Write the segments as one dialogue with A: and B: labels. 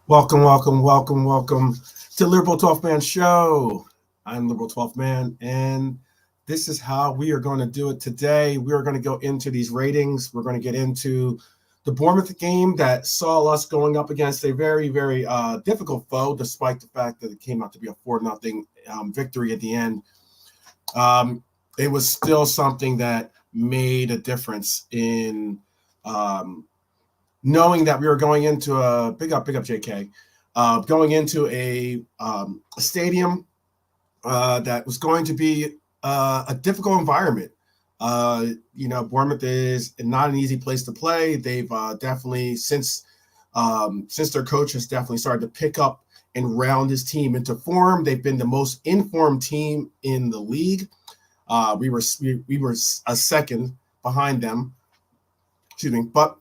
A: Welcome to Liberal 12th Man Show. I'm Liberal 12th Man, and this is how we are going to do it today. We are going to go into these ratings. We're going to get into the Bournemouth game that saw us going up against a very difficult foe, despite the fact that it came out to be a 4-0 victory at the end. It was still something that made a difference in knowing that we were going into a big up JK, going into a stadium that was going to be a difficult environment. Bournemouth is not an easy place to play. They've definitely since their coach has definitely started to pick up and round his team into form. They've been the most informed team in the league. We were a second behind them. Excuse me, but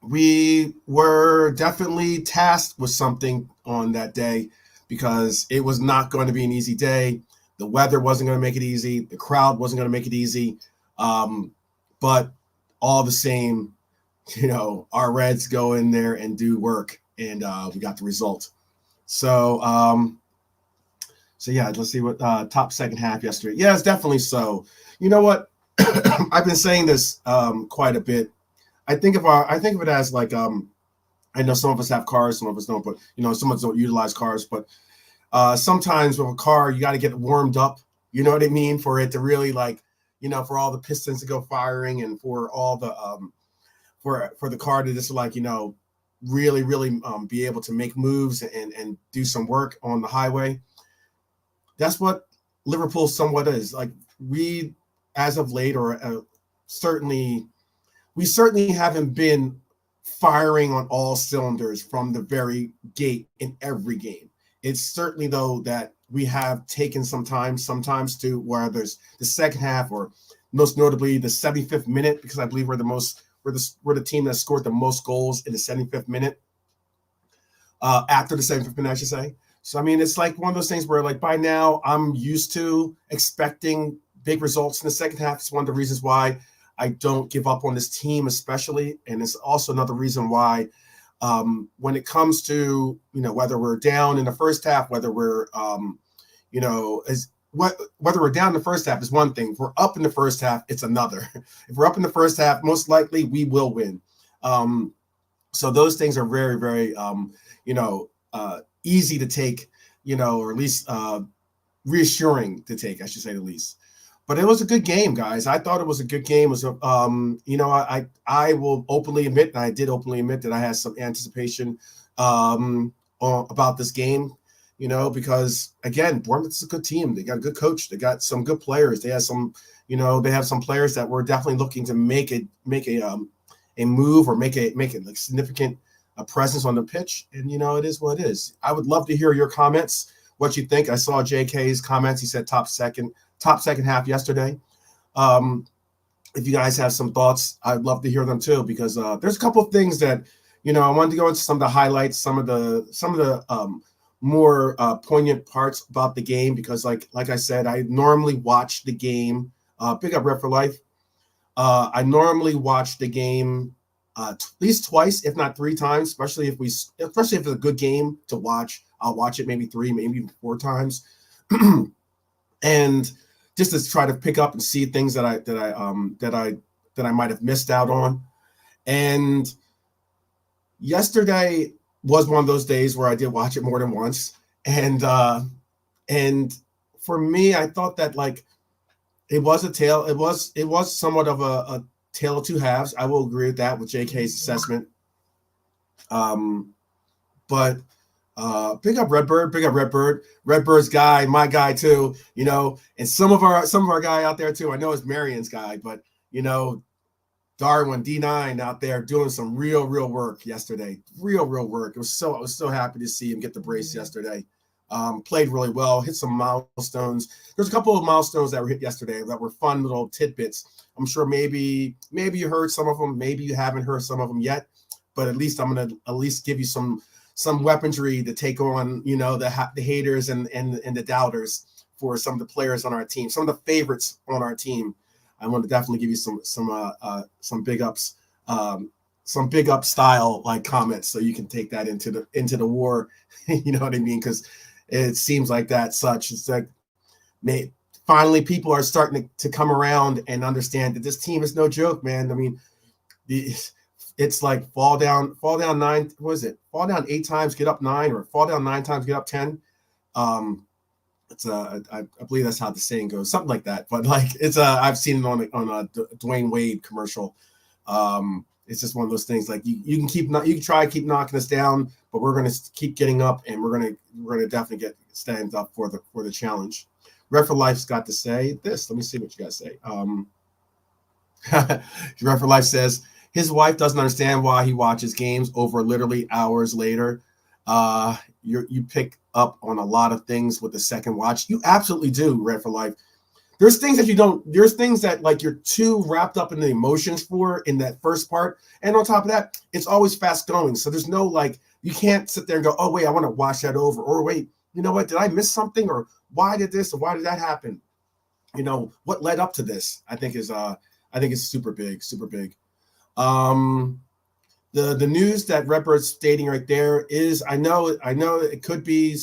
A: we were definitely tasked with something on that day because it was not going to be an easy day. The weather wasn't going to make it easy. The crowd wasn't going to make it easy. But all the same, our Reds go in there and do work, and we got the result. So yeah, let's see what top second half yesterday. Yeah, it's definitely so. You know what? I've been saying this quite a bit. I think of it as like I know some of us have cars, some of us don't, but some of us don't utilize cars. But sometimes with a car, you got to get it warmed up. You know what I mean? For it to really for all the pistons to go firing and for all the for the car to just really be able to make moves and do some work on the highway. That's what Liverpool somewhat is. Like we, as of late, or certainly. We certainly haven't been firing on all cylinders from the very gate in every game. It's certainly, though, that we have taken some time sometimes to where there's the second half or most notably the 75th minute, because I believe we're the team that scored the most goals in the 75th minute, after the 75th minute, I should say. So, I mean, it's like one of those things where, like, by now I'm used to expecting big results in the second half. It's one of the reasons why I don't give up on this team, especially. And it's also another reason why when it comes to, whether we're down in the first half, whether we're, whether we're down in the first half is one thing. If we're up in the first half, it's another. If we're up in the first half, most likely we will win. So those things are very easy to take, or at least reassuring to take, I should say the least. But it was a good game, guys. I thought it was a good game. It was I will openly admit, and I did openly admit that I had some anticipation about this game, because again, Bournemouth is a good team. They got a good coach. They got some good players. They have some, they have some players that were definitely looking to make a move or make a significant presence on the pitch. And it is what it is. I would love to hear your comments. What you think? I saw JK's comments. He said top second half yesterday. If you guys have some thoughts, I'd love to hear them too, because there's a couple of things that I wanted to go into some of the highlights, some of the more poignant parts about the game, because like I said, I normally watch the game. Big up Rep for Life. I normally watch the game at least twice, if not three times, especially if it's a good game to watch. I'll watch it maybe three, maybe even four times. And just to try to pick up and see things that I might have missed out on. And yesterday was one of those days where I did watch it more than once. And for me, I thought that it was somewhat of a tale of two halves. I will agree with that, with JK's assessment. But big up Redbird. Redbird's guy, my guy too, and some of our guy out there too. I know it's Marion's guy, but Darwin D9 out there doing some real work yesterday. Real work. I was so happy to see him get the brace yesterday. Played really well, hit some milestones. There's a couple of milestones that were hit yesterday that were fun little tidbits. I'm sure maybe you heard some of them, maybe you haven't heard some of them yet, but at least I'm gonna give you some weaponry to take on, the haters and the doubters for some of the players on our team, some of the favorites on our team. I want to definitely give you some big ups some big up style like comments, so you can take that into the war. You know what I mean? Because it seems like that such. It's like, finally people are starting to come around and understand that this team is no joke, man. I mean, it's like fall down 9. What is it? Fall down 8 times, get up 9, or fall down 9 times, get up 10. It's I believe that's how the saying goes, something like that. But like it's I've seen it on a Dwayne Wade commercial. It's just one of those things. Like you can try keep knocking us down, but we're gonna keep getting up, and we're gonna definitely stand up for the challenge. Red for Life's got to say this. Let me see what you guys say. Red for Life says his wife doesn't understand why he watches games over literally hours later. You pick up on a lot of things with the second watch. You absolutely do, Red for Life. There's things that you don't. There's things that like you're too wrapped up in the emotions for in that first part, and on top of that, it's always fast going. So there's no like you can't sit there and go, oh wait, I want to watch that over, or wait, you know what? Did I miss something, or why did this, or why did that happen? You know what led up to this? I think it's super big, super big. The news that Redbird's stating right there is I know it could be.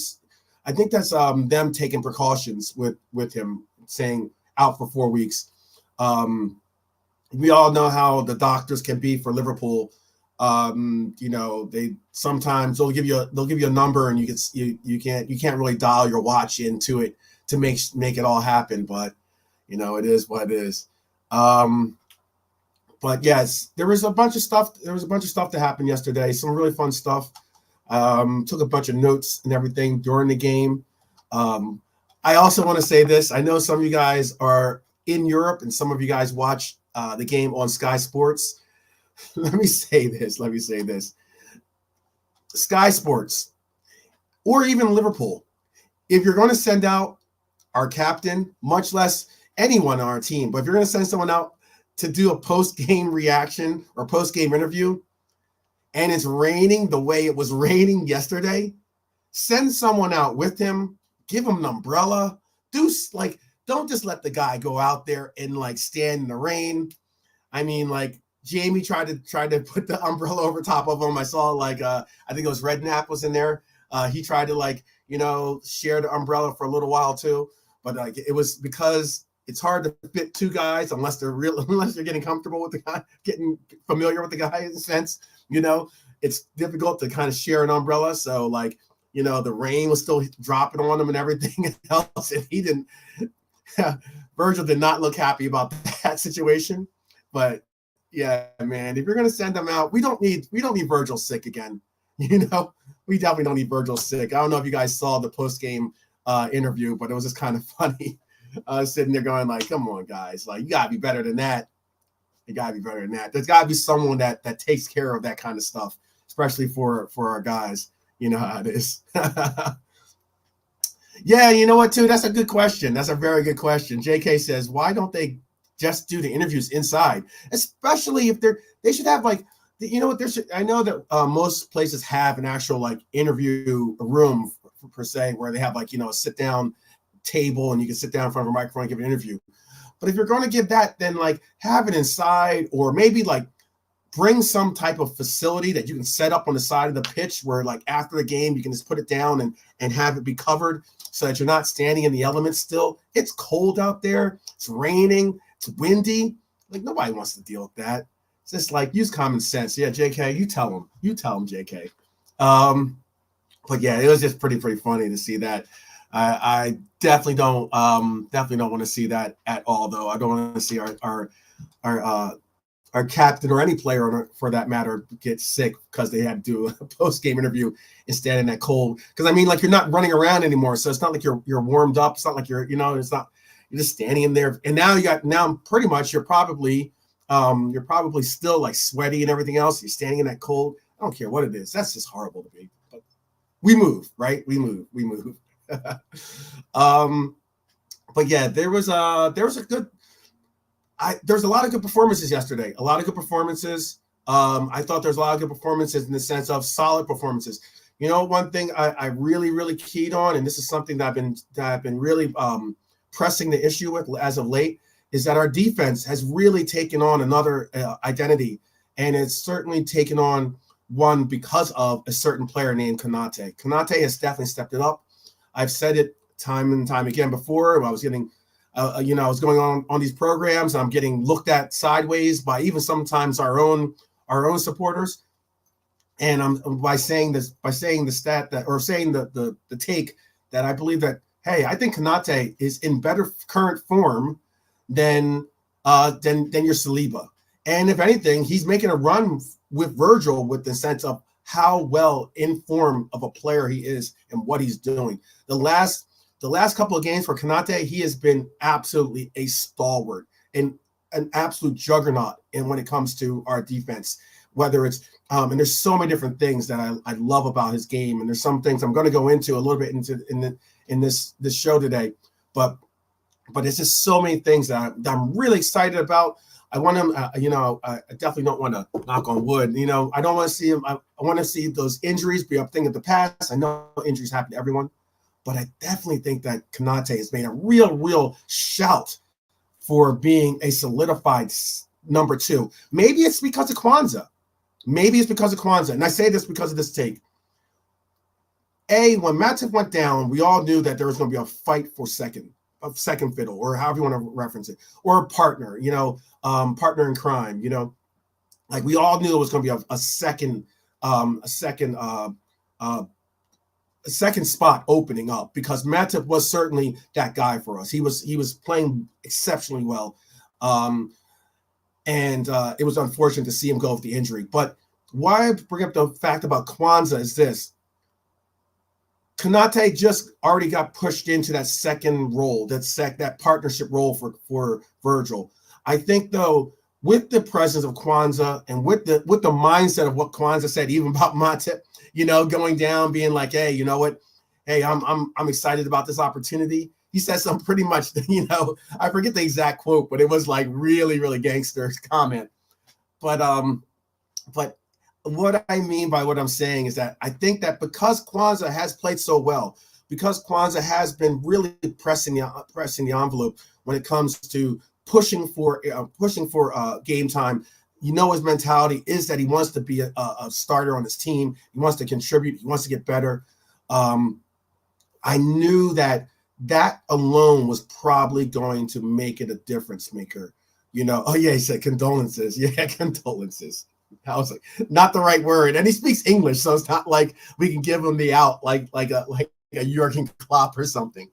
A: I think that's them taking precautions with him, saying out for 4 weeks. We all know how the doctors can be for Liverpool. You know, they sometimes they'll give you a number, and you can't really dial your watch into it to make it all happen. But you know, it is what it is. But yes, there was a bunch of stuff. There was a bunch of stuff that happened yesterday. Some really fun stuff. Took a bunch of notes and everything during the game. I also want to say this. I know some of you guys are in Europe, and some of you guys watch the game on Sky Sports. Let me say this. Sky Sports, or even Liverpool, if you're going to send out our captain, much less anyone on our team, but if you're going to send someone out to do a post-game reaction or post-game interview, and it's raining the way it was raining yesterday, send someone out with him, give him an umbrella, don't just let the guy go out there and like stand in the rain. I mean, like Jamie tried to put the umbrella over top of him. I saw like I think it was Redknapp was in there. He tried to like, you know, share the umbrella for a little while too, but like it was because it's hard to fit 2 guys unless you're getting comfortable with the guy, getting familiar with the guy in a sense. You know, it's difficult to kind of share an umbrella. So like, you know, the rain was still dropping on him and everything else, and he didn't. Virgil did not look happy about that situation. But yeah, man, if you're gonna send them out, we don't need Virgil sick again. You know, we definitely don't need Virgil sick. I don't know if you guys saw the post game interview, but it was just kind of funny. Sitting there going like, come on, guys, like you gotta be better than that. You gotta be better than that. There's gotta be someone that takes care of that kind of stuff, especially for our guys. You know how it is. Yeah, you know what, too? That's a good question. That's a very good question. JK says, why don't they just do the interviews inside? Especially if they should have like, you know what, I know that most places have an actual like interview room per se, where they have like, you know, a sit down table and you can sit down in front of a microphone and give an interview. But if you're going to give that, then like have it inside, or maybe like bring some type of facility that you can set up on the side of the pitch where like after the game you can just put it down and have it be covered so that you're not standing in the elements still. It's cold out there. It's raining. It's windy. Like nobody wants to deal with that. It's just like use common sense. Yeah, JK, you tell them, JK. But yeah, it was just pretty funny to see that. I definitely don't want to see that at all, though. I don't want to see our captain or any player for that matter get sick because they had to do a post-game interview and stand in that cold. Because I mean, like you're not running around anymore, so it's not like you're warmed up. It's not like you're just standing in there. And now pretty much you're probably still like sweaty and everything else. You're standing in that cold. I don't care what it is. That's just horrible to me. But we move, right? We move. But yeah, there's a lot of good performances yesterday. A lot of good performances. I thought there's a lot of good performances in the sense of solid performances. You know, one thing I really keyed on, and this is something that I've been really pressing the issue with as of late, is that our defense has really taken on another identity. and it's certainly taken on one because of a certain player named Konate. Konate has definitely stepped it up. I've said it time and time again before. I was getting, I was going on these programs, and I'm getting looked at sideways by even sometimes our own supporters. And I'm by saying the stat that, or saying the take that I believe that, hey, I think Konate is in better current form than your Saliba. And if anything, he's making a run with Virgil with the sense of how well informed of a player he is and what he's doing. The last couple of games for Konate, he has been absolutely a stalwart and an absolute juggernaut. And when it comes to our defense, whether it's and there's so many different things that I love about his game, and there's some things I'm going to go into a little bit in this show today, but it's just so many things that I'm really excited about. I want him, I definitely don't want to knock on wood. I don't want to see him. I want to see those injuries be a thing of the past. I know injuries happen to everyone, but I definitely think that Konate has made a real shout for being a solidified number 2. Maybe it's because of Kwanzaa. And I say this because of this take. When Matip went down, we all knew that there was going to be a fight for second fiddle, or however you want to reference it, or a partner, partner in crime, like we all knew it was going to be a second spot opening up, because Matip was certainly that guy for us. He was playing exceptionally well. And it was unfortunate to see him go with the injury. But why I bring up the fact about Kwanzaa is this. Konate just already got pushed into that second role, that partnership role for Virgil. I think, though, with the presence of Kwanzaa and with the mindset of what Kwanzaa said, even about Matip, going down, being like, hey, you know what? Hey, I'm excited about this opportunity. He said some pretty much, I forget the exact quote, but it was like really gangster comment. But what I mean by what I'm saying is that I think that because Kwanzaa has played so well, because Kwanzaa has been really pressing the envelope when it comes to pushing for game time. His mentality is that he wants to be a starter on his team. He wants to contribute. He wants to get better. I knew that alone was probably going to make it a difference maker. Oh yeah, he said condolences. Yeah, condolences. I was like, not the right word. And he speaks English, so it's not like we can give him the out like a Jurgen Klopp or something,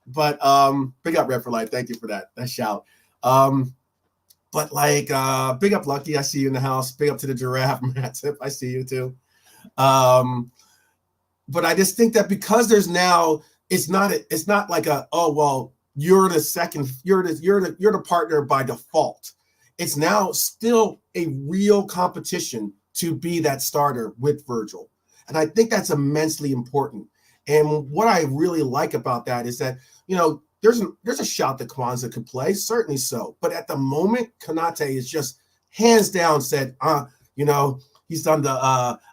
A: But big up Red for Life. Thank you for that shout. But big up Lucky. I see you in the house. Big up to the giraffe, Matip. I see you too. But I just think that because there's now, it's not like you're the second, you're the partner by default. It's now still a real competition to be that starter with Virgil. And I think that's immensely important. And what I really like about that is that, there's a shot that Kwanzaa could play, certainly so. But at the moment, Konate is just hands down said, he's done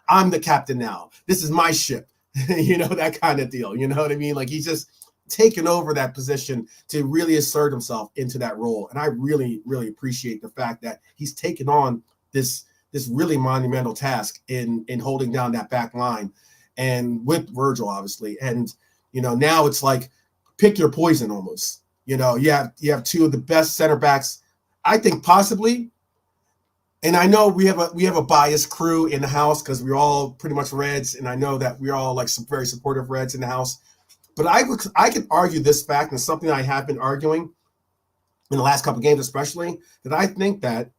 A: I'm the captain now. This is my ship, that kind of deal. You know what I mean? Like he's just taken over that position to really assert himself into that role. And I really appreciate the fact that he's taken on this really monumental task in holding down that back line, and with Virgil, obviously. And, now it's like, pick your poison almost. You have two of the best center backs, I think, possibly. And I know we have a biased crew in the house because we're all pretty much Reds, and I know that we're all like some very supportive Reds in the house. But I could argue this fact, and something I have been arguing in the last couple of games, especially, that I think that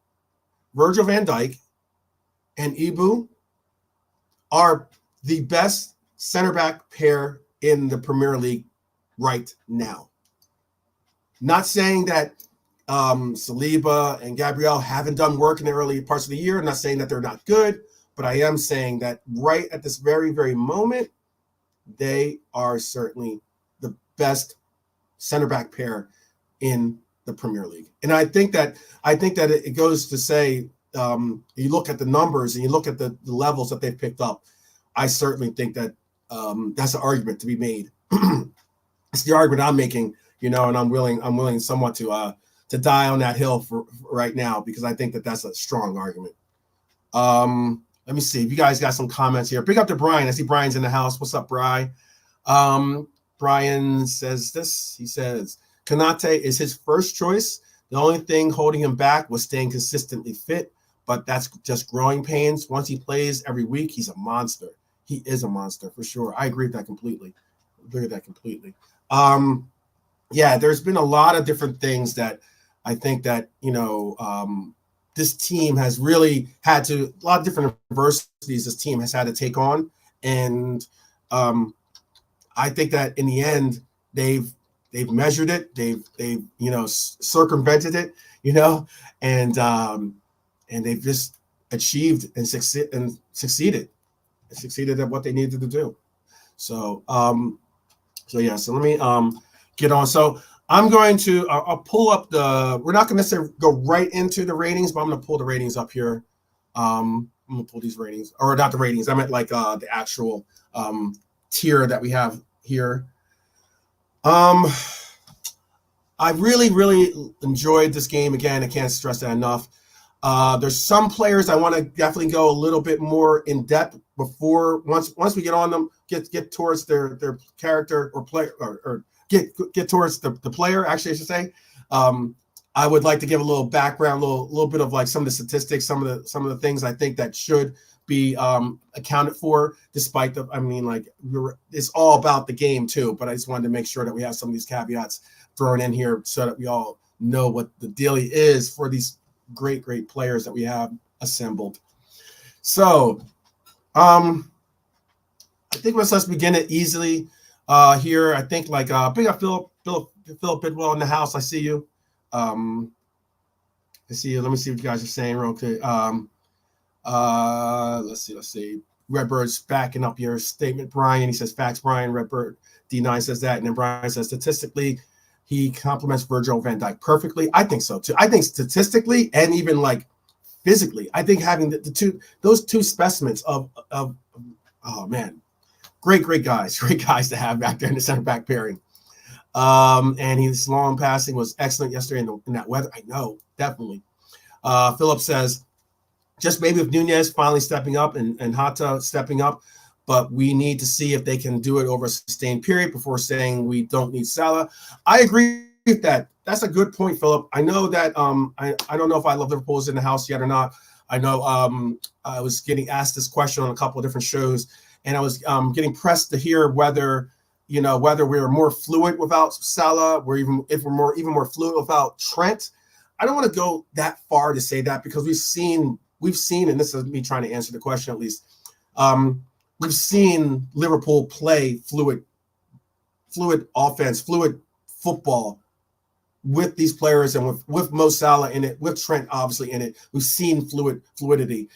A: Virgil van Dijk and Ibu are the best center back pair in the Premier League right now. Not saying that Saliba and Gabriel haven't done work in the early parts of the year. I'm not saying that they're not good, but I am saying that right at this very, very moment, they are certainly the best center back pair in the Premier League. And I think that it goes to say, you look at the numbers and you look at the levels that they've picked up. I certainly think that that's an argument to be made. It's the argument I'm making, and I'm willing somewhat to die on that hill for right now, because I think that that's a strong argument. Let me see if you guys got some comments here. Big up to Brian. I see Brian's in the house. What's up, Brian? Brian says this. He says Konate is his first choice. The only thing holding him back was staying consistently fit, but that's just growing pains. Once he plays every week, he's a monster. He is a monster for sure. I agree with that completely. Yeah, there's been a lot of different things that I think that, this team has really had to, a lot of different adversities this team has had to take on. And I think that in the end, they've measured it, they've circumvented it, and they've just achieved and succeeded at what they needed to do. So so let me get on. So I'm going to I'll pull up we're not going to necessarily go right into the ratings, but I'm going to pull the ratings up here. I'm going to pull these ratings, or not the ratings. I meant like the actual tier that we have here. I really, really enjoyed this game. Again, I can't stress that enough. There's some players I want to definitely go a little bit more in depth before once we get on them, get towards their character or player or get towards the player. Actually, I should say. I would like to give a little background, a little bit of like some of the statistics, some of the things I think that should be accounted for, despite it's all about the game too. But I just wanted to make sure that we have some of these caveats thrown in here so that we all know what the dealie is for these great players that we have assembled. So I think let's begin it easily here. I think big up Philip Bidwell in the house. I see you. I see you. Let me see what you guys are saying real quick. Let's see. Redbird's backing up your statement, Brian. He says facts, Brian. Redbird D9 says that, and then Brian says statistically he complements Virgil van Dijk perfectly. I think so too. I think statistically and even like physically, I think having those two specimens of oh man, great guys to have back there in the center back pairing. And his long passing was excellent yesterday in that weather. I know, definitely. Philip says, just maybe with Nunez finally stepping up and Hatta stepping up, but we need to see if they can do it over a sustained period before saying we don't need Salah. I agree with that. That's a good point, Philip. I know that I don't know if I love Liverpool's in the house yet or not. I know I was getting asked this question on a couple of different shows, and I was getting pressed to hear whether we're more fluid without Salah, if we're even more fluid without Trent. I don't want to go that far to say that because we've seen, and this is me trying to answer the question at least. We've seen Liverpool play fluid offense, fluid football with these players and with Mo Salah in it, with Trent obviously in it. We've seen fluidity.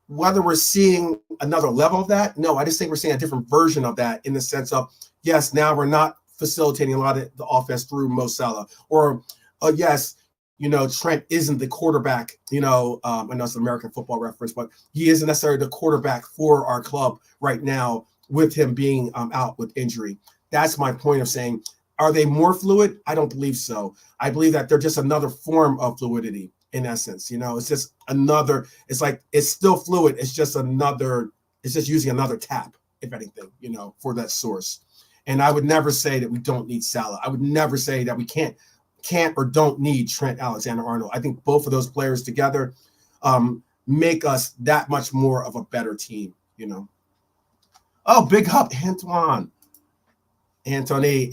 A: Whether we're seeing another level of that, no, I just think we're seeing a different version of that in the sense of, yes, now we're not facilitating a lot of the offense through Mo Salah, or yes, Trent isn't the quarterback, I know it's an American football reference, but he isn't necessarily the quarterback for our club right now with him being out with injury. That's my point of saying, are they more fluid? I don't believe so. I believe that they're just another form of fluidity in essence. It's just another, it's like, it's still fluid. It's just using another tap, if anything, for that source. And I would never say that we don't need Salah. I would never say that we can't or don't need Trent Alexander-Arnold. I think both of those players together make us that much more of a better team, Oh, big up, Anthony.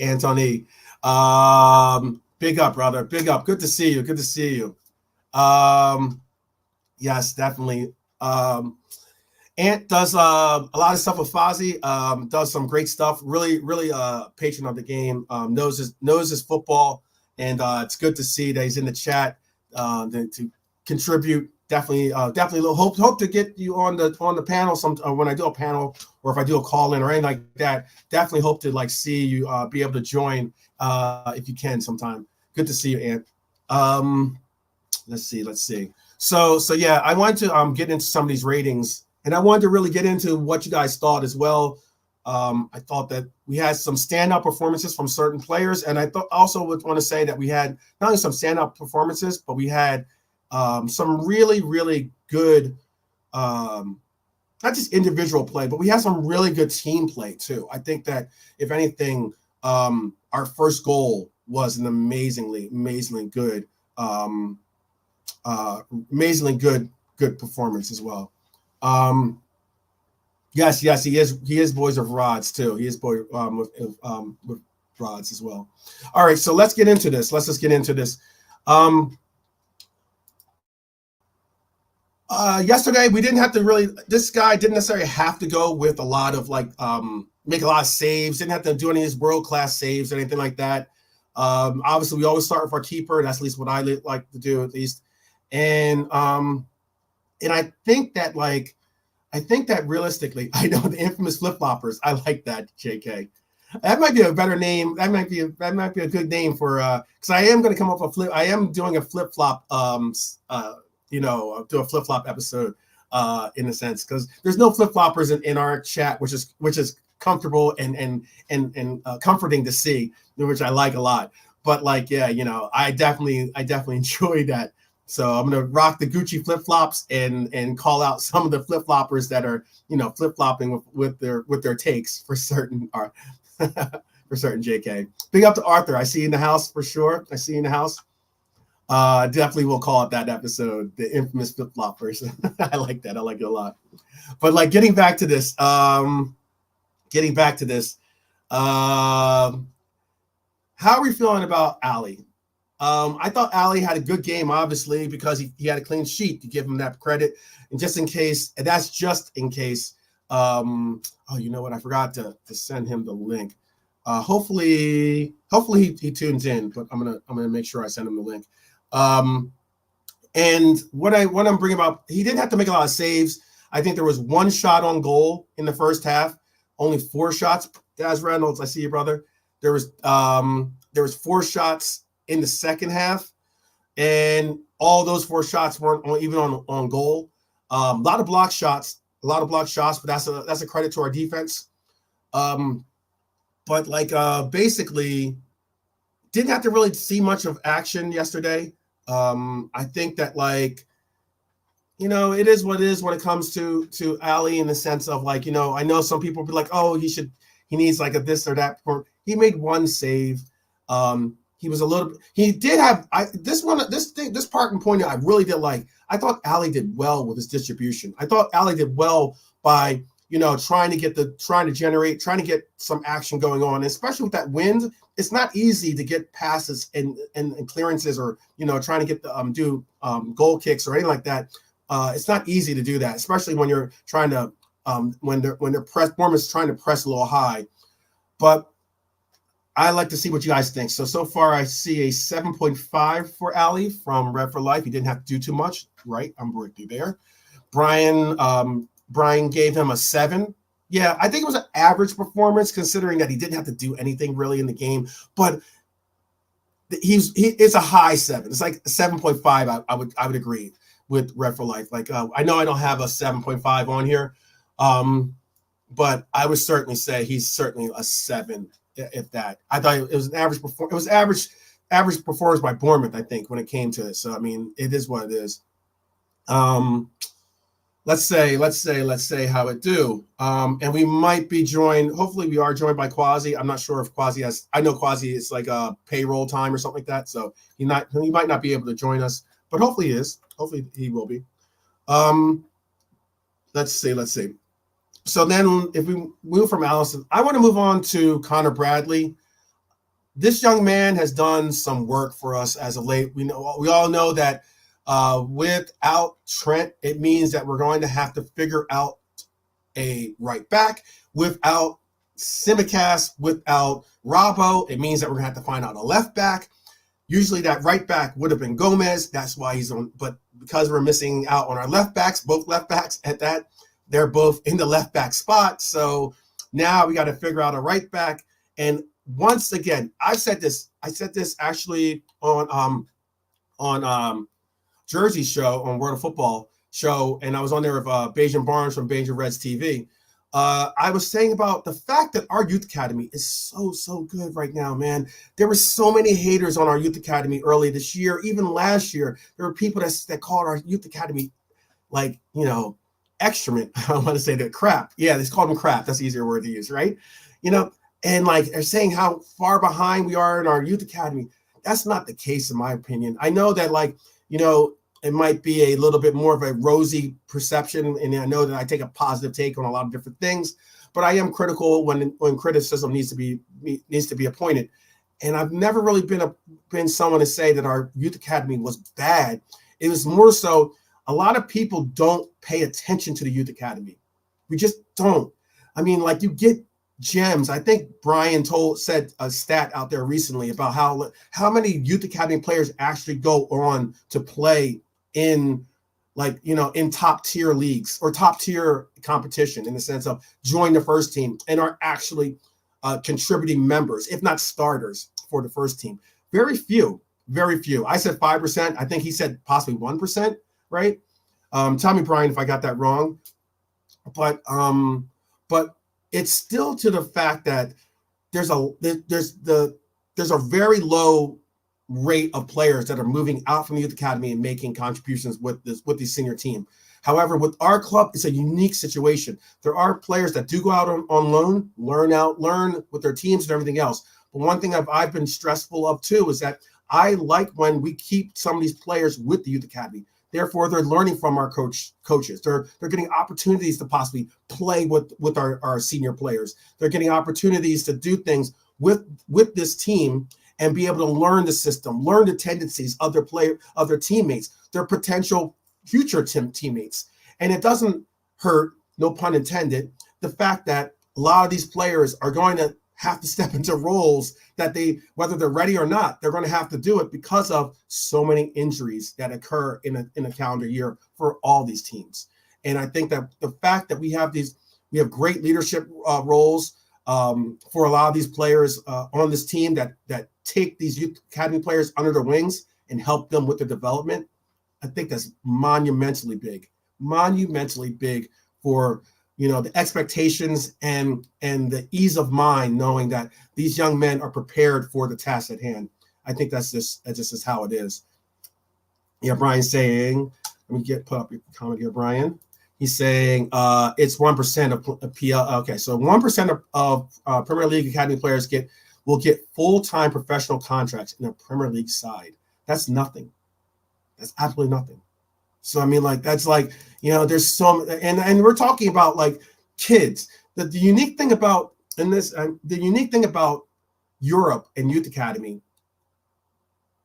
A: Big up, brother. Big up. Good to see you. Yes, definitely. Ant does a lot of stuff with Fozzie, does some great stuff, really patron of the game, knows his football, and it's good to see that he's in the chat to contribute. Definitely hope to get you on the panel when I do a panel, or if I do a call in or anything like that. Definitely hope to see you be able to join if you can sometime. Good to see you, Ant. Let's see. So yeah, I wanted to get into some of these ratings, and I wanted to really get into what you guys thought as well. I thought that we had some standout performances from certain players, and I also would want to say that we had not only some standout performances, but we had some really, really good, not just individual play, but we have some really good team play too. I think that if anything, our first goal was an amazingly good, good performance as well. Yes, he is boys of rods too. He is boy with rods as well. All right, so let's get into this. Let's just get into this. Yesterday we didn't have to really. This guy didn't necessarily have to go with a lot of make a lot of saves. Didn't have to do any of his world-class saves or anything like that. Obviously, we always start with our keeper. That's at least what I like to do, at least. And I think that realistically, I know the infamous flip-floppers. I like that, JK. That might be a better name. That might be a good name for because I am going to come up with a flip. I am doing a flip-flop. Do a flip-flop episode in a sense because there's no flip-floppers in our chat, which is comfortable and comforting to see, which I like a lot. But I definitely enjoy that. So I'm gonna rock the Gucci flip-flops and call out some of the flip-floppers that are flip-flopping with their takes for certain for certain JK. Big up to Arthur. I see you in the house for sure. I see you in the house. Definitely will call it that episode, the infamous flip-floppers. I like that. I like it a lot. But getting back to this, how are we feeling about Ali? I thought Ali had a good game, obviously, because he had a clean sheet to give him that credit. And just in case, you know what? I forgot to send him the link. Hopefully he tunes in, but I'm gonna make sure I send him the link. And what I'm bringing about, he didn't have to make a lot of saves. I think there was one shot on goal in the first half, only 4 shots. Daz Reynolds, I see you, brother. There was 4 shots in the second half, and all those 4 shots weren't even on goal. A lot of block shots, but that's a credit to our defense. But basically didn't have to really see much of action yesterday. I think that it is what it is when it comes to Ali, in the sense of I know some people will be like, oh, he needs a this or that. He made 1 save. He did have this part and point I really did like. I thought Ali did well with his distribution. I thought Ali did well by trying to get some action going on, especially with that wind. It's not easy to get passes and clearances, or trying to get do goal kicks or anything like that. It's not easy to do that, especially when you're trying to when Bournemouth's trying to press a little high. But I like to see what you guys think. So far, I see a 7.5 for Ali from Red for Life. He didn't have to do too much, right? I'm with you there. Brian gave him a 7. Yeah, I think it was an average performance considering that he didn't have to do anything really in the game. But it's a high 7. It's like 7.5. I would agree with Red for Life. I know I don't have a 7.5 on here, but I would certainly say he's certainly a 7. If that, I thought it was an average performance. It was average performance by Bournemouth, I think, when it came to it. So I mean, it is what it is. Let's say how it do. And we might be joined. Hopefully, we are joined by Quasi. I'm not sure if Quasi has. I know Quasi is a payroll time or something like that. So he might not be able to join us, but hopefully he is. Hopefully he will be. Let's see. So then if we move from Allison, I want to move on to Connor Bradley. This young man has done some work for us as of late. We all know that without Trent, it means that we're going to have to figure out a right back. Without Simicast, without Robbo, it means that we're going to have to find out a left back. Usually that right back would have been Gomez. That's why he's on. But because we're missing out on our left backs, both left backs at that, they're both in the left back spot. So now we got to figure out a right back. And once again, I said this actually on Jersey show, on World of Football show, and I was on there with Bajan Barnes from Bajan Reds TV. I was saying about the fact that our youth academy is so good right now, man. There were so many haters on our youth academy early this year, even last year. There were people that called our youth academy like, excrement. I want to say that crap. Yeah, they called them crap. That's the easier word to use, right? And like they're saying how far behind we are in our youth academy. That's not the case, in my opinion. I know that, like, it might be a little bit more of a rosy perception, and I know that I take a positive take on a lot of different things, but I am critical when criticism needs to be appointed. And I've never really been someone to say that our youth academy was bad. It was more so a lot of people don't pay attention to the youth academy. We just don't. I mean, like, you get gems. I think Brian said a stat out there recently about how many youth academy players actually go on to play in, like, in top tier leagues or top tier competition, in the sense of join the first team and are actually contributing members, if not starters, for the first team. Very few. I said 5%. I think he said possibly 1%, right? Tell me, Brian, if I got that wrong. But it's still to the fact that there's a very low rate of players that are moving out from the youth academy and making contributions with the senior team. However, with our club, it's a unique situation. There are players that do go out on loan, learn with their teams and everything else. But one thing I've been stressful of too is that I like when we keep some of these players with the youth academy. Therefore, they're learning from our coaches. They're getting opportunities to possibly play with our senior players. They're getting opportunities to do things with this team and be able to learn the system, learn the tendencies of their teammates, their potential future teammates. And it doesn't hurt, no pun intended, the fact that a lot of these players are going to have to step into roles that whether they're ready or not, they're going to have to do it because of so many injuries that occur in a calendar year for all these teams. And I think that the fact that we have great leadership roles for a lot of these players on this team that take these youth academy players under their wings and help them with their development, I think that's monumentally big for the expectations and the ease of mind, knowing that these young men are prepared for the task at hand. I think that just is how it is. Yeah, Brian's saying, let me put up your comment here, Brian. He's saying it's 1% of PL. Okay, so 1% of Premier League academy players will get full-time professional contracts in a Premier League side. That's nothing. That's absolutely nothing. So, I mean, like, that's like, there's some, and we're talking about like kids. The unique thing about Europe and youth academy,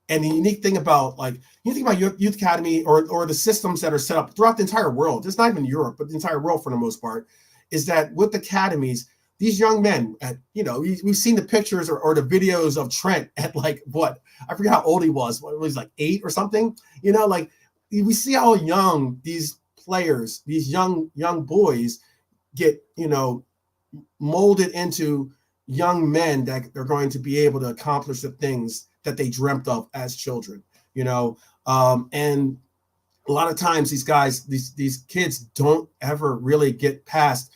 A: and the unique thing about youth academy or the systems that are set up throughout the entire world, it's not even Europe, but the entire world for the most part, is that with academies, these young men, we've seen the pictures or the videos of Trent at like what? I forget how old he was. What, was like 8 or something? We see how young these players, these young boys get, molded into young men that they're going to be able to accomplish the things that they dreamt of as children, and a lot of times these kids don't ever really get past,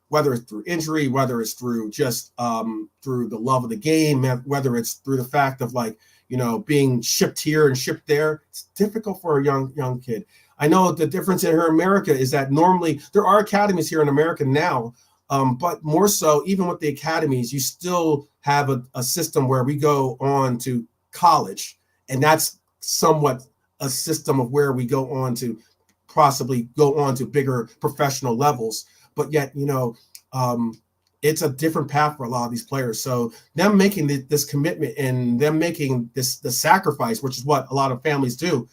A: whether it's through injury, whether it's through just through the love of the game, whether it's through the fact of being shipped here and shipped there. It's difficult for a young kid. I know the difference in here in America is that normally there are academies here in America now, but more so, even with the academies, you still have a system where we go on to college, and that's somewhat a system of where we go on to possibly go on to bigger professional levels. But yet, it's a different path for a lot of these players. So them making this commitment and them making the sacrifice, which is what a lot of families do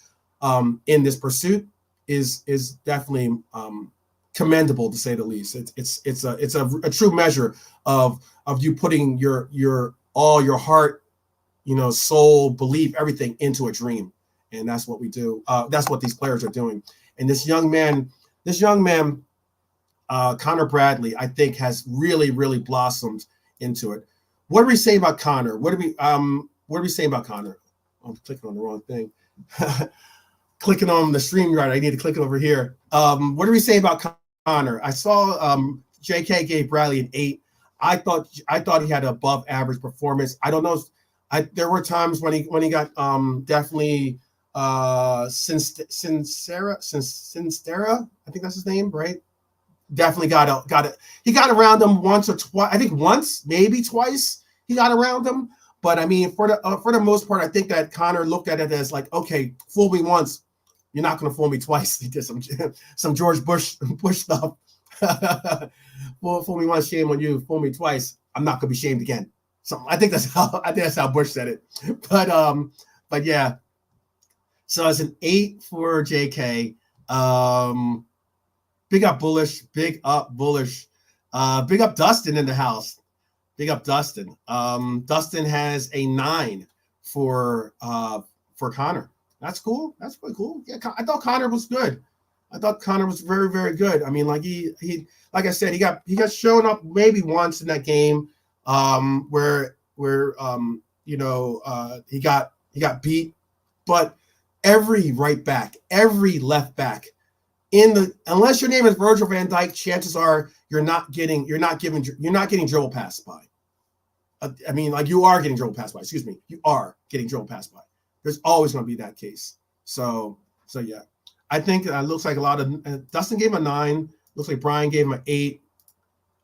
A: in this pursuit, is definitely commendable, to say the least. It's a true measure of you putting your all your heart, soul, belief, everything into a dream. And that's what we do. That's what these players are doing. And this young man, Connor Bradley, I think, has really, really blossomed into it. What are we saying about Connor? What are we saying about Connor? I'm clicking on the wrong thing. Clicking on the StreamYard. I need to click it over here. What are we saying about Connor? I saw JK gave Bradley an 8. I thought he had an above average performance. I don't know. There were times when he got definitely Sinstera. I think that's his name, right? Definitely got it. He got around him once or twice. I think once, maybe twice. He got around him. But I mean, for the most part, I think that Connor looked at it as like, okay, fool me once, you're not going to fool me twice. He did some George Bush stuff. Fool me once, shame on you. Fool me twice, I'm not going to be shamed again. So I think that's how Bush said it. But yeah. So it's an 8 for JK. Big up Bullish. Big up Dustin in the house. Big up Dustin. Dustin has a 9 for Connor. That's cool. That's pretty cool. Yeah, I thought Connor was good. I thought Connor was very, very good. I mean, like he like I said, he got shown up maybe once in that game, where he got beat, but every right back, every left back unless your name is Virgil van Dijk, chances are you're not getting dribble passed by. I mean, like you are getting dribble passed by. Excuse me, you are getting dribble passed by. There's always going to be that case. So yeah, I think it looks like a lot of Dustin gave him a 9. Looks like Brian gave him an 8.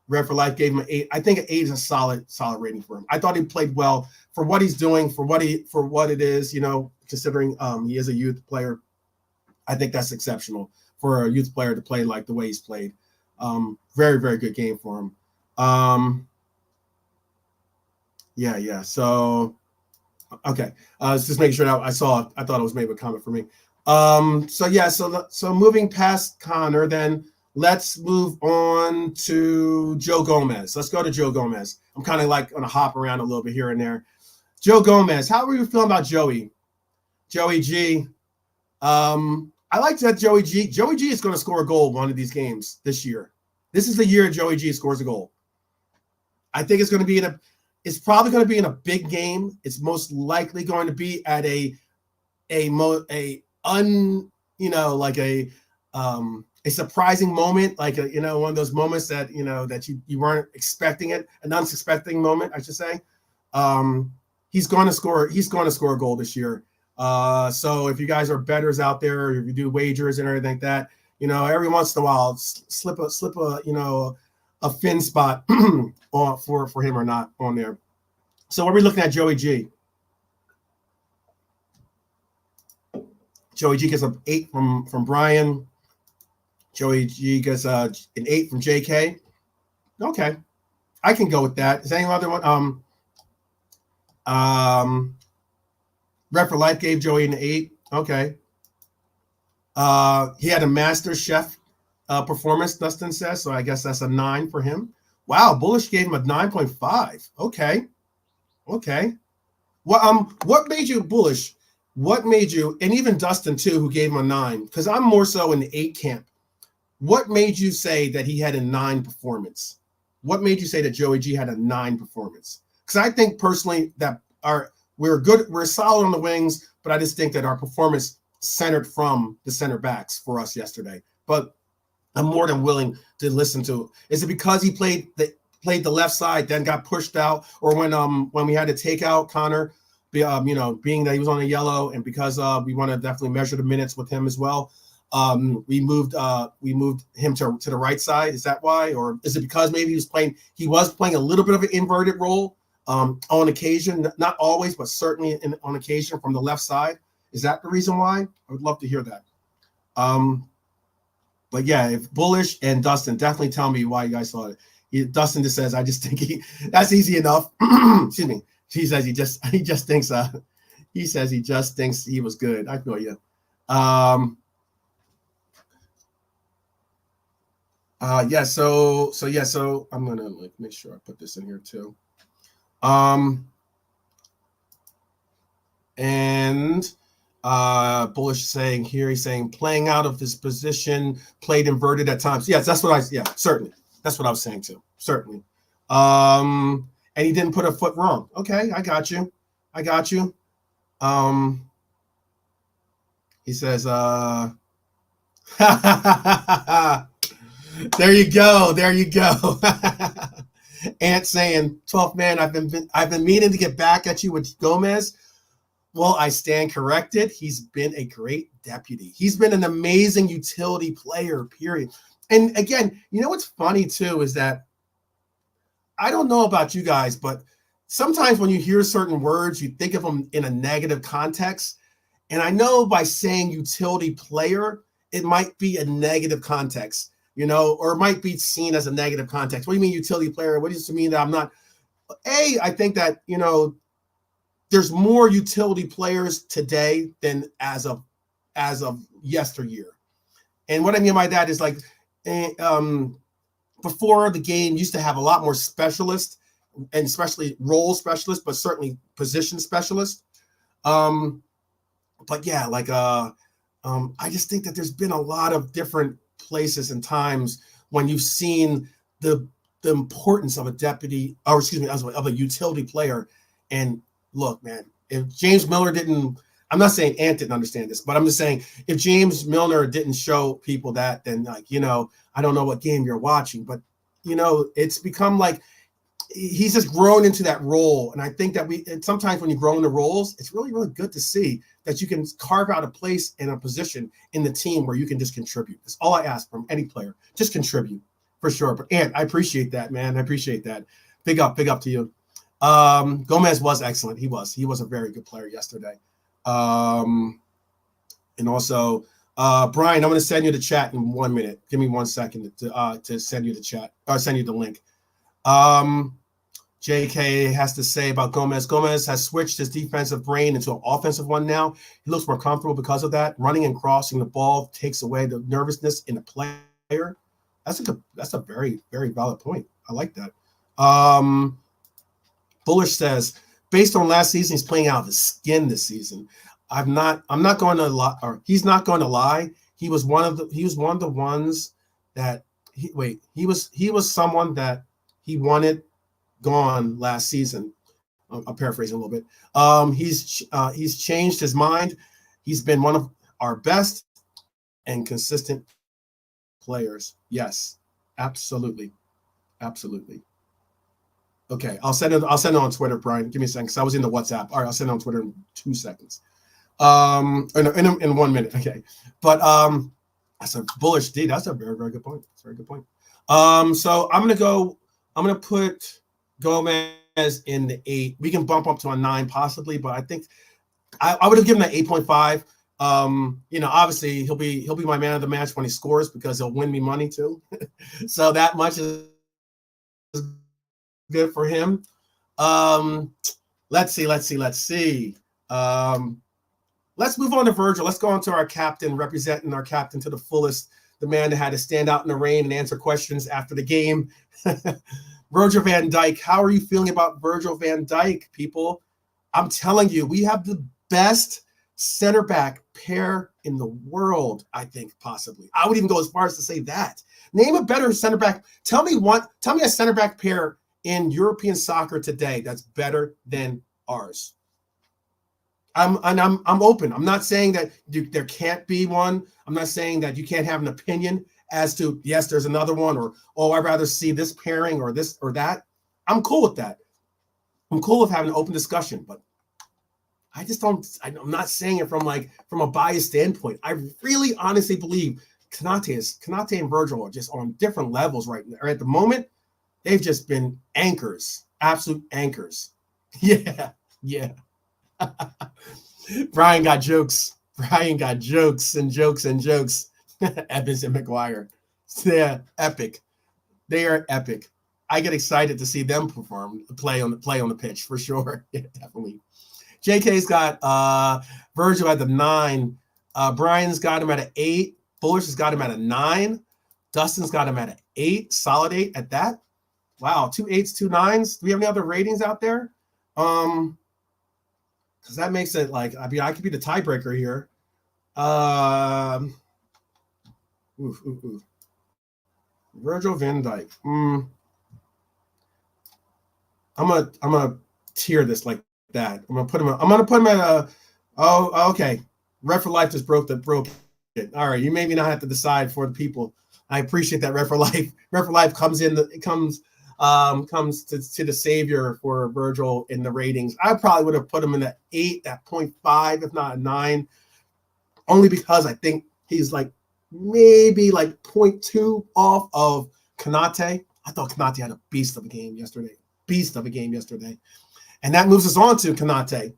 A: Red for Life gave him an 8. I think an 8 is a solid rating for him. I thought he played well for what he's doing, for what it is. Considering he is a youth player, I think that's exceptional for a youth player to play like the way he's played. Very, very good game for him. Yeah. So, okay. Just making sure that I thought it was maybe a comment for me. So moving past Connor, then let's move on to Joe Gomez. Let's go to Joe Gomez. I'm kind of like going to hop around a little bit here and there. Joe Gomez, how are you feeling about Joey? Joey G. I like that Joey G. Joey G is going to score a goal one of these games this year. This is the year Joey G scores a goal. I think it's going to be it's probably going to be in a big game. It's most likely going to be at a surprising moment, like one of those moments that that you weren't expecting it, an unsuspecting moment, I should say. He's going to score a goal this year. So if you guys are bettors out there, or if you do wagers and everything like that, every once in a while, slip a fin spot for him or not on there. So what are we looking at, Joey G? Joey G gets an 8 from Brian. Joey G gets an 8 from JK. Okay, I can go with that. Is there any other one? Red for Life gave Joey an 8. Okay. He had a master chef performance, Dustin says, so I guess that's a 9 for him. Wow, Bullish gave him a 9.5. Okay. Well, what made you, Bullish? What made you, and even Dustin too, who gave him a 9, because I'm more so in the 8 camp. What made you say that he had a 9 performance? What made you say that Joey G had a 9 performance? Because I think personally that we're solid on the wings, but I just think that our performance centered from the center backs for us yesterday. But I'm more than willing to listen to. Is it because he played the left side, then got pushed out, or when we had to take out Connor, being that he was on a yellow, and because we want to definitely measure the minutes with him as well, we moved him to the right side. Is that why, or is it because maybe he was playing a little bit of an inverted role on occasion, not always, but certainly on occasion from the left side? Is that the reason why? I would love to hear that. But yeah, if Bullish and Dustin, definitely tell me why you guys thought it. Dustin just says, I just think that's easy enough. Excuse me. He says he just thinks he was good. I feel you. So I'm gonna make sure I put this in here too. And Bullish saying here, he's saying playing out of his position, played inverted at times. Yes, certainly. That's what I was saying too. Certainly. And he didn't put a foot wrong. Okay, I got you. He says, There you go. There you go. Ant saying, 12th man, I've been meaning to get back at you with Gomez. Well, I stand corrected. He's been a great deputy. He's been an amazing utility player, period. And again, you know what's funny too is that I don't know about you guys, but sometimes when you hear certain words, you think of them in a negative context. And I know by saying utility player, it might be a negative context, or it might be seen as a negative context. What do you mean utility player? What does it mean that I'm not? I think that, there's more utility players today than as of yesteryear. And what I mean by that is like, before the game used to have a lot more specialists, and especially role specialists, but certainly position specialists. But yeah, like I just think that there's been a lot of different places and times when you've seen the importance of a deputy, or excuse me, of a utility player. And look, man, if James Milner didn't, I'm not saying Ant didn't understand this, but I'm just saying if James Milner didn't show people that, then I don't know what game you're watching, but it's become like he's just grown into that role. And I think that sometimes when you grow into roles, it's really, really good to see that you can carve out a place and a position in the team where you can just contribute. That's all I ask from any player. Just contribute for sure. But Ant, I appreciate that, man. I appreciate that. Big up to you. Gomez was excellent. He was a very good player yesterday. And also, Brian, I'm going to send you the chat in 1 minute. Give me 1 second to send you the chat or send you the link. JK has to say about Gomez. Gomez has switched his defensive brain into an offensive one now. He looks more comfortable because of that. Running and crossing the ball takes away the nervousness in the player. That's a very, very valid point. I like that. Bullish says, based on last season, he's playing out of his skin this season. I'm not going to lie, or he's not going to lie. He was one of the ones that he was someone that he wanted gone last season. I'm paraphrasing a little bit. He's changed his mind. He's been one of our best and consistent players. Yes, absolutely. Okay, I'll send it on Twitter, Brian. Give me a second, because I was in the WhatsApp. All right, I'll send it on Twitter in 2 seconds. In 1 minute. Okay, but that's a bullish D. That's a very, very good point. That's a very good point. So I'm gonna put Gomez in the 8. We can bump up to a 9 possibly, but I think I would have given that 8.5. Obviously he'll be my man of the match when he scores, because he'll win me money too. So that much is good for him. Let's see. Let's move on to Virgil. Let's go on to our captain, representing our captain to the fullest, the man that had to stand out in the rain and answer questions after the game. Virgil van Dijk. How are you feeling about Virgil van Dijk, people? I'm telling you, we have the best center back pair in the world, I think, possibly. I would even go as far as to say that. Name a better center back. Tell me a center back pair in European soccer today that's better than ours. I'm open. I'm not saying that there can't be one. I'm not saying that you can't have an opinion as to, yes, there's another one, or, oh, I'd rather see this pairing or this or that. I'm cool with that. I'm cool with having an open discussion, but I just don't, I'm not saying it from a biased standpoint. I really honestly believe Konate and Virgil are just on different levels right now. At the moment, they've just been anchors, absolute anchors. Yeah. Brian got jokes and jokes. Evans and McGuire. Yeah, epic. They are epic. I get excited to see them play on the pitch for sure. Yeah, definitely. JK's got Virgil at the 9. Brian's got him at an 8. Bullish has got him at a 9. Dustin's got him at an 8. Solid 8 at that. Wow, 2 8s, 2 9s. Do we have any other ratings out there? Because that makes it I could be the tiebreaker here. Virgil van Dijk. I'm gonna tier this like that. I'm gonna put him at a. Oh, okay. Red for Life just broke it. All right, you maybe not have to decide for the people. I appreciate that. Red for Life. Red for Life comes in. It comes to the savior for Virgil in the ratings. I probably would have put him in that 8, that 0.5, if not a 9, only because I think he's like maybe like 0.2 off of Konate. I thought Konate had a beast of a game yesterday. And that moves us on to Konate.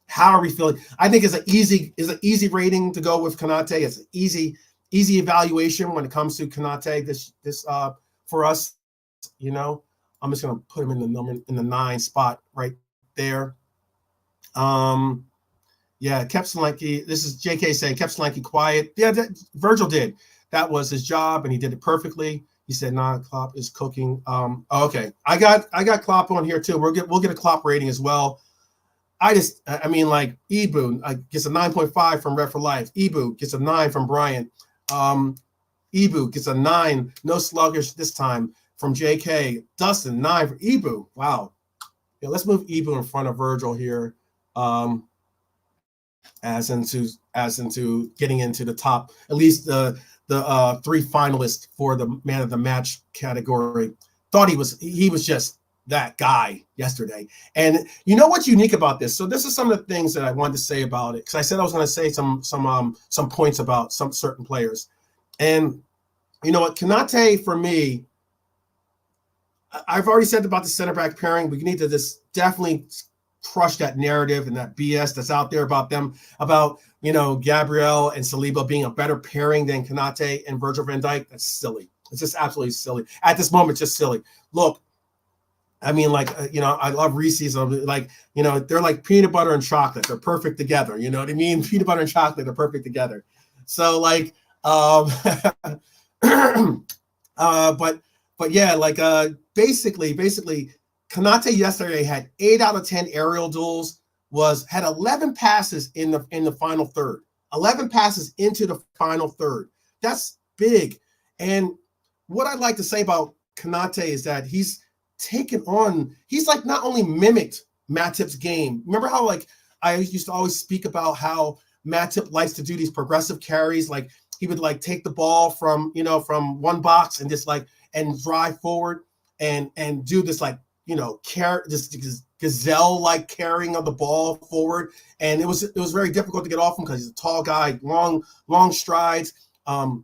A: How are we feeling? I think it's an easy rating to go with Konate. It's an easy evaluation when it comes to Konate. This for us, you know, I'm just gonna put him in the 9 spot right there. Yeah, kept Solanke. This is JK saying kept Solanke quiet. Yeah, Virgil did. That was his job, and he did it perfectly. He said, "Nah, Klopp is cooking." Okay, I got Klopp on here too. We'll get a Klopp rating as well. I mean, like Ibu gets a 9.5 from Red for Life. Ibu gets a 9 from Bryant. Ibu gets a 9. No sluggish this time from JK. Dustin 9 for Ibu. Wow. Yeah, let's move Ibu in front of Virgil here. As into getting into the top, at least the 3 finalists for the man of the match category. Thought he was just that guy yesterday. And you know what's unique about this? So this is some of the things that I wanted to say about it, because I said I was going to say some points about some certain players. And you know what, Konate for me, I've already said about the center back pairing. We need to just definitely crush that narrative and that BS that's out there about them, about, you know, Gabriel and Saliba being a better pairing than Konate and Virgil van Dijk. That's silly. It's just absolutely silly. At this moment, just silly. Look, I mean, like, you know, I love Reese's. Like, you know, they're like peanut butter and chocolate. They're perfect together. You know what I mean? Peanut butter and chocolate are perfect together. So, like, but yeah, like, basically, Konate yesterday had 8 out of 10 aerial duels, had 11 passes in the final third. 11 passes into the final third. That's big. And what I'd like to say about Konate is that he's like not only mimicked Matip's game. Remember how, like, I used to always speak about how Matip likes to do these progressive carries, like he would like take the ball from one box and just like and drive forward and do this, like, you know, this gazelle-like carrying of the ball forward, and it was very difficult to get off him because he's a tall guy, long strides, and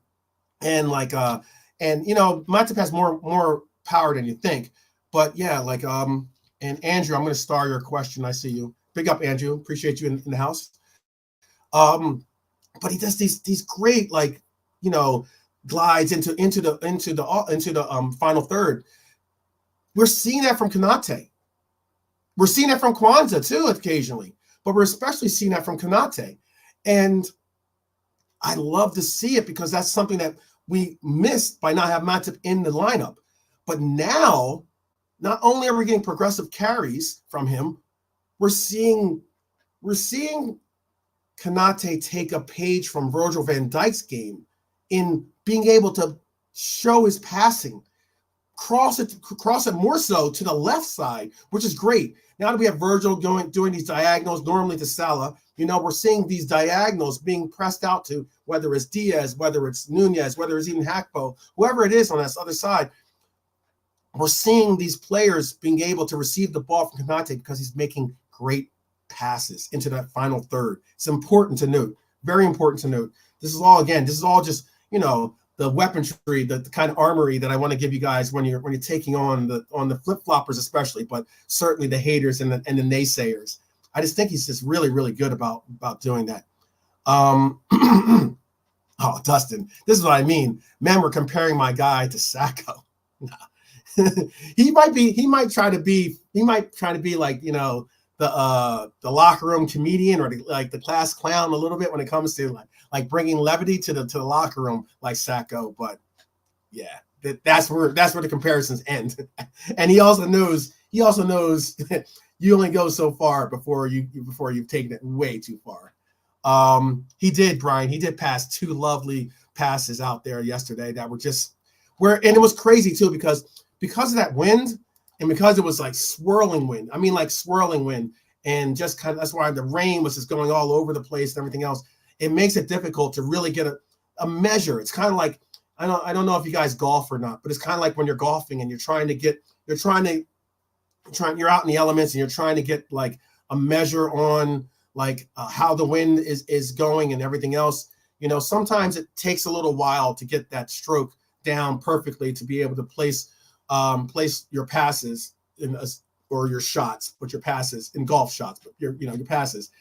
A: you know, Matip has more power than you think, but yeah, like and Andrew, I'm going to star your question. I see you. Big up, Andrew. Appreciate you in the house. But he does these great, like, you know, glides into the final third. We're seeing that from Konate. We're seeing that from Kwanzaa too occasionally, but we're especially seeing that from Konate. And I love to see it because that's something that we missed by not having Matip in the lineup. But now, not only are we getting progressive carries from him, we're seeing Konate take a page from Virgil van Dijk's game in being able to show his passing, cross it more so to the left side, which is great. Now that we have Virgil doing these diagonals normally to Salah, you know, we're seeing these diagonals being pressed out to, whether it's Diaz, whether it's Nunez, whether it's even Hakpo, whoever it is on that other side. We're seeing these players being able to receive the ball from Konate because he's making great passes into that final third. It's important to note, very important to note. This is all just, you know, the weaponry, the kind of armory that I want to give you guys when you're taking on the flip-floppers especially, but certainly the haters and the naysayers. I just think he's just really, really good about doing that. Oh, Dustin, this is what I mean. Man, we're comparing my guy to Sacco. he might try to be like, you know, the locker room comedian or the class clown a little bit when it comes to like bringing levity to the locker room like Sacco. But yeah, that's where the comparisons end. And he also knows you only go so far before you've taken it way too far. Brian, he did pass 2 lovely passes out there yesterday that were just and it was crazy too because of that wind. And because it was like swirling wind, and just kind of, that's why the rain was just going all over the place and everything else. It makes it difficult to really get a measure. It's kind of like I don't know if you guys golf or not, but it's kind of like when you're golfing and you're out in the elements and you're trying to get like a measure on like how the wind is going and everything else. Sometimes it takes a little while to get that stroke down perfectly to be able to place your passes or your shots, but your passes in golf shots, but your passes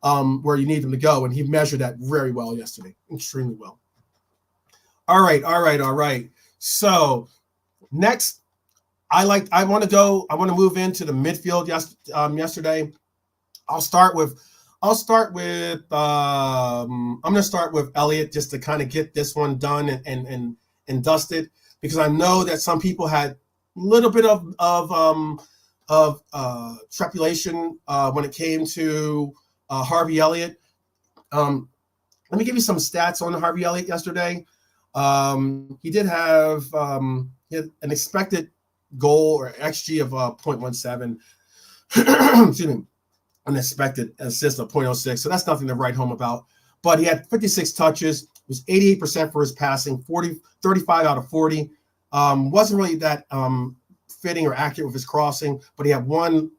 A: where you need them to go. And he measured that very well yesterday, extremely well. All right. So next, I want to move into the midfield. Yesterday, I'm going to start with Elliott just to kind of get this one done and dusted, because I know that some people had a little bit of trepidation when it came to Harvey Elliott. Let me give you some stats on Harvey Elliott yesterday. He did have he had an expected goal or XG of 0.17. Excuse me. An expected assist of 0.06. So that's nothing to write home about. But he had 56 touches. It was 88% for his passing, 35 out of 40. Wasn't really that fitting or accurate with his crossing, but he had one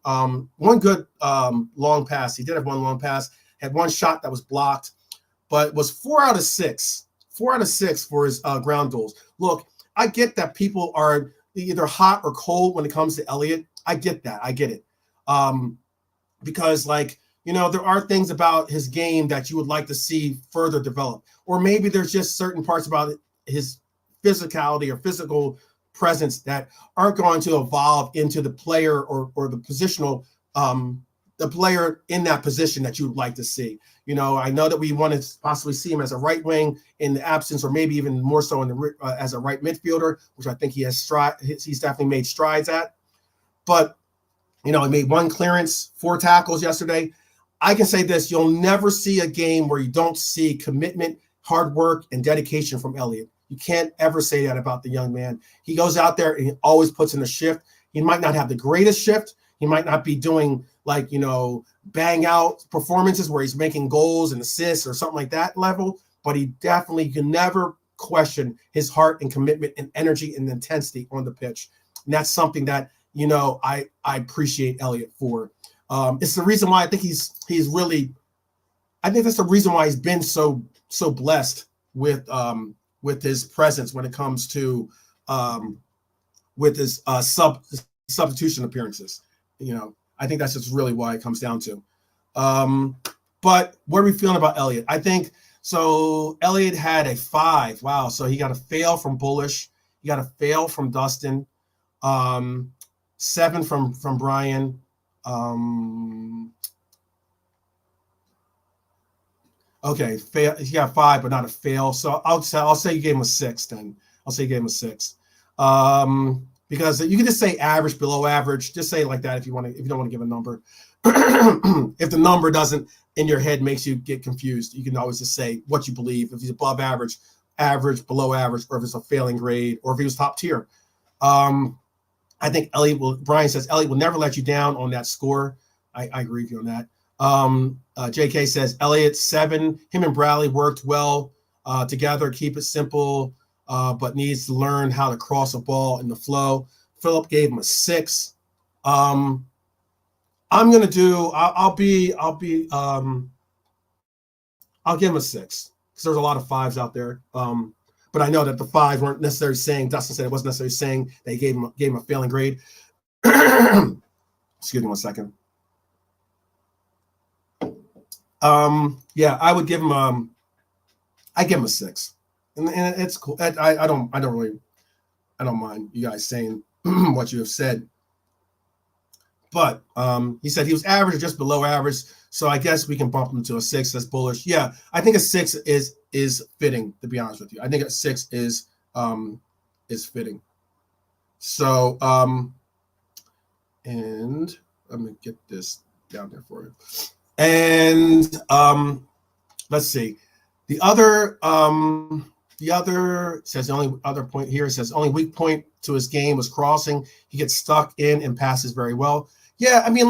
A: good long pass. He did have one long pass, had one shot that was blocked, but was 4 out of 6. 4 out of 6 for his ground duels. Look, I get that people are either hot or cold when it comes to Elliott. I get that. I get it. Because there are things about his game that you would like to see further develop, or maybe there's just certain parts about his physicality or physical presence that aren't going to evolve into the player or the positional, the player in that position that you would like to see. I know that we want to possibly see him as a right wing in the absence, or maybe even more so as a right midfielder, which I think he's definitely made strides at. But he made 1 clearance, 4 tackles yesterday. I can say this: you'll never see a game where you don't see commitment, hard work, and dedication from Elliott. You can't ever say that about the young man. He goes out there and he always puts in a shift. He might not have the greatest shift. He might not be doing bang out performances where he's making goals and assists or something like that level, but he definitely, you can never question his heart and commitment and energy and intensity on the pitch. And that's something that, I appreciate Elliott for. It's the reason why I think I think that's the reason why he's been so blessed with his presence when it comes to with his substitution appearances. I think that's just really why it comes down to. But what are we feeling about Elliott? I think so. Elliott had a 5. Wow. So he got a fail from Bullish. He got a fail from Dustin. 7 from Brian. Okay, fail. He got 5, but not a fail. So I'll say you gave him a 6 then. I'll say you gave him a 6. Because you can just say average, below average. Just say it like that if you don't want to give a number. If the number doesn't in your head makes you get confused, you can always just say what you believe. If he's above average, below average, or if it's a failing grade, or if he was top tier. I think Brian says Elliott will never let you down on that score. I agree with you on that. JK says Elliott 7. Him and Bradley worked well together. Keep it simple, but needs to learn how to cross a ball in the flow. Philip gave him a 6. I'm gonna do. I'll give him a 6 because there's a lot of 5s out there. But I know that the 5 weren't necessarily saying. Dustin said it wasn't necessarily saying they gave him a failing grade. Excuse me 1 second. Yeah, I would give him. I give him a 6, and it's cool. I don't mind you guys saying what you have said. But he said he was average or just below average, so I guess we can bump him to a 6. That's Bullish. Yeah, I think a 6 is fitting, to be honest with you. I think a 6 is fitting. So and let me get this down there for you. And let's see. The other says the only other point here says only weak point to his game was crossing. He gets stuck in and passes very well. Yeah, I mean,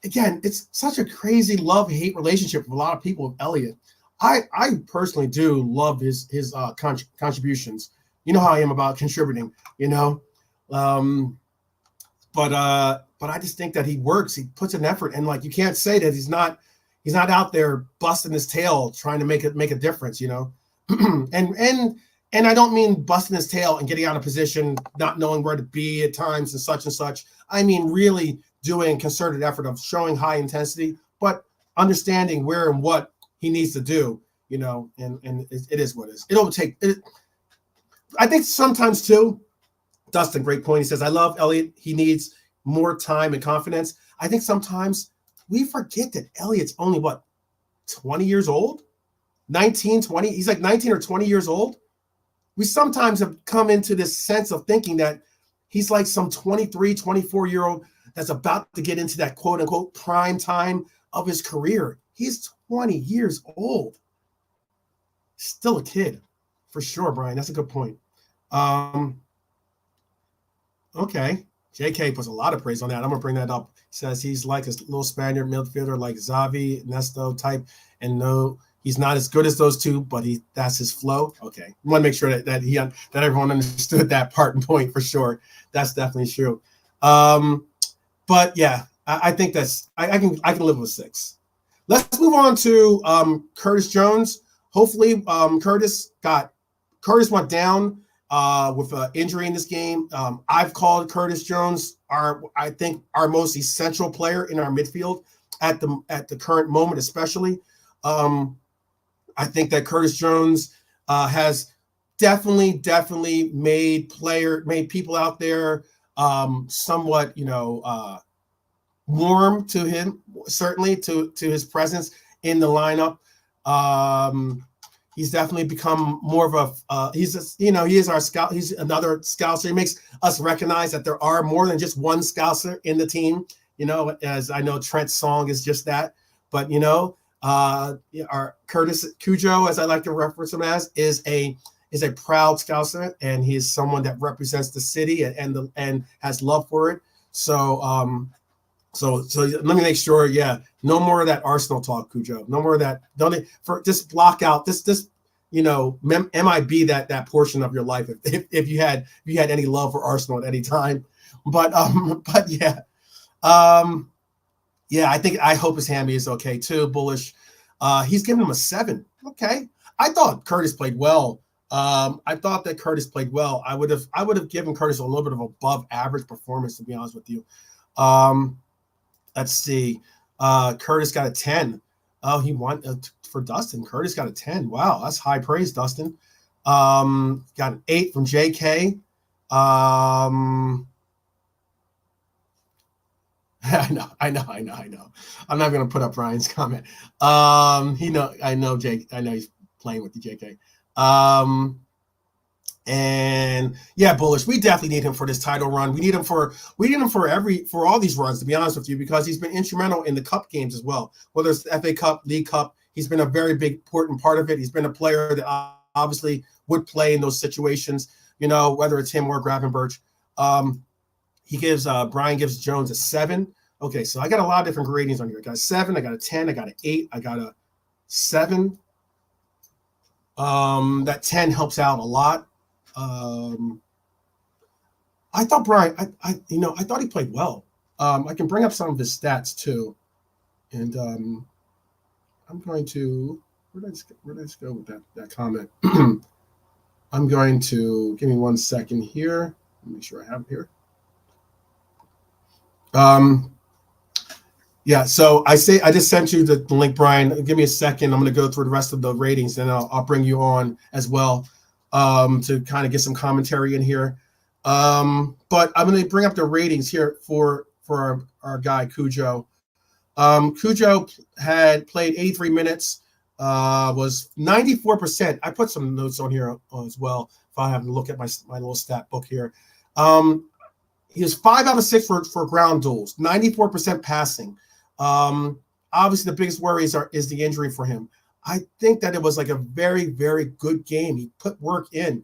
A: again, it's such a crazy love-hate relationship with a lot of people with Elliott. I personally do love his contributions. You know how I am about contributing, you know. But I just think that he works. He puts an effort, and like you can't say that he's not out there busting his tail trying to make a difference, you know. and I don't mean busting his tail and getting out of position, not knowing where to be at times and such. I mean really doing concerted effort of showing high intensity, but understanding where and what he needs to do, you know. And it is what it is. It'll take it. I think sometimes too, Dustin, great point. He says, I love Elliot. He needs more time and confidence. I think sometimes we forget that Elliot's only, what, 20 years old? 19, 20? He's like 19 or 20 years old. We sometimes have come into this sense of thinking that he's like some 23, 24-year-old that's about to get into that quote-unquote prime time of his career. He's 20 years old. Still a kid, for sure, Brian. That's a good point. Okay. JK puts a lot of praise on that. I'm going to bring that up. He says he's like a little Spaniard midfielder like Xavi, Nesto type. And no, he's not as good as those two, but that's his flow. Okay. I want to make sure that everyone understood that part and point for sure. That's definitely true. But yeah, I think I can live with 6. Let's move on to Curtis Jones. Hopefully Curtis went down with an injury in this game. I've called Curtis Jones I think our most essential player in our midfield at the current moment, especially. I think that Curtis Jones has definitely made people out there somewhat, you know, warm to him, certainly to his presence in the lineup. He's definitely become more of he is our scout. He's another scouser. He makes us recognize that there are more than just one scouser in the team, you know, as I know Trent's song is just that. But, you know, our Curtis Cujo, as I like to reference him as, is a proud scouser, and he is someone that represents the city and has love for it. So, so let me make sure. Yeah, no more of that Arsenal talk, Cujo. No more of that. Just block out this. You know, MIB that portion of your life if you had any love for Arsenal at any time. But yeah, I hope his hammy is okay too. Bullish. He's giving him a 7. Okay, I thought Curtis played well. I thought that Curtis played well. I would have given Curtis a little bit of above average performance, to be honest with you. Let's see. Curtis got a 10. Oh, he won for Dustin. Curtis got a 10. Wow, that's high praise, Dustin. Got an 8 from JK. I know. I'm not going to put up Ryan's comment. I know he's playing with the JK. And yeah, Bullish, we definitely need him for this title run. We need him for all these runs, to be honest with you, because he's been instrumental in the cup games as well. Whether it's the FA Cup, League Cup, he's been a very big important part of it. He's been a player that obviously would play in those situations, you know, whether it's him or Gravenberch. Brian gives Jones a 7. Okay, so I got a lot of different ratings on here. I got a 7, I got a 10, I got an 8, I got a 7. That 10 helps out a lot. I thought Brian, I thought he played well. I can bring up some of his stats too, and I'm going to where did I just go with that comment? I'm going to give me 1 second here. Let me make sure I have it here. Yeah, so I just sent you the link, Brian. Give me a second. I'm going to go through the rest of the ratings, and I'll bring you on as well to kind of get some commentary in here. But I'm going to bring up the ratings here for our guy Cujo. Cujo had played 83 minutes, was 94%. I put some notes on here as well if I have to look at my little stat book here. He was 5 out of 6 for ground duels, 94% passing. Obviously, the biggest worry is the injury for him. I think that it was like a very, very good game. He put work in.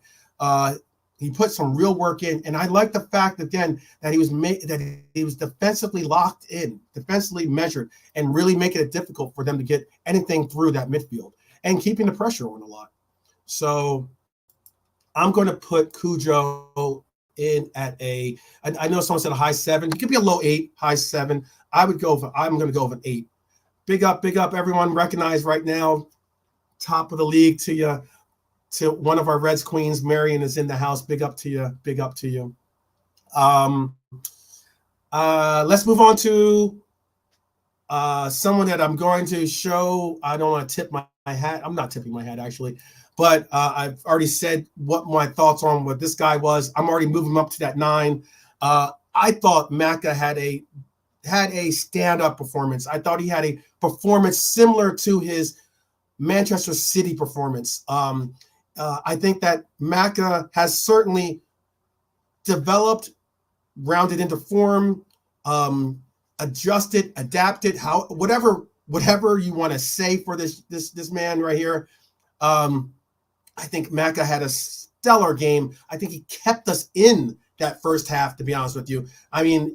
A: He put some real work in, and I like the fact again that he was defensively locked in, defensively measured, and really making it difficult for them to get anything through that midfield and keeping the pressure on a lot. So I'm going to put Cujo in at I know someone said a high 7. He could be a low 8, high 7. I'm going to go with an 8. Big up, everyone. Recognize right now, top of the league to you, to one of our Reds queens. Marion is in the house. Big up to you. Big up to you. Let's move on to someone that I'm going to show. I don't want to tip my hat. I'm not tipping my hat, actually. But I've already said what my thoughts on what this guy was. I'm already moving him up to that 9. I thought Maka had a stand-up performance. I thought he had a performance similar to his Manchester City performance. I think that Maka has certainly developed, rounded into form, adjusted, adapted, whatever you want to say for this man right here. I think Maka had a stellar game. I think he kept us in that first half, to be honest with you. I mean,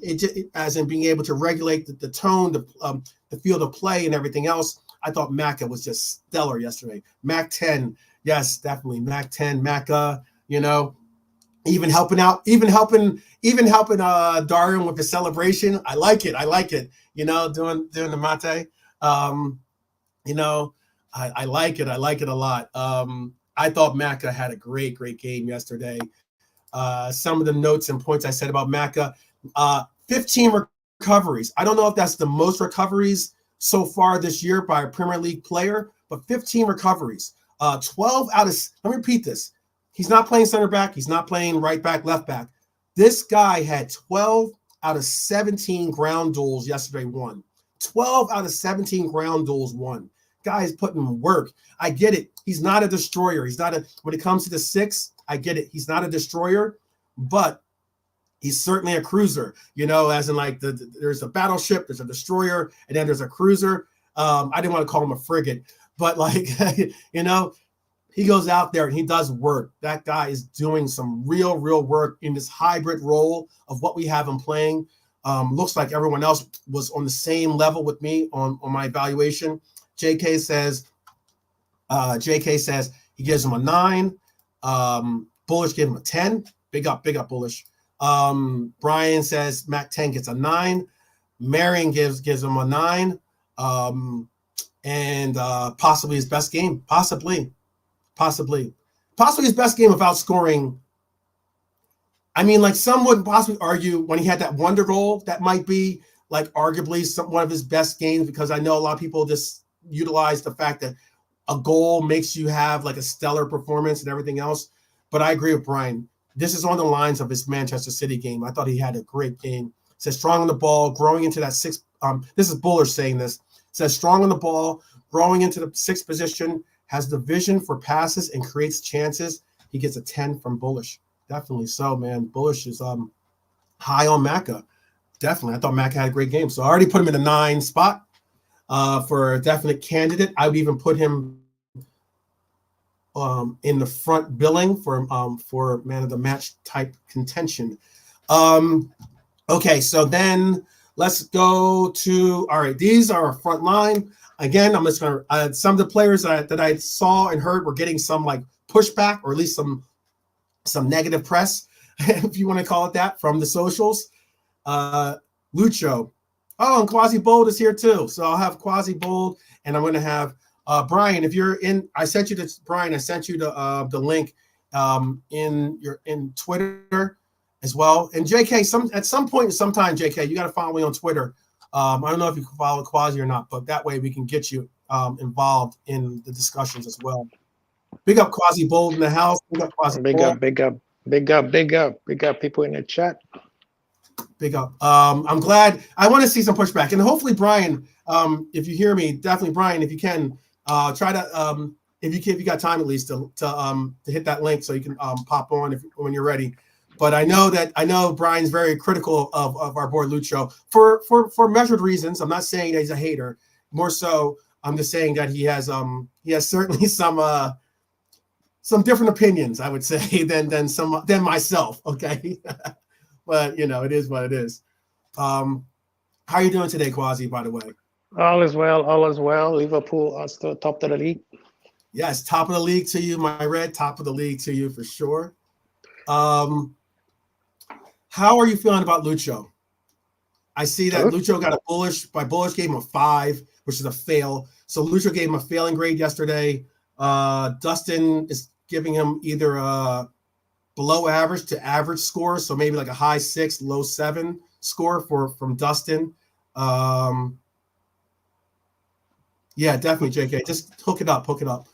A: as in being able to regulate the tone, the field of play and everything else. I thought Maka was just stellar yesterday. Mac 10, yes, definitely. Mac 10, Maka, even helping Darwin with the celebration. I like it. Doing the mate. I like it. I like it a lot. I thought Maka had a great game yesterday. Some of the notes and points I said about Maka, 15 recoveries. I don't know if that's the most recoveries so far this year by a Premier League player, but 15 recoveries. 12 out of, let me repeat this. He's not playing center back. He's not playing right back, left back. This guy had 12 out of 17 ground duels yesterday won. 12 out of 17 ground duels won. Guy is putting work. I get it. He's not a destroyer. When it comes to the 6, I get it. He's not a destroyer, but he's certainly a cruiser, as in like there's a battleship, there's a destroyer, and then there's a cruiser. I didn't want to call him a frigate, but like, he goes out there and he does work. That guy is doing some real work in this hybrid role of what we have him playing. Looks like everyone else was on the same level with me on my evaluation. JK says he gives him a 9. Bullish gave him a 10. Big up, Bullish. Brian says Mac 10 gets a 9. Marion gives him a 9. And possibly his best game. Possibly his best game without scoring. I mean, like some would possibly argue when he had that wonder goal, that might be like arguably one of his best games, because I know a lot of people just utilize the fact that a goal makes you have like a stellar performance and everything else. But I agree with Brian. This is on the lines of his Manchester City game. I thought he had a great game. Says strong on the ball, growing into that 6. This is Bullish saying this. Says strong on the ball, growing into the 6th position, has the vision for passes and creates chances. He gets a 10 from Bullish. Definitely so, man. Bullish is high on Maka. Definitely. I thought Maka had a great game. So I already put him in the 9 spot for a definite candidate. I would even put him in the front billing for man of the match type contention. Okay, so then let's go to, all right, these are our front line. Again, I'm just going to, some of the players that I saw and heard were getting some like pushback, or at least some negative press, if you want to call it that, from the socials. Lucho. Oh, and Quasi Bold is here too. So I'll have Quasi Bold, and I'm going to have Brian. If you're in, I sent you the link in Twitter as well. And JK, at some point, sometime, JK, you got to follow me on Twitter. I don't know if you can follow Quasi or not, but that way we can get you involved in the discussions as well. Big up Quasi Bold in the house. Big up Quasi Bold.
B: Big up people in the chat.
A: Big up. I'm glad. I want to see some pushback, and hopefully Brian, if you hear me, definitely Brian, if you can try to if you got time at least to hit that link so you can pop on when you're ready. But I know Brian's very critical of our boy Lucho for measured reasons. I'm not saying that he's a hater. More so, I'm just saying that he has certainly some different opinions, I would say, than myself. Okay, but it is what it is. How are you doing today, Quasi? By the way,
B: All is well. Liverpool are still top of the league.
A: Yes, top of the league to you, my red. Top of the league to you for sure. How are you feeling about Lucho? I see that Lucho got a bullish. By bullish, gave him a 5, which is a fail. So Lucho gave him a failing grade yesterday. Dustin is giving him either a below average to average score, so maybe like a high 6, low 7 score from Dustin. Yeah, definitely, JK. Just hook it up, hook it up.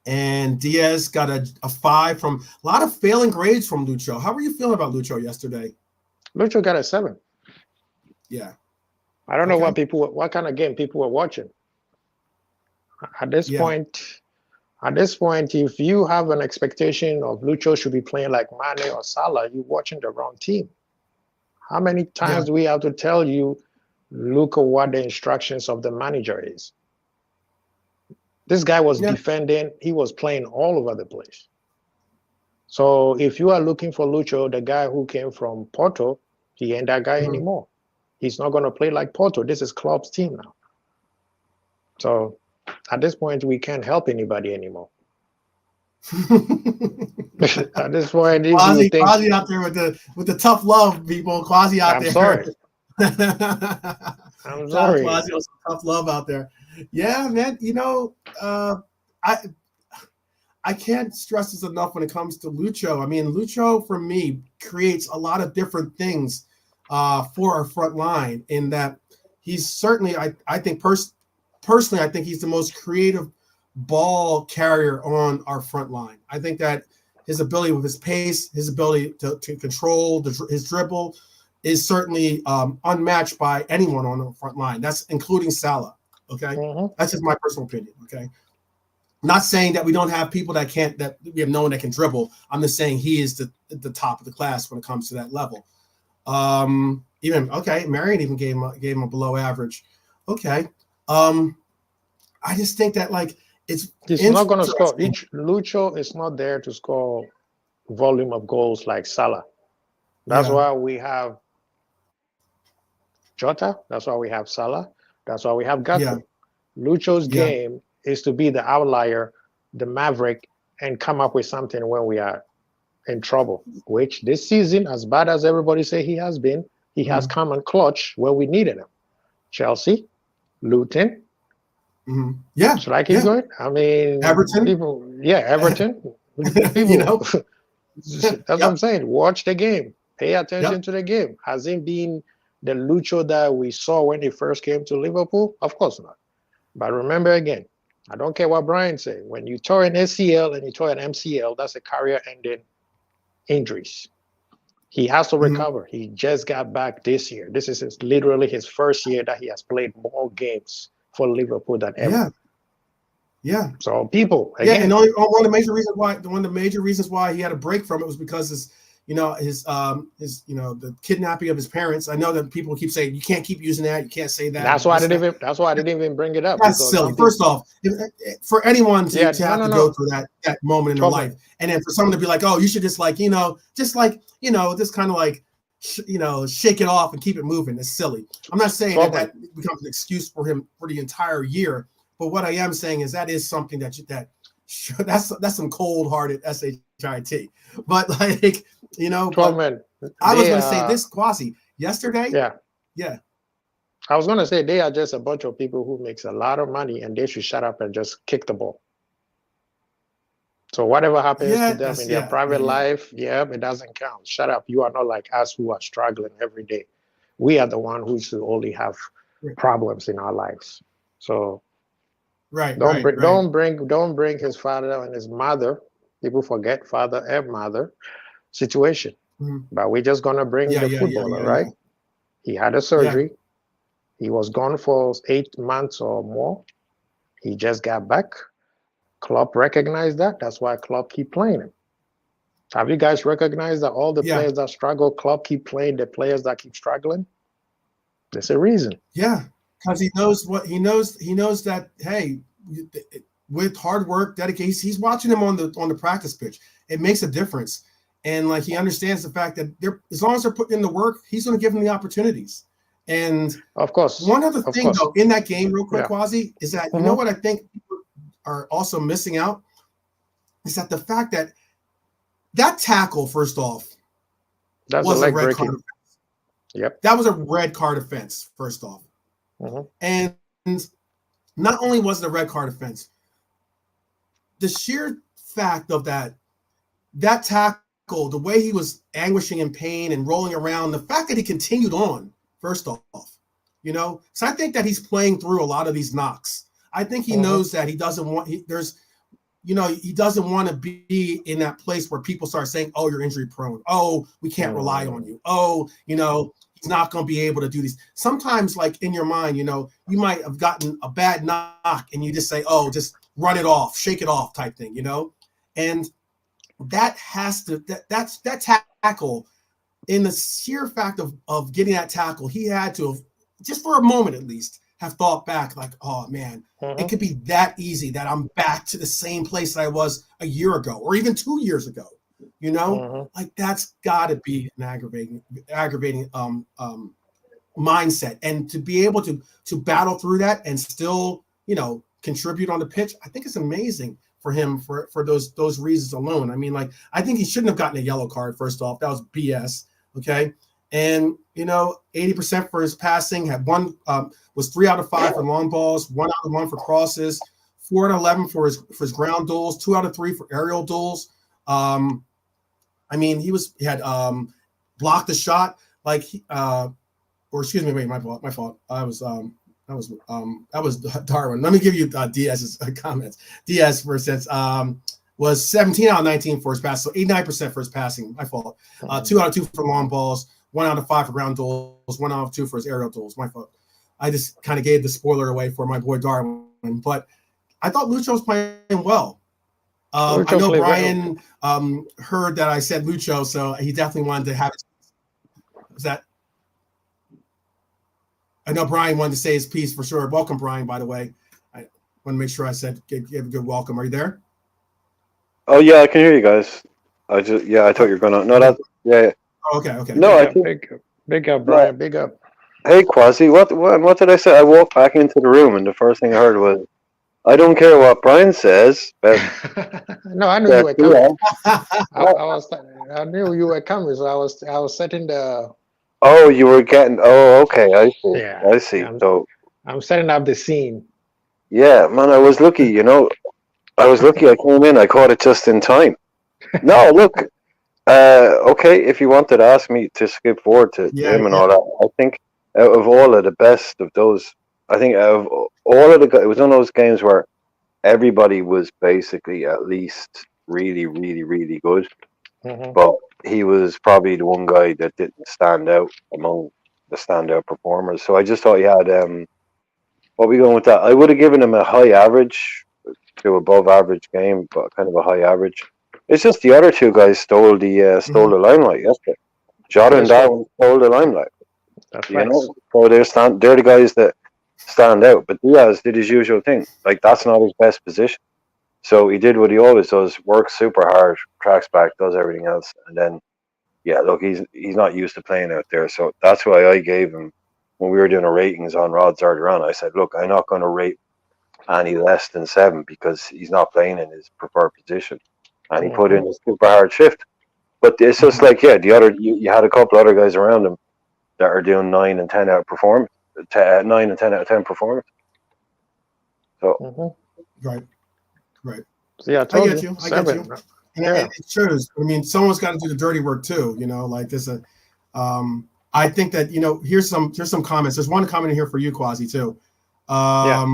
A: And Diaz got a 5 from a lot of failing grades from Lucho. How were you feeling about Lucho yesterday?
B: Lucho got a 7.
A: Yeah.
B: I don't know what kind of game people were watching. At this point, if you have an expectation of Lucho should be playing like Mane or Salah, you're watching the wrong team. How many times do we have to tell you, look at what the instructions of the manager is? This guy was defending. He was playing all over the place. So if you are looking for Lucho, the guy who came from Porto, he ain't that guy anymore. He's not going to play like Porto. This is Klopp's team now. So at this point, we can't help anybody anymore. At this point,
A: Quasi out there with the tough love, people. Quasi out there.
B: Sorry. I'm sorry.
A: Quasi with some tough love out there. Yeah, man. You know, I can't stress this enough when it comes to Lucho. I mean, Lucho for me creates a lot of different things for our front line. In that he's certainly, I think personally, I think he's the most creative ball carrier on our front line. I think that his ability with his pace, his ability to control his dribble is certainly unmatched by anyone on the front line. That's including Salah. Okay. That's just my personal opinion. Okay. Not saying that we don't have people that we have no one that can dribble. I'm just saying he is the top of the class when it comes to that level. Marion even gave him a below average. Okay. I just think that he's
B: not going to score. Lucho is not there to score volume of goals like Salah. That's why we have Jota. That's why we have Salah. That's why we have Gattuso. Lucho's game is to be the outlier, the maverick, and come up with something when we are in trouble. Which this season, as bad as everybody say he has been, he has come and clutch where we needed him. Chelsea, Luton.
A: Yeah.
B: Should I keep going? I mean,
A: Everton.
B: Everton. People, that's what I'm saying. Watch the game. Pay attention to the game. Has it been the Lucho that we saw when he first came to Liverpool? Of course not. But remember again, I don't care what Brian said. When you tore an ACL and you tore an MCL, that's a career-ending injuries. He has to recover. He just got back this year. This is literally his first year that he has played more games for Liverpool than ever.
A: Yeah.
B: So people, again,
A: and one of the major reasons why he had a break from it was because his the kidnapping of his parents. I know that people keep saying you can't keep using that, you can't say that.
B: That's why I didn't even bring it up.
A: That's silly. First off, for anyone to have to go through that moment in their life, and then for someone to be like, oh, you should just kind of shake it off and keep it moving. It's silly. I'm not saying that becomes an excuse for him for the entire year, but what I am saying is that is something that's some cold-hearted shit. But I was going to say this, Kwasi, yesterday. Yeah.
B: I was going to say they are just a bunch of people who makes a lot of money and they should shut up and just kick the ball. So whatever happens to them in their private life, it doesn't count. Shut up. You are not like us who are struggling every day. We are the one who should only have problems in our lives. So don't bring his father and his mother. People forget father and mother situation. But we're just gonna bring the footballer, right? He had a surgery. He was gone for 8 months or more. He just got back. Klopp recognized that. That's why Klopp keep playing him. Have you guys recognized that all the players that struggle, Klopp keep playing the players that keep struggling? There's a reason.
A: Yeah, because he knows that, hey, with hard work, dedication, he's watching them on the practice pitch. It makes a difference. And he understands the fact that as long as they're putting in the work, he's going to give them the opportunities. And
B: of course,
A: one other thing though in that game, real quick, Kwasi, is that you know what I think people are also missing out is that the fact that tackle, first off, was a red card offense.
B: Yep.
A: That was a red card offense, first off. And not only was it a red card offense, the sheer fact of that tackle, the way he was anguishing in pain and rolling around, the fact that he continued on, first off, so I think that he's playing through a lot of these knocks. I think he knows that he doesn't want, he doesn't want to be in that place where people start saying, oh, you're injury prone. Oh, we can't rely on you. Oh, he's not going to be able to do these. Sometimes, like in your mind, you might have gotten a bad knock and you just say, oh, just run it off, shake it off type thing, and that has to, that tackle, in the sheer fact of getting that tackle, he had to have, just for a moment at least, have thought back like, oh man, it could be that easy that I'm back to the same place that I was a year ago or even 2 years ago. Like that's got to be an aggravating mindset, and to be able to battle through that and still contribute on the pitch, I think it's amazing for him for those reasons alone. I mean, like, I think he shouldn't have gotten a yellow card. First off, that was BS. Okay. And 80% for his passing, had one was 3 out of 5 for long balls, 1 out of 1 for crosses, 4 out of 11 for his ground duels, 2 out of 3 for aerial duels. I mean, he had blocked the shot, like or excuse me, wait, my fault. That was Darwin. Let me give you Diaz's comments. Diaz, for instance, was 17 out of 19 for his pass, so 89% for his passing. My fault. 2 out of 2 for long balls, 1 out of 5 for ground duels, 1 out of 2 for his aerial duels. My fault. I just kind of gave the spoiler away for my boy Darwin, but I thought Lucho was playing well. I know Brian heard that I said Lucho, so he definitely wanted to have it. Was that? I know Brian wanted to say his piece for sure. Welcome, Brian, by the way. I want to make sure I said give a good welcome. Are you there?
C: Oh yeah, I can hear you guys. I thought you were gonna. No, that's yeah.
A: Oh, okay.
C: No,
B: I think big up, Brian. Big up.
C: Hey, Quasi, what did I say? I walked back into the room, and the first thing I heard was, "I don't care what Brian says." But
B: no, I knew you were coming. I knew you were coming, so I was setting the.
C: Oh, you were getting. Oh, okay. I see.
B: Yeah,
C: I see.
B: I'm setting up the scene.
C: Yeah, man, I was lucky. I was lucky. I came in. I caught it just in time. No, look. Okay, if you wanted to ask me to skip forward to him and all that, I think out of all of the best of those, I think out of all of it was one of those games where everybody was basically at least really, really, really good. But he was probably the one guy that didn't stand out among the standout performers. So I just thought he had what are we going with that? I would have given him a high average to above average game, but kind of a high average. It's just the other two guys stole the limelight yesterday. Jota and Darwin stole the limelight.
B: That's right.
C: So they're the guys that stand out. But Diaz did his usual thing. Like, that's not his best position. So he did what he always does: works super hard, tracks back, does everything else, and then look, he's not used to playing out there. So that's why I gave him, when we were doing our ratings on Rods earlier on, I said, look, I'm not going to rate any less than 7 because he's not playing in his preferred position, and he put in a super hard shift. But it's just like, the other, you had a couple other guys around him that are doing 9 and 10 out of performance, 9 and 10 out of 10 performance. So
A: right.
B: Yeah,
A: I get you. And it shows. I mean, someone's got to do the dirty work too. Like this. I think that here's some comments. There's one comment in here for you, Quasi, too. Let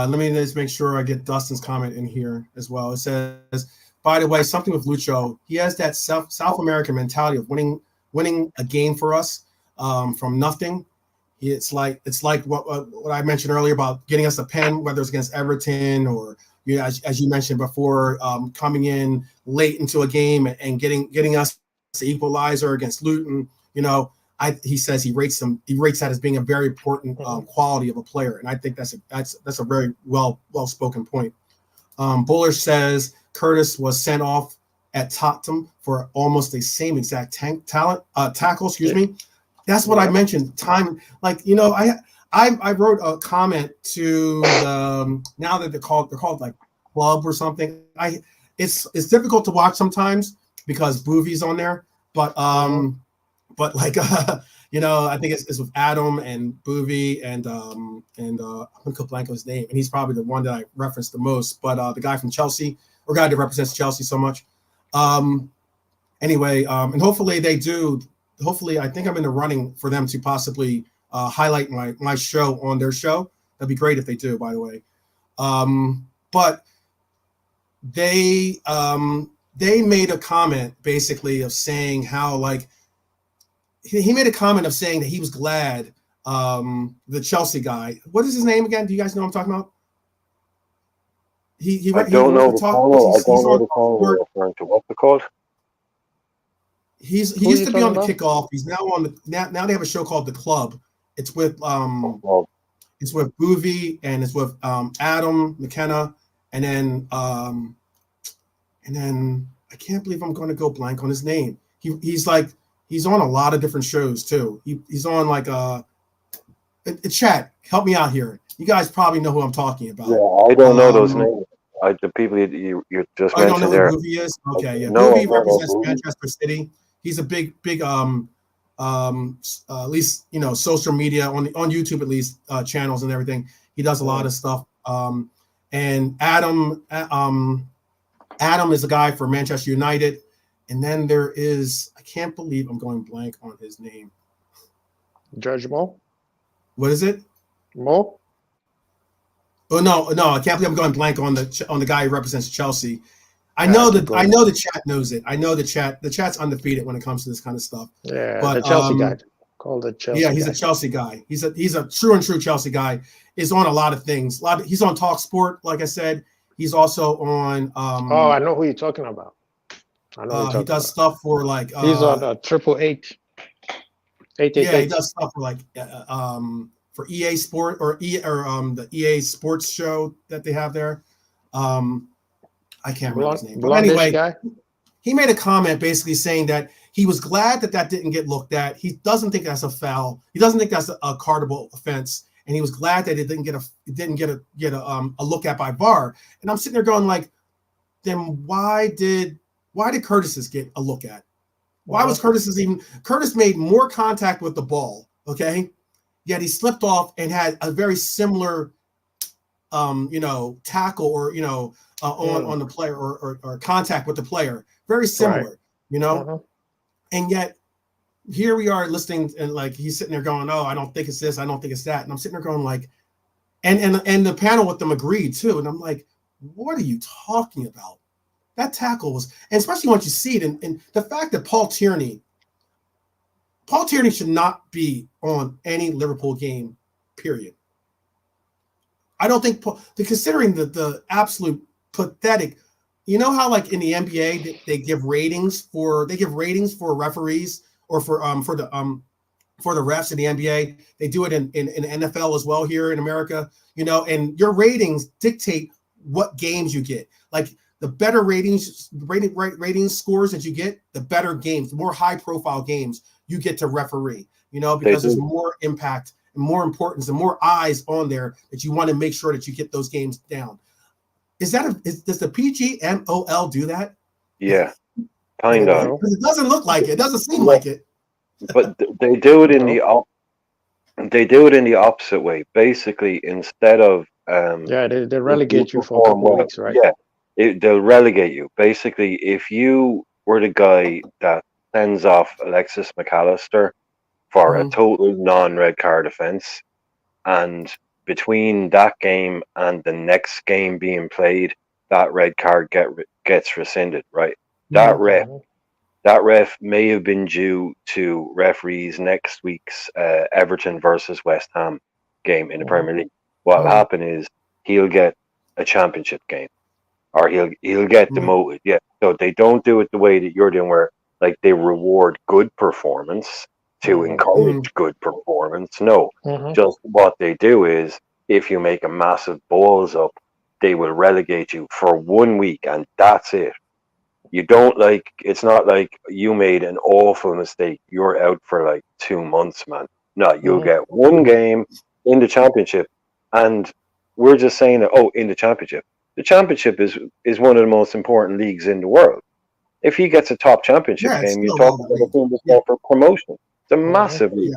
A: me just make sure I get Dustin's comment in here as well. It says, by the way, something with Lucho. He has that South American mentality of winning a game for us from nothing. It's like what I mentioned earlier about getting us a pen, whether it's against Everton or as you mentioned before, coming in late into a game and getting us the equalizer against Luton. He says he rates that as being a very important quality of a player, and I think that's a very well spoken point. Buller says Curtis was sent off at Tottenham for almost the same exact tackle. Excuse me. That's what I mentioned. Time, like, I wrote a comment to the now that they're called like club or something. It's difficult to watch sometimes because Boovy's on there, but like I think it's with Adam and Boovy and I'm gonna go blank on his name, and he's probably the one that I referenced the most. But the guy from Chelsea, or guy that represents Chelsea so much. Anyway, and hopefully they do. Hopefully, I think I'm in the running for them to possibly highlight my show on their show. That'd be great if they do, by the way. But they made a comment basically of saying how, like, he made a comment of saying that he was glad the Chelsea guy. What is his name again? Do you guys know what I'm talking about?
C: I don't know the call. I don't know the call referring to what's it called.
A: He used to be on the Kickoff. He's now on the now they have a show called The Club. It's with it's with Boovy and it's with Adam McKenna, and then I can't believe I'm going to go blank on his name. He's on a lot of different shows too. He's on like a chat. Help me out here. You guys probably know who I'm talking about.
C: Yeah, I don't know those names. The people you just mentioned
A: don't know
C: there.
A: Who Boovy is? Okay, yeah.
C: No,
A: Boovy represents Manchester City. He's a big at least social media on YouTube at least channels and everything. He does a lot of stuff. And Adam is a guy for Manchester United, and then there is, I can't believe I'm going blank on his name.
B: George Mo.
A: What is it?
B: Mo.
A: Oh no, I can't believe I'm going blank on the guy who represents Chelsea. I know the chat knows it. I know the chat's undefeated when it comes to this kind of stuff.
B: Yeah,
A: but
B: the Chelsea guy. Called the Chelsea.
A: Yeah, he's a Chelsea guy. He's a true Chelsea guy. Is on a lot of things. He's on Talk Sport, like I said. He's also on.
B: I know who you're talking about. I know
A: he does stuff for like.
B: He's on 888.
A: Yeah, he does stuff for like for EA Sport or the EA Sports show that they have there. I can't remember his name. But anyway, he made a comment basically saying that he was glad that didn't get looked at. He doesn't think that's a foul. He doesn't think that's a cardable offense, and he was glad that it didn't get a look at by VAR. And I'm sitting there going like, then why did Curtis's get a look at? Why was Curtis made more contact with the ball, okay? Yet he slipped off and had a very similar tackle or on the player or contact with the player. Very similar,
B: right.
A: And yet here we are listening, and like he's sitting there going, "Oh, I don't think it's this, I don't think it's that." And I'm sitting there going like, and the panel with them agreed too. And I'm like, what are you talking about? That tackle was, and especially once you see it, and the fact that Paul Tierney should not be on any Liverpool game, period. I don't think, considering the absolute pathetic, you know how like in the NBA they give ratings for referees or for the refs in the NBA. They do it in NFL as well here in America, and your ratings dictate what games you get. Like the better rating scores that you get, the better games, the more high profile games you get to referee, because there's more impact and more importance and more eyes on there that you want to make sure that you get those games down. Does the PGMOL do that?
C: Yeah, kind of.
A: It doesn't look like it. It doesn't seem like it.
C: But they do it in the opposite way. Basically, instead of
B: they relegate you for a couple weeks, right?
C: Yeah, they'll relegate you. Basically, if you were the guy that sends off Alexis McAllister for a total non-red card offense, and between that game and the next game being played, that red card gets rescinded, right? That ref may have been due to referees next week's Everton versus West Ham game in the Premier League. What'll happen is he'll get a championship game, or he'll get demoted. Yeah, so they don't do it the way that you're doing, where like they reward good performance to encourage good performance. No, just what they do is if you make a massive balls up, they will relegate you for 1 week and that's it. You don't it's not like you made an awful mistake. You're out for like 2 months, man. No, you'll get one game in the championship, and we're just saying that, oh, in the championship. The championship is one of the most important leagues in the world. If he gets a top championship
A: It's
C: game, you
A: still
C: talk
A: relevant
C: about a
A: league.
C: team that's for promotion. It's a massive league.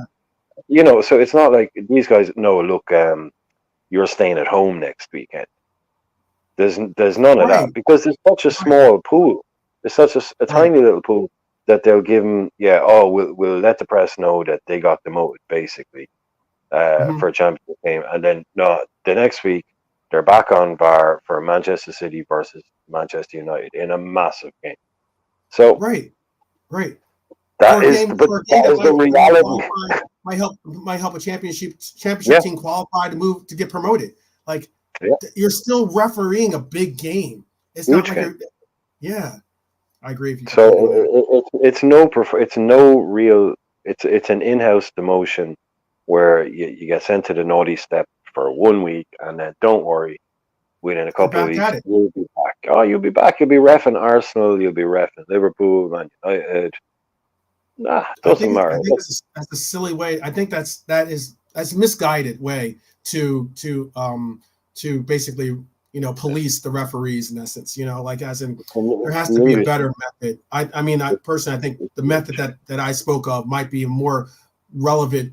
C: So it's not like these guys. No, look, you're staying at home next weekend. There's none of that because there's such a small pool. There's such a tiny little pool that they'll give them. Yeah, oh, we'll let the press know that they got demoted basically for a championship game, and then no, the next week they're back on VAR for Manchester City versus Manchester United in a massive game. So
A: right.
C: that is the reality.
A: Might help a championship team qualify to get promoted. Like you're still refereeing a big game. It's
C: Huge
A: not like
C: game.
A: Yeah, I agree with you.
C: So it's an in-house demotion where you get sent to the naughty step for 1 week, and then don't worry, within a couple of weeks you'll be back. Oh, you'll be back. You'll be reffing Arsenal. You'll be reffing Liverpool, Man United. Nah, doesn't matter.
A: I think that's a silly way. I think that's a misguided way to basically police the referees in essence. Like as in there has to be a better method. I mean, personally, I think the method that I spoke of might be a more relevant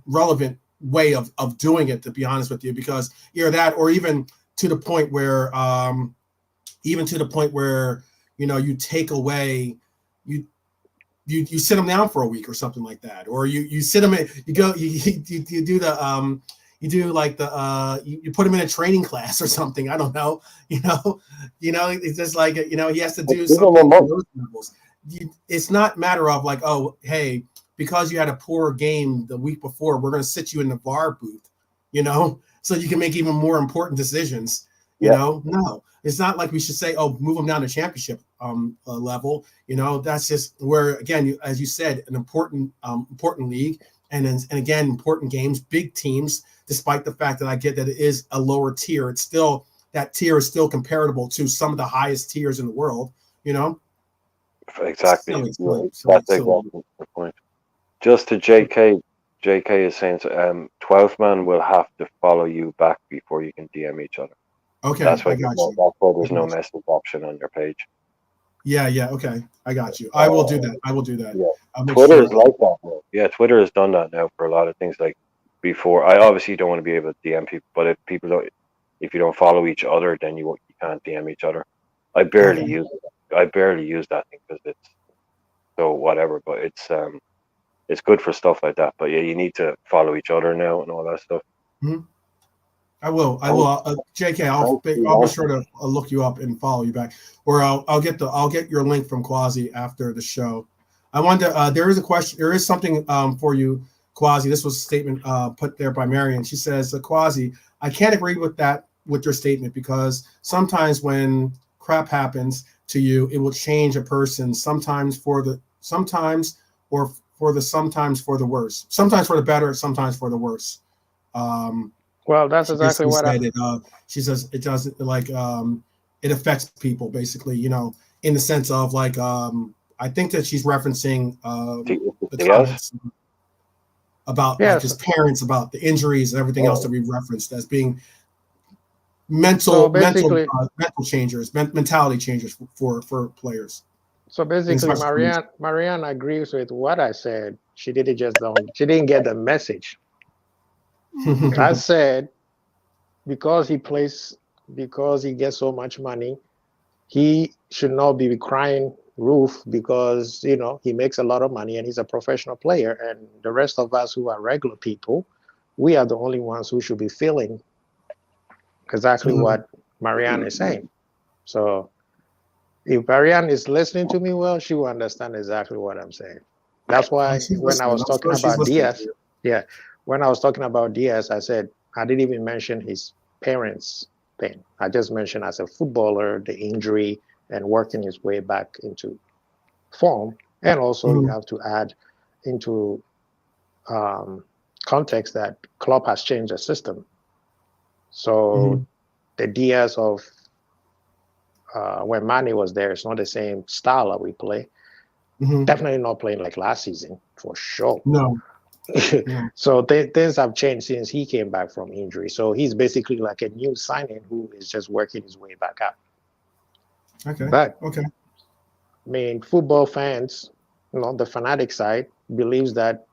A: way of doing it. To be honest with you, because either that or even to the point where you take away you sit them down for a week or something like that, or you sit them in, you do the you put him in a training class or something. I don't know, it's just like he has to do something at those levels. It's not matter of like, oh, hey, because you had a poor game the week before, we're going to sit you in the VAR booth, so you can make even more important decisions. No, it's not like we should say, oh, move them down to championship level. That's just where, again, as you said, an important league, and again, important games, big teams. Despite the fact that I get that it is a lower tier, it's still, that tier is still comparable to some of the highest tiers in the world.
C: Exactly. That's exactly the point. Just to JK is saying, 12th man will have to follow you back before you can DM each other.
A: Okay,
C: that's why there's no message option on your page.
A: Yeah, okay, I got you. I will do that.
C: Yeah. Twitter is like that now. Yeah, Twitter has done that now for a lot of things. Like before, I obviously don't want to be able to DM people, but if you don't follow each other, then you can't DM each other. I barely use that thing because it's so whatever. But it's good for stuff like that. But yeah, you need to follow each other now and all that stuff.
A: Mm-hmm. I will. JK, I'll be sure to look you up and follow you back, or I'll get your link from Quasi after the show. I wonder. There is a question. There is something for you, Quasi. This was a statement put there by Marion. She says, Quasi, I can't agree with your statement because sometimes when crap happens to you, it will change a person. Sometimes for the worse. Sometimes for the better. Sometimes for the worse.
B: Well, that's exactly what
A: she says. It doesn't it affects people basically, in the sense of like, I think that she's referencing the comments about his parents, about the injuries and everything else that we've referenced as being mental changers, mentality changers for players.
B: So basically, Marianne agrees with what I said. She didn't get the message. I said, because he gets so much money, he should not be crying roof because he makes a lot of money and he's a professional player, and the rest of us who are regular people, we are the only ones who should be feeling exactly what Marianne is saying. So if Marianne is listening to me well, she will understand exactly what I'm saying. That's why when I was talking about Diaz, when I was talking about Diaz, I said I didn't even mention his parents thing. I just mentioned as a footballer, the injury and working his way back into form. And also you have to add into context that Klopp has changed the system. So the Diaz of when Mane was there, it's not the same style that we play. Definitely not playing like last season, for sure.
A: No.
B: So things have changed since he came back from injury. So he's basically like a new signing who is just working his way back up.
A: Okay.
B: But
A: okay.
B: I mean, football fans, the fanatic side, believes that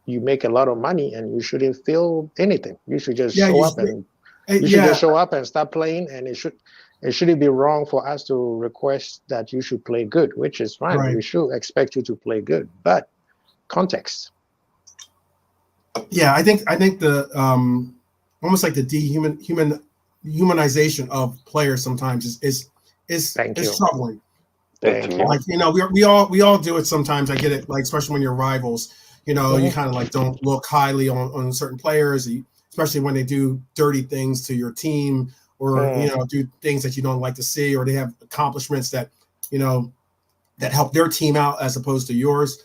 B: you make a lot of money and you shouldn't feel anything. You should just show up and you should just show up and start playing. And it shouldn't be wrong for us to request that you should play good, which is fine.
A: Right.
B: We should expect you to play good, but context.
A: Yeah, I think the almost like the humanization of players sometimes is troubling.
B: Thank you.
A: Like, we all do it sometimes. I get it, like, especially when you're rivals. You kind of like don't look highly on certain players, especially when they do dirty things to your team, or do things that you don't like to see, or they have accomplishments that that help their team out as opposed to yours.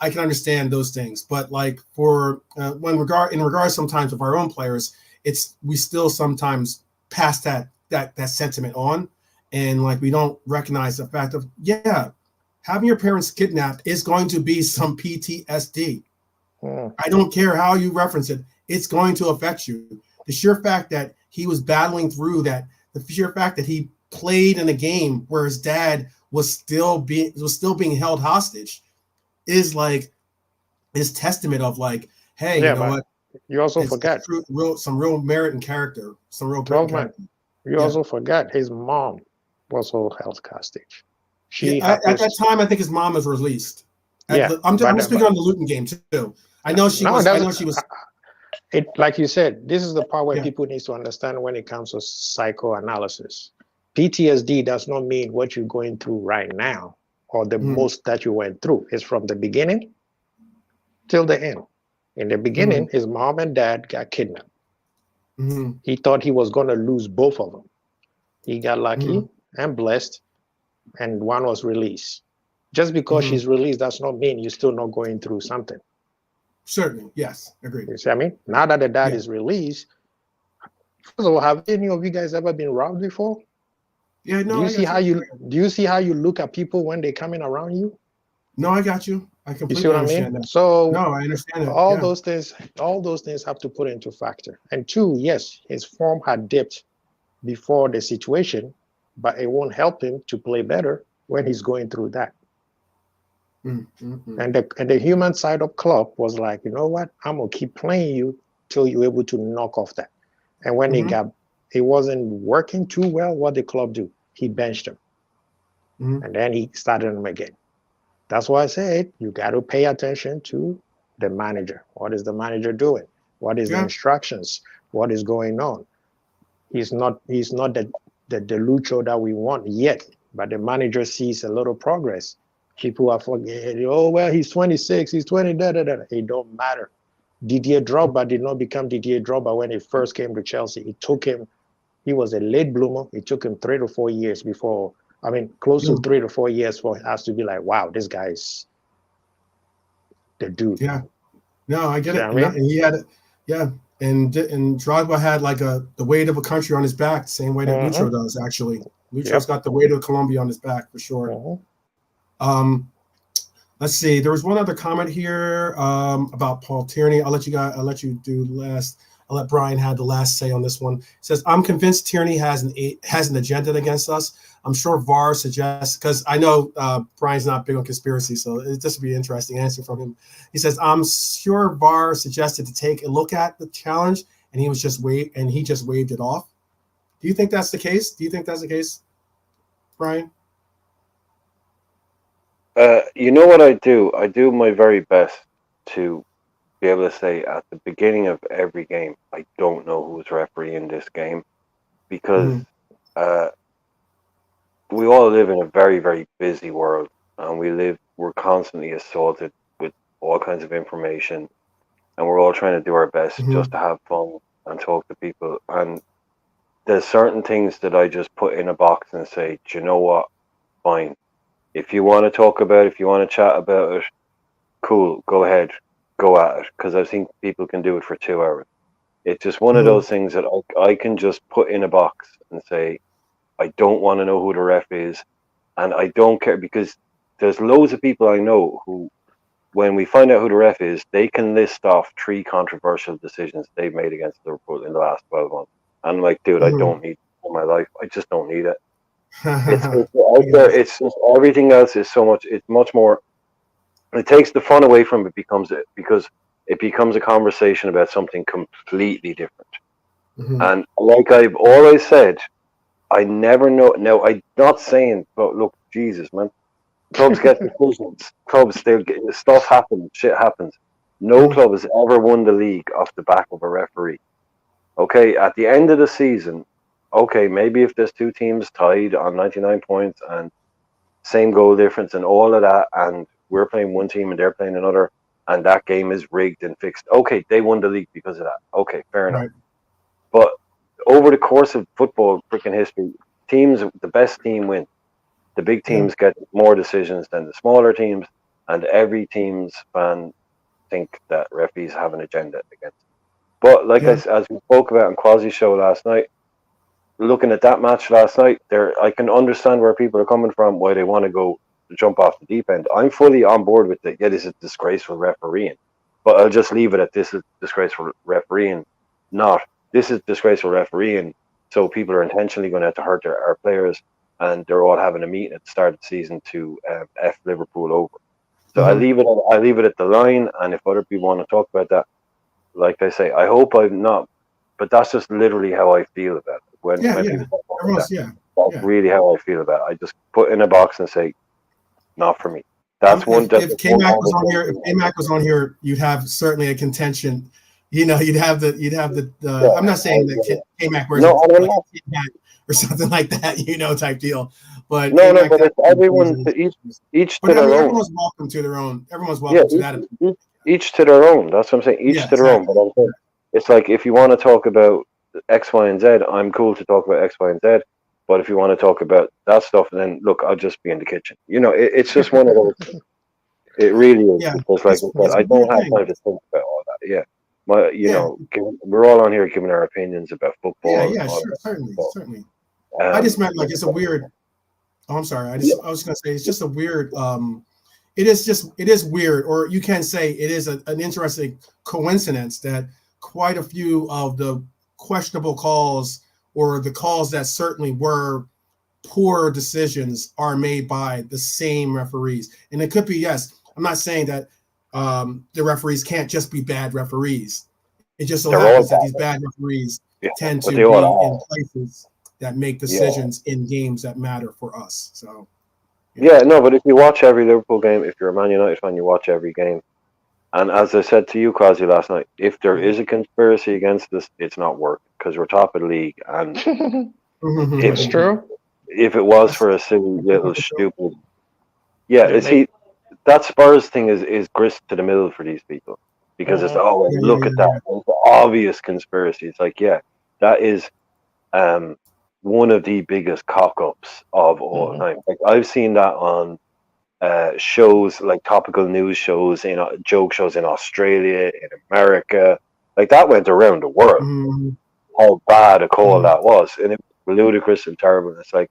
A: I can understand those things, but like in regards sometimes of our own players, we still sometimes pass that sentiment on, and like we don't recognize the fact of having your parents kidnapped is going to be some PTSD. I don't care how you reference it; it's going to affect you. The sheer fact that he was battling through that, the sheer fact that he played in a game where his dad was still being held hostage, is testament of like, hey, you know what?
B: You also forgot
A: some real merit and character, some real great character.
B: You also forgot his mom was also held hostage.
A: At that time, I think his mom was released. I'm speaking on the Luton game too. I know she was.
B: It, like you said, this is the part where people need to understand when it comes to psychoanalysis. PTSD does not mean what you're going through right now or the most that you went through. It's from the beginning till the end. In the beginning, his mom and dad got kidnapped. He thought he was going to lose both of them. He got lucky and blessed, and one was released. Just because she's released does not mean you're still not going through something.
A: Certainly, yes, agreed.
B: You see what I mean? Now that the dad is released, first of all, have any of you guys ever been robbed before?
A: Yeah, no.
B: Do you see how you look at people when they're coming around you?
A: No, I got you. I completely understand that.
B: So
A: no, I understand it.
B: All those things have to put into factor. And two, yes, his form had dipped before the situation, but it won't help him to play better when he's going through that. And the human side of club was like, you know what? I'm gonna keep playing you till you're able to knock off that. And when it wasn't working too well, what did the club do? He benched him, and then he started him again. That's why I said you got to pay attention to the manager. What is the manager doing? What is the instructions? What is going on? He's not the Lucho that we want yet, but the manager sees a little progress. People are forgetting, oh, well, he's 26, he's 20, It don't matter. Didier Drogba did not become Didier Drogba when he first came to Chelsea. He was a late bloomer. It took him 3 to 4 years close to 3 to 4 years for us to be like, wow, this guy's the dude.
A: Yeah. No, I get it. And he had it. Yeah. And Drogba had like the weight of a country on his back, the same way that Lucho does, actually. Lucho's got the weight of Colombia on his back for sure. Let's see. There was one other comment here about Paul Tierney. I'll let you do last. I'll let Brian have the last say on this one. It says, I'm convinced Tierney has an agenda against us. I'm sure VAR suggests, because I know Brian's not big on conspiracy, so this would be an interesting answer from him. He says, I'm sure VAR suggested to take a look at the challenge, and he just waved it off. Do you think that's the case? Brian?
C: You know what I do? I do my very best to be able to say at the beginning of every game, I don't know who's refereeing this game, because we all live in a very, very busy world, and we're constantly assaulted with all kinds of information, and we're all trying to do our best just to have fun and talk to people. And there's certain things that I just put in a box and say, do you know what? Fine. If you want to talk about it, if you want to chat about it, cool, go ahead, go at it, because I think people can do it for 2 hours. It's just one of those things that I can just put in a box and say, I don't want to know who the ref is, and I don't care, because there's loads of people I know who when we find out who the ref is, they can list off 3 controversial decisions they've made against Liverpool in the last 12 months. And I'm like, dude, I don't need it in my life. I just don't need it. It's out there. It's just everything else is so much. It's much more. It takes the fun away from it because it becomes a conversation about something completely different. And like I've always said, I never know. No, I'm not saying, but look, Jesus, man. Clubs get decisions. Clubs, stuff happens. Shit happens. No club has ever won the league off the back of a referee. Okay, at the end of the season, okay, maybe if there's 2 teams tied on 99 points and same goal difference and all of that, and we're playing one team and they're playing another, and that game is rigged and fixed. Okay, they won the league because of that. Okay, fair enough. But over the course of football freaking history, the best team wins. The big teams get more decisions than the smaller teams, and every team's fan think that referees have an agenda against them. But like as we spoke about in Quasi's show last night, looking at that match last night, I can understand where people are coming from, why they want to jump off the deep end. I'm fully on board with it. Yeah, this is disgraceful refereeing, but I'll just leave it at this is disgraceful refereeing, not this is disgraceful refereeing. So people are intentionally going to have to hurt our players, and they're all having a meeting at the start of the season to F Liverpool over. So I leave it at the line, and if other people want to talk about that, like I say, I hope I'm not, but that's just literally how I feel about it. When people talk about that, that's really how I feel about it. I just put in a box and say, not for me. That's one.
A: If K-Mac was on here, you'd have certainly a contention. You know, you'd have the. I'm not saying that K-Mac wears or something like that, type deal. But
C: but it's everyone each to their own.
A: Everyone's welcome to their own. Everyone's welcome to that.
C: Each to their own. That's what I'm saying. Each to their own. But I'm saying, it's like if you want to talk about X, Y, and Z, I'm cool to talk about X, Y, and Z. But if you want to talk about that stuff, then look, I'll just be in the kitchen. It's just one of those. It really is. Yeah, because, like I said, I don't have time to think about all that. Yeah. We're all on here giving our opinions about football.
A: Yeah, sure, certainly. I just meant like it's a weird. Oh, I'm sorry. I was going to say it's just a weird. It is weird, or you can say it is an interesting coincidence that quite a few of the questionable calls or the calls that certainly were poor decisions are made by the same referees. And it could be, yes, I'm not saying that the referees can't just be bad referees. It just so happens that these bad referees tend to be in places that make decisions in games that matter for us. So,
C: but if you watch every Liverpool game, if you're a Man United fan, you watch every game. And as I said to you, Quasi, last night, if there is a conspiracy against us, it's not working because we're top of the league. And
B: it's true.
C: If it was for a silly little stupid, that Spurs thing is grist to the mill for these people because it's look at that, it's an obvious conspiracy. It's like that is one of the biggest cock-ups of all time. Like I've seen that on shows like topical news shows, joke shows in Australia, in America, like that went around the world. How bad a call that was, and it was ludicrous and terrible. It's like,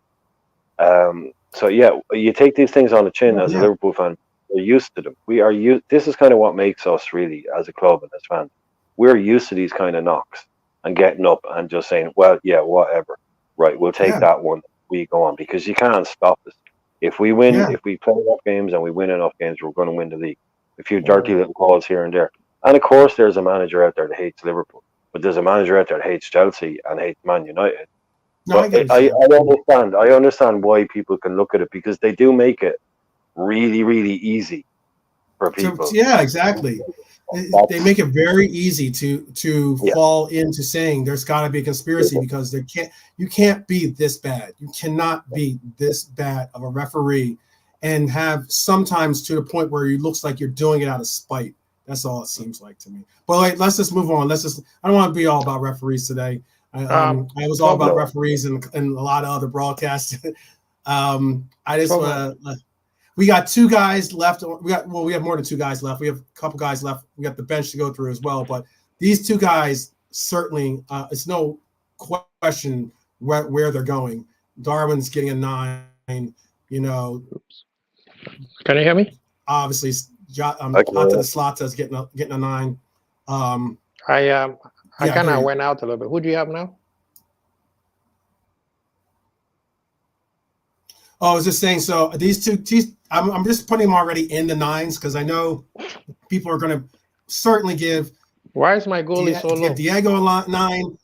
C: so you take these things on the chin as a Liverpool fan. We're used to them. We are used. This is kind of what makes us really as a club and as fans. We're used to these kind of knocks and getting up and just saying, well, whatever. Right, we'll take that one. We go on because you can't stop us. If we win, if we play enough games and we win enough games, we're going to win the league. A few dirty little calls here and there. And of course, there's a manager out there that hates Liverpool, but there's a manager out there that hates Chelsea and hates Man United. No, I understand why people can look at it because they do make it really, really easy for people.
A: Exactly. They make it very easy to fall into saying there's got to be a conspiracy because you can't be this bad. You cannot be this bad of a referee and have sometimes to the point where it looks like you're doing it out of spite. That's all it seems like to me. But let's just move on. I don't want to be all about referees today. I was all about referees and a lot of other broadcasts. We got 2 guys left. We have more than 2 guys left. We have a couple guys left. We got the bench to go through as well. But these 2 guys certainly, it's no question where they're going. Darwin's getting a 9.
B: Can you hear me?
A: Obviously, Out to the slots as getting a 9.
B: I kind of went out a little bit. Who do you have now?
A: Oh, I was just saying. So these two, I'm just putting them already in the 9s because I know people are going to certainly give.
B: Why is my goalie so low?
A: Give Diego a 9.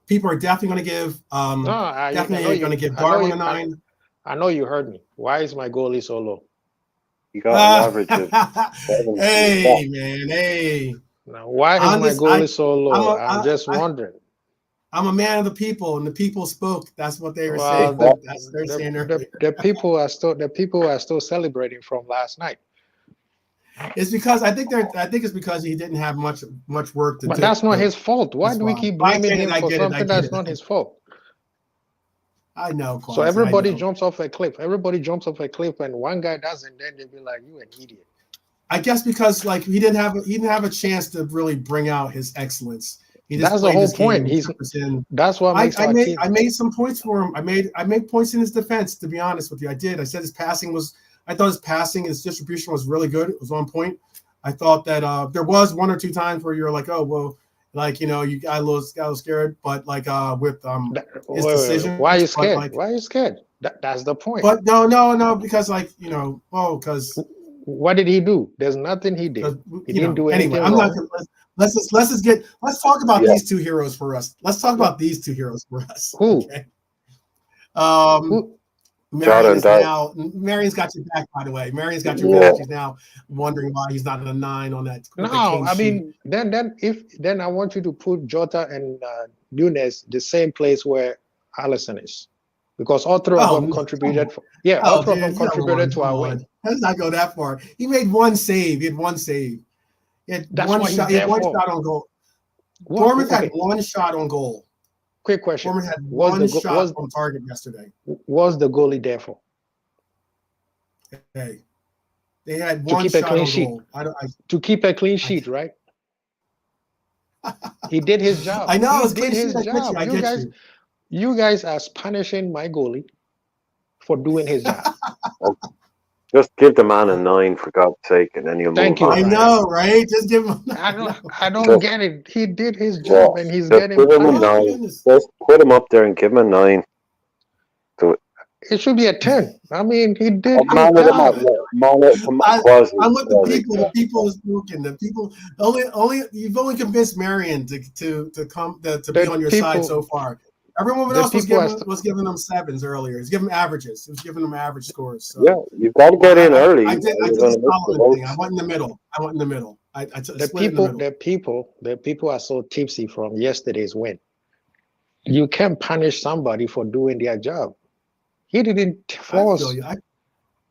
A: People are definitely going to give. Definitely going to give Darwin a 9.
B: I know you heard me. Why is my goalie so low?
C: You got an average of 7.
A: Hey, man, hey.
B: Now, why is my goalie so low? I'm just wondering.
A: I'm a man of the people, and the people spoke. That's what they were saying. That's they're saying
B: the people are still celebrating from last night.
A: It's because I think it's because he didn't have much work to do.
B: But that's not his fault. Why do we keep blaming him for something that's not his fault?
A: I know. Quasi,
B: so everybody jumps off a cliff. Everybody jumps off a cliff, and one guy doesn't. Then they'll be like, "You an idiot."
A: I guess because like he didn't have a chance to really bring out his excellence.
B: That's the whole point. That's what makes
A: I made some points for him. I made points in his defense. To be honest with you, I did. I said I thought his distribution was really good. It was on point. I thought that there was 1 or 2 times where you're like, oh well, like you got a little scared, but like with his decision.
B: Why are you scared? Like, why are you scared? That's the point.
A: But no, because because
B: what did he do? There's nothing he did. He didn't do anything.
A: Anyway, I'm not. Let's talk about these 2 heroes for us. Let's talk about these 2 heroes for us.
B: Who?
A: Okay.
B: Who?
A: Marion's got your back, by the way. Marion's got your back. She's now wondering why he's not a 9 on that.
B: No, I mean, then I want you to put Jota and Nunes the same place where Alisson is, because all 3 of them contributed. All 3 of them contributed to our win.
A: Let's not go that far. He made 1 save. He had 1 save. He had
B: That's
A: one shot. He had 1 shot on goal. Bournemouth had 1 shot on goal.
B: Quick question.
A: Bournemouth had 1 shot on target yesterday.
B: Was the goalie there for?
A: Hey, they had 1 shot on goal.
B: To keep a clean sheet, right? He did his job.
A: I know.
B: He did his job. You guys are punishing my goalie for doing his job.
C: Just give the man a 9 for God's sake, and then you'll move on.
A: I know, right? Just give him.
B: I don't get it. He did his job, and he's getting.
C: Put him a 9. Just put him up there and give him a 9. So
B: it should be a 10. I mean, he did.
A: I'm with the people. The people is broken. The people only you've only convinced Marion to come to be on your side so far. Everyone else was giving them 7s earlier. He's giving them averages. He was giving them average scores. So.
C: Yeah, you've got to get in early.
A: I did the Solomon thing. I went in the middle.
B: The people are so tipsy from yesterday's win. You can't punish somebody for doing their job. He didn't force.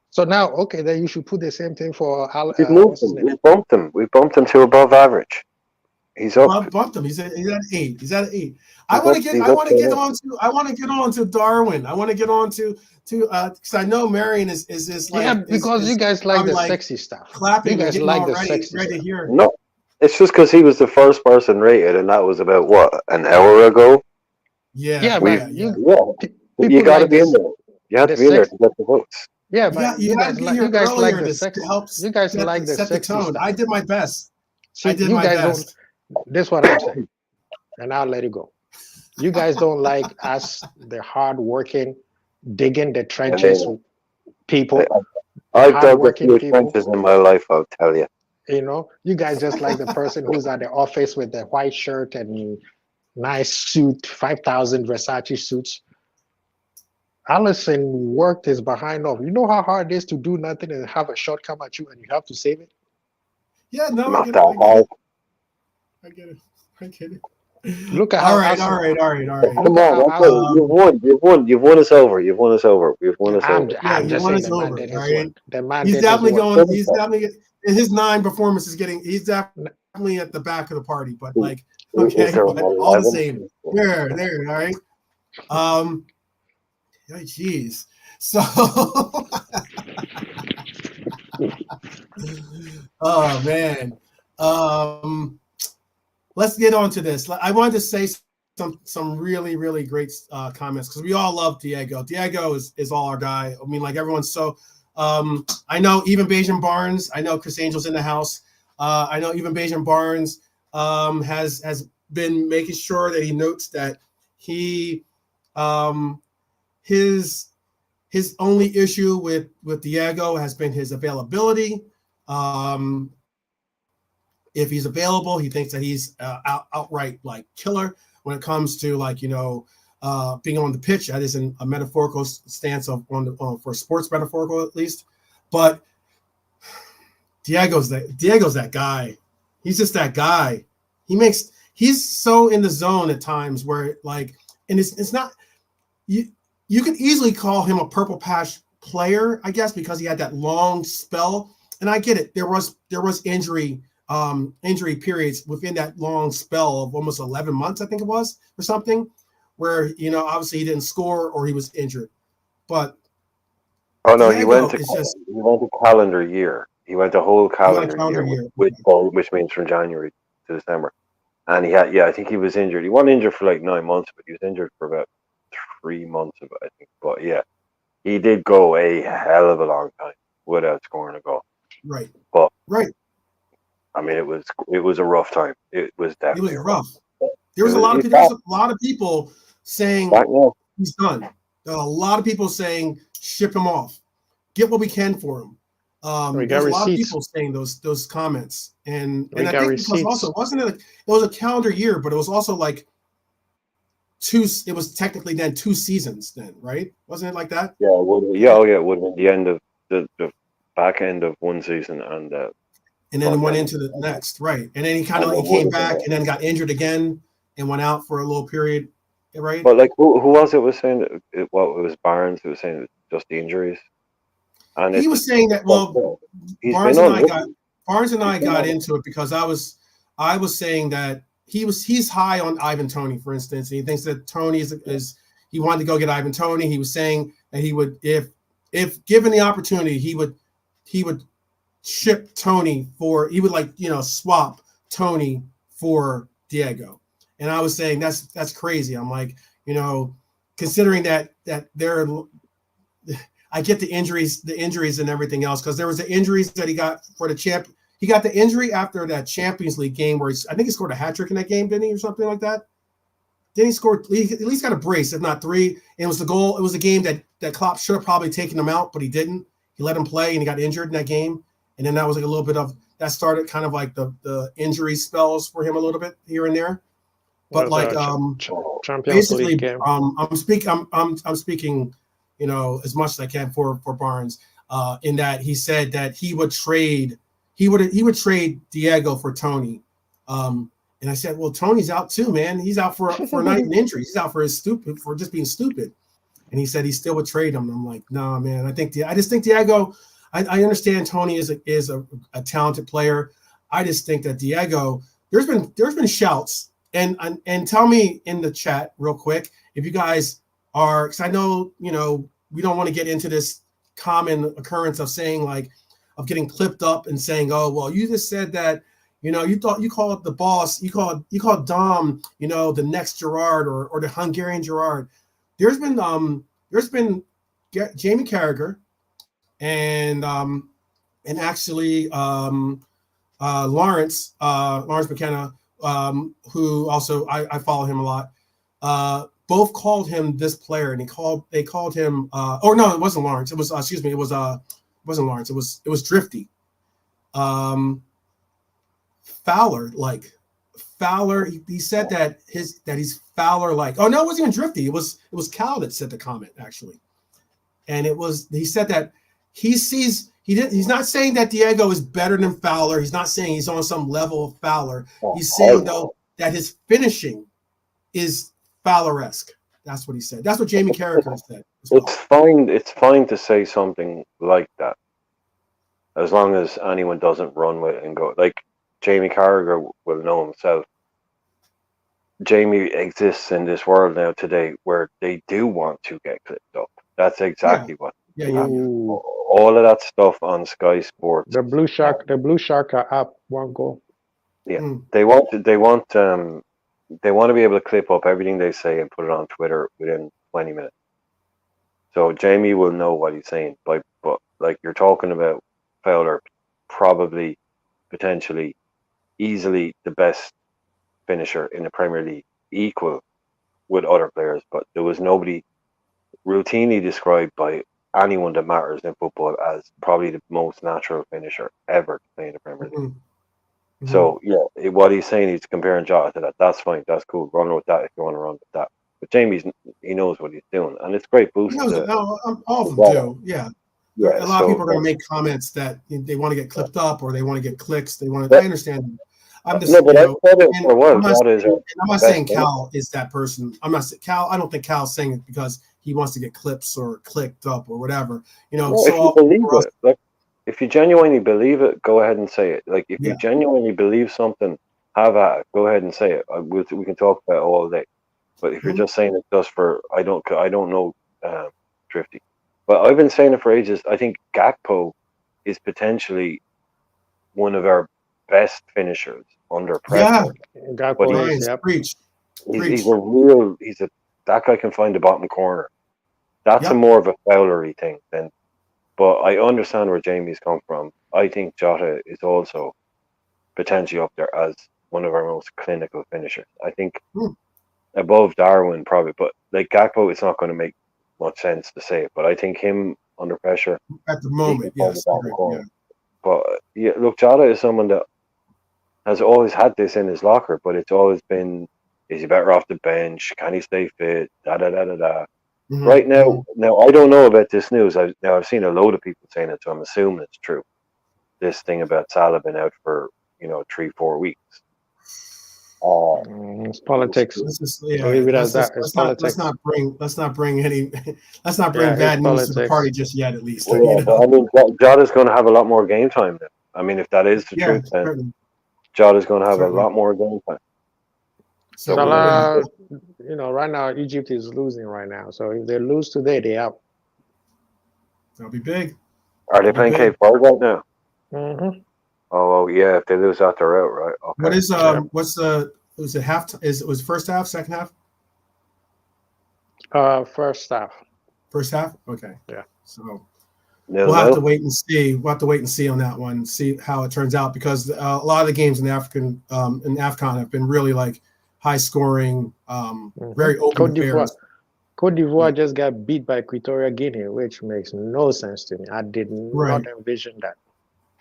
B: So now, okay, then you should put the same thing for.
C: We've moved him. We bumped him. We bumped him to above average. He's up.
A: I bumped him. He's at 8. He's at 8. I want to get on to Darwin. I want to get on to because I know Marion is like
B: because you guys like the sexy stuff.
A: Clapping.
B: You guys like the sexy
A: stuff.
C: No, it's just because he was the first person rated, and that was about an hour ago.
B: Yeah.
C: You got to be in there. You have to be in there to get the votes.
B: Yeah, but you guys like the sexy. You guys like the sexy stuff.
A: I did my best.
B: I did my best. This is what I'm saying, and I'll let it go. You guys don't like us, the hard-working, digging the trenches people.
C: I've dug a few trenches in my life, I'll tell you.
B: You guys just like the person who's at the office with the white shirt and nice suit, 5,000 Versace suits. Alisson worked his behind off. You know how hard it is to do nothing and have a shot come at you and you have to save it?
A: Yeah, no,
C: not that hard.
A: I get it.
B: Look at
A: all right. Come
C: on, you've won us over.
B: I'm just saying the man
A: he's definitely going. He's definitely his 9 performance is getting. He's definitely at the back of the party. But like, okay, but all the same. There. All right. Jeez. So. Oh man. Let's get on to this. I wanted to say some really, really great comments because we all love Diego. Diego is all our guy. I mean, like everyone's so I know even Beijing Barnes. I know Chris Angel's in the house. I know even Beijing Barnes has been making sure that he notes that he his only issue with Diego has been his availability. If he's available, he thinks that he's outright like killer when it comes to like being on the pitch. That is in a metaphorical stance of for sports metaphorical at least. But Diego's that guy. He's just that guy. He's so in the zone at times where like, and it's not you could easily call him a purple patch player, I guess, because he had that long spell. And I get it. There was injury periods within that long spell of almost 11 months, I think it was, or something, where obviously he didn't score or he was injured. But
C: oh no, he went a calendar year. He went a whole calendar year. Which means from January to December. And I think he was injured. He wasn't injured for like 9 months, but he was injured for about 3 months of it, I think. But yeah, he did go a hell of a long time without scoring a goal.
A: Right.
C: But
A: right.
C: I mean, it was a rough time. It was definitely
A: rough. There was a lot of people saying he's done. There are a lot of people saying ship him off, get what we can for him. There's a lot of people saying those comments, and I think because also it was a calendar year, but it was also like it was technically then 2 seasons then, right? Wasn't it like that?
C: Yeah, it would have been the end of the back end of one season and
A: then went into the next, right? And then he came back and then got injured again and went out for a little period, right?
C: But like who was saying it was Barnes who was saying it was just the injuries? And
A: he was saying that Barnes and I got into it because I was saying that he's high on Ivan Toney, for instance, and he thinks that Toney is he wanted to go get Ivan Toney. He was saying that he would, if given the opportunity, he would ship Toney he would swap Toney for Diego. And I was saying that's crazy. I'm like, considering that they're, I get the injuries and everything else, because there was the injuries that he got for the champ. He got the injury after that Champions League game where I think he scored a hat trick in that game, didn't he, or something like that? Then he scored, he at least got a brace, if not 3. And it was the goal. It was a game that Klopp should have probably taken him out, but he didn't. He let him play, and he got injured in that game. And then that was like a little bit of that started kind of like the injury spells for him a little bit here and there. But basically, I'm speaking, as much as I can for Barnes, in that he said that he would trade Diego for Toney. And I said, well, Tony's out too, man. He's out for a night in injury. He's out for just being stupid. And he said he still would trade him. And I'm like, no, man. I just think Diego. I understand Toney is a talented player. I just think that Diego. There's been shouts and tell me in the chat real quick if you guys are, because I know we don't want to get into this common occurrence of saying of getting clipped up and saying, oh well, you just said that. You thought you called the boss, you called Dom, the next Gerrard or the Hungarian Gerrard. There's been Jamie Carragher and actually Lawrence McKenna, who also I follow him a lot. Both called him this player, and they called him. Oh no, it wasn't Lawrence. It was it wasn't Lawrence. It was Drifty. Fowler, he said that he's Fowler-like. Oh no, it wasn't even Drifty. It was Cal that said the comment actually, and he said that he's not saying that Diego is better than Fowler. He's not saying he's on some level of Fowler. He's saying though that his finishing is Fowler-esque. That's what he said. That's what Jamie Carragher said.
C: It's fine. It's fine to say something like that, as long as anyone doesn't run with it and go like. Jamie Carragher will know himself. Jamie exists in this world now today where they do want to get clipped up. That's exactly what.
A: Yeah.
C: All of that stuff on Sky Sports.
B: The Blue Shark app won't go.
C: Yeah, they want to be able to clip up everything they say and put it on Twitter within 20 minutes. So Jamie will know what he's saying, but like you're talking about Fowler, probably, potentially, easily the best finisher in the Premier League, equal with other players, but there was nobody routinely described by anyone that matters in football as probably the most natural finisher ever to play in the Premier League.
A: Mm-hmm.
C: So yeah, what he's saying, he's comparing Jota to that. That's fine. That's cool. Run with that if you want to run with that. But he knows what he's doing, and it's great boost.
A: He knows it. No, all of them do. Yeah.
C: Yeah.
A: A lot of people are going to make comments that they want to get clipped up or they want to get clicks. They want to. I understand. I'm just,
C: no, but
A: you know, I'm not
C: best
A: saying Cal is that person. I'm not Cal. I don't think Cal's saying it because he wants to get clips or clicked up or whatever. You know,
C: No,
A: so
C: if you believe it, like if you genuinely believe it, go ahead and say it. Like if you genuinely believe something, have at it. Go ahead and say it. We can talk about it all day. But if you're just saying it just for I don't know, Drifty. But I've been saying it for ages. I think Gakpo is potentially one of our best finishers under pressure.
B: Yeah, Gakpo is. Yep.
A: Preach.
C: He's a real. That guy can find the bottom corner. That's a more of a Fowlery thing than. But I understand where Jamie's come from. I think Jota is also potentially up there as one of our most clinical finishers. I think above Darwin probably, but like Gakpo, it's not going to make much sense to say it. But I think him under pressure
A: at the moment, yes.
C: But yeah, look, Jota is someone that has always had this in his locker, but it's always been: is he better off the bench? Can he stay fit? Da da da da da. Mm-hmm. Right now, I don't know about this news. I've seen a load of people saying it, so I'm assuming it's true. This thing about Salah being out for 3-4 weeks.
B: It's politics. Leave it as that. It's politics.
A: Let's not bring bad news to the party just yet. At least.
C: Well, I mean, Jota's going to have a lot more game time now. I mean, if that is the truth, then Jota's going to have a lot more game time.
B: So, right now Egypt is losing right now. So if they lose today, they're out.
A: That'll be big.
C: Are they playing Cape Verde right now?
B: Mm-hmm.
C: Oh yeah, if they lose that, they're out, right? Okay.
A: What is was it half? Was first half, second half?
B: First half.
A: First half. Okay.
B: Yeah.
A: So we'll have to wait and see. We'll have to wait and see on that one. See how it turns out because a lot of the games in the AFCON have been really like high scoring, very open affairs.
B: Cote d'Ivoire just got beat by Equatorial Guinea, which makes no sense to me. I did not envision that.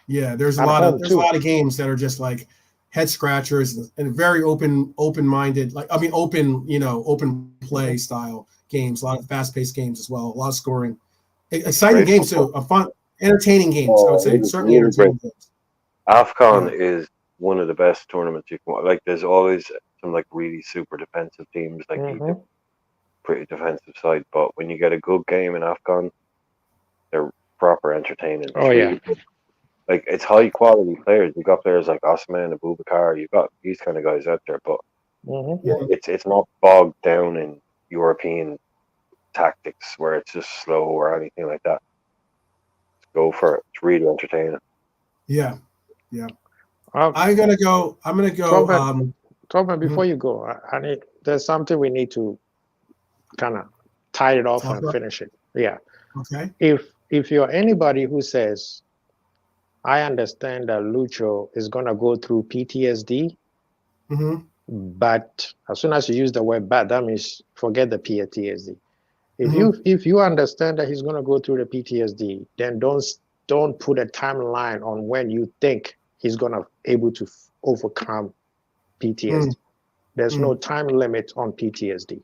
A: Yeah, there's a lot of games that are just like head scratchers and very open-minded, open play style games. A lot of fast-paced games as well. A lot of scoring, exciting games too. Fun, entertaining games. I would say certainly entertaining games.
C: AFCON is one of the best tournaments you can. Like, there's always some like really super defensive teams, like Egypt, pretty defensive side. But when you get a good game in AFCON, they're proper entertaining.
B: Oh yeah.
C: Like, it's high quality players. You got players like Osman, Abubakar. You got these kind of guys out there, but it's not bogged down in European tactics where it's just slow or anything like that. Let's go for it. It's really entertaining.
A: Yeah. I'm gonna go.
B: Tobin, before you go, there's something we need to kind of tie it off and finish it. Yeah.
A: Okay.
B: If you're anybody who says, I understand that Lucho is going to go through PTSD, but as soon as you use the word bad, that means forget the PTSD. If you understand that he's going to go through the PTSD, then don't put a timeline on when you think he's going to able to overcome PTSD. There's no time limit on PTSD.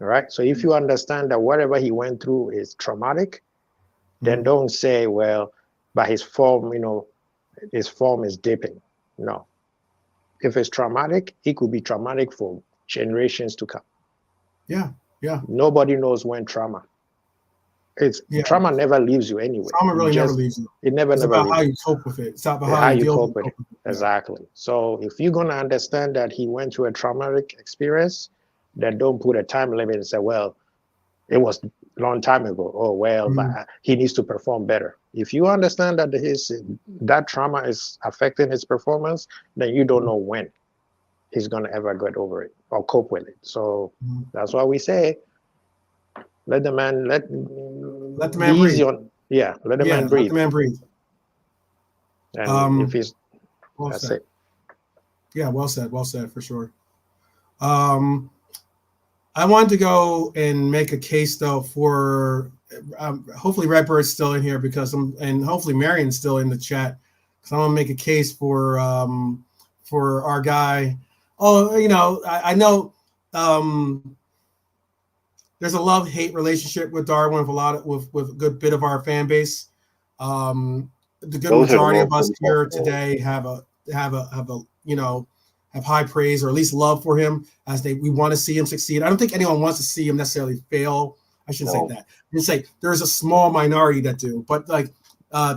B: All right. So if you understand that whatever he went through is traumatic, then don't say, well, but his form is dipping. No. If it's traumatic, it could be traumatic for generations to come.
A: Yeah.
B: Nobody knows when trauma. Trauma never leaves you anyway.
A: Trauma really never leaves you.
B: It never
A: leaves you. It's about how you cope with it. It's about how you cope with it.
B: Exactly. So if you're gonna understand that he went through a traumatic experience, then don't put a time limit and say, well, it was a long time ago. Oh, well, but he needs to perform better. If you understand that that trauma is affecting his performance, then you don't know when he's going to ever get over it or cope with it. So that's why we say, let the man Yeah, let the man
A: Let
B: breathe.
A: the man breathe.
B: And if he's,
A: well
B: that's
A: said.
B: it.
A: Yeah, well said for sure. I wanted to go and make a case though for hopefully Redbird's still in here and hopefully Marion's still in the chat because I want to make a case for our guy. Oh, I know there's a love-hate relationship with Darwin with a good bit of our fan base. The good majority of us here today have high praise or at least love for him we want to see him succeed. I don't think anyone wants to see him necessarily fail. I shouldn't say that. I just say there's a small minority that do, but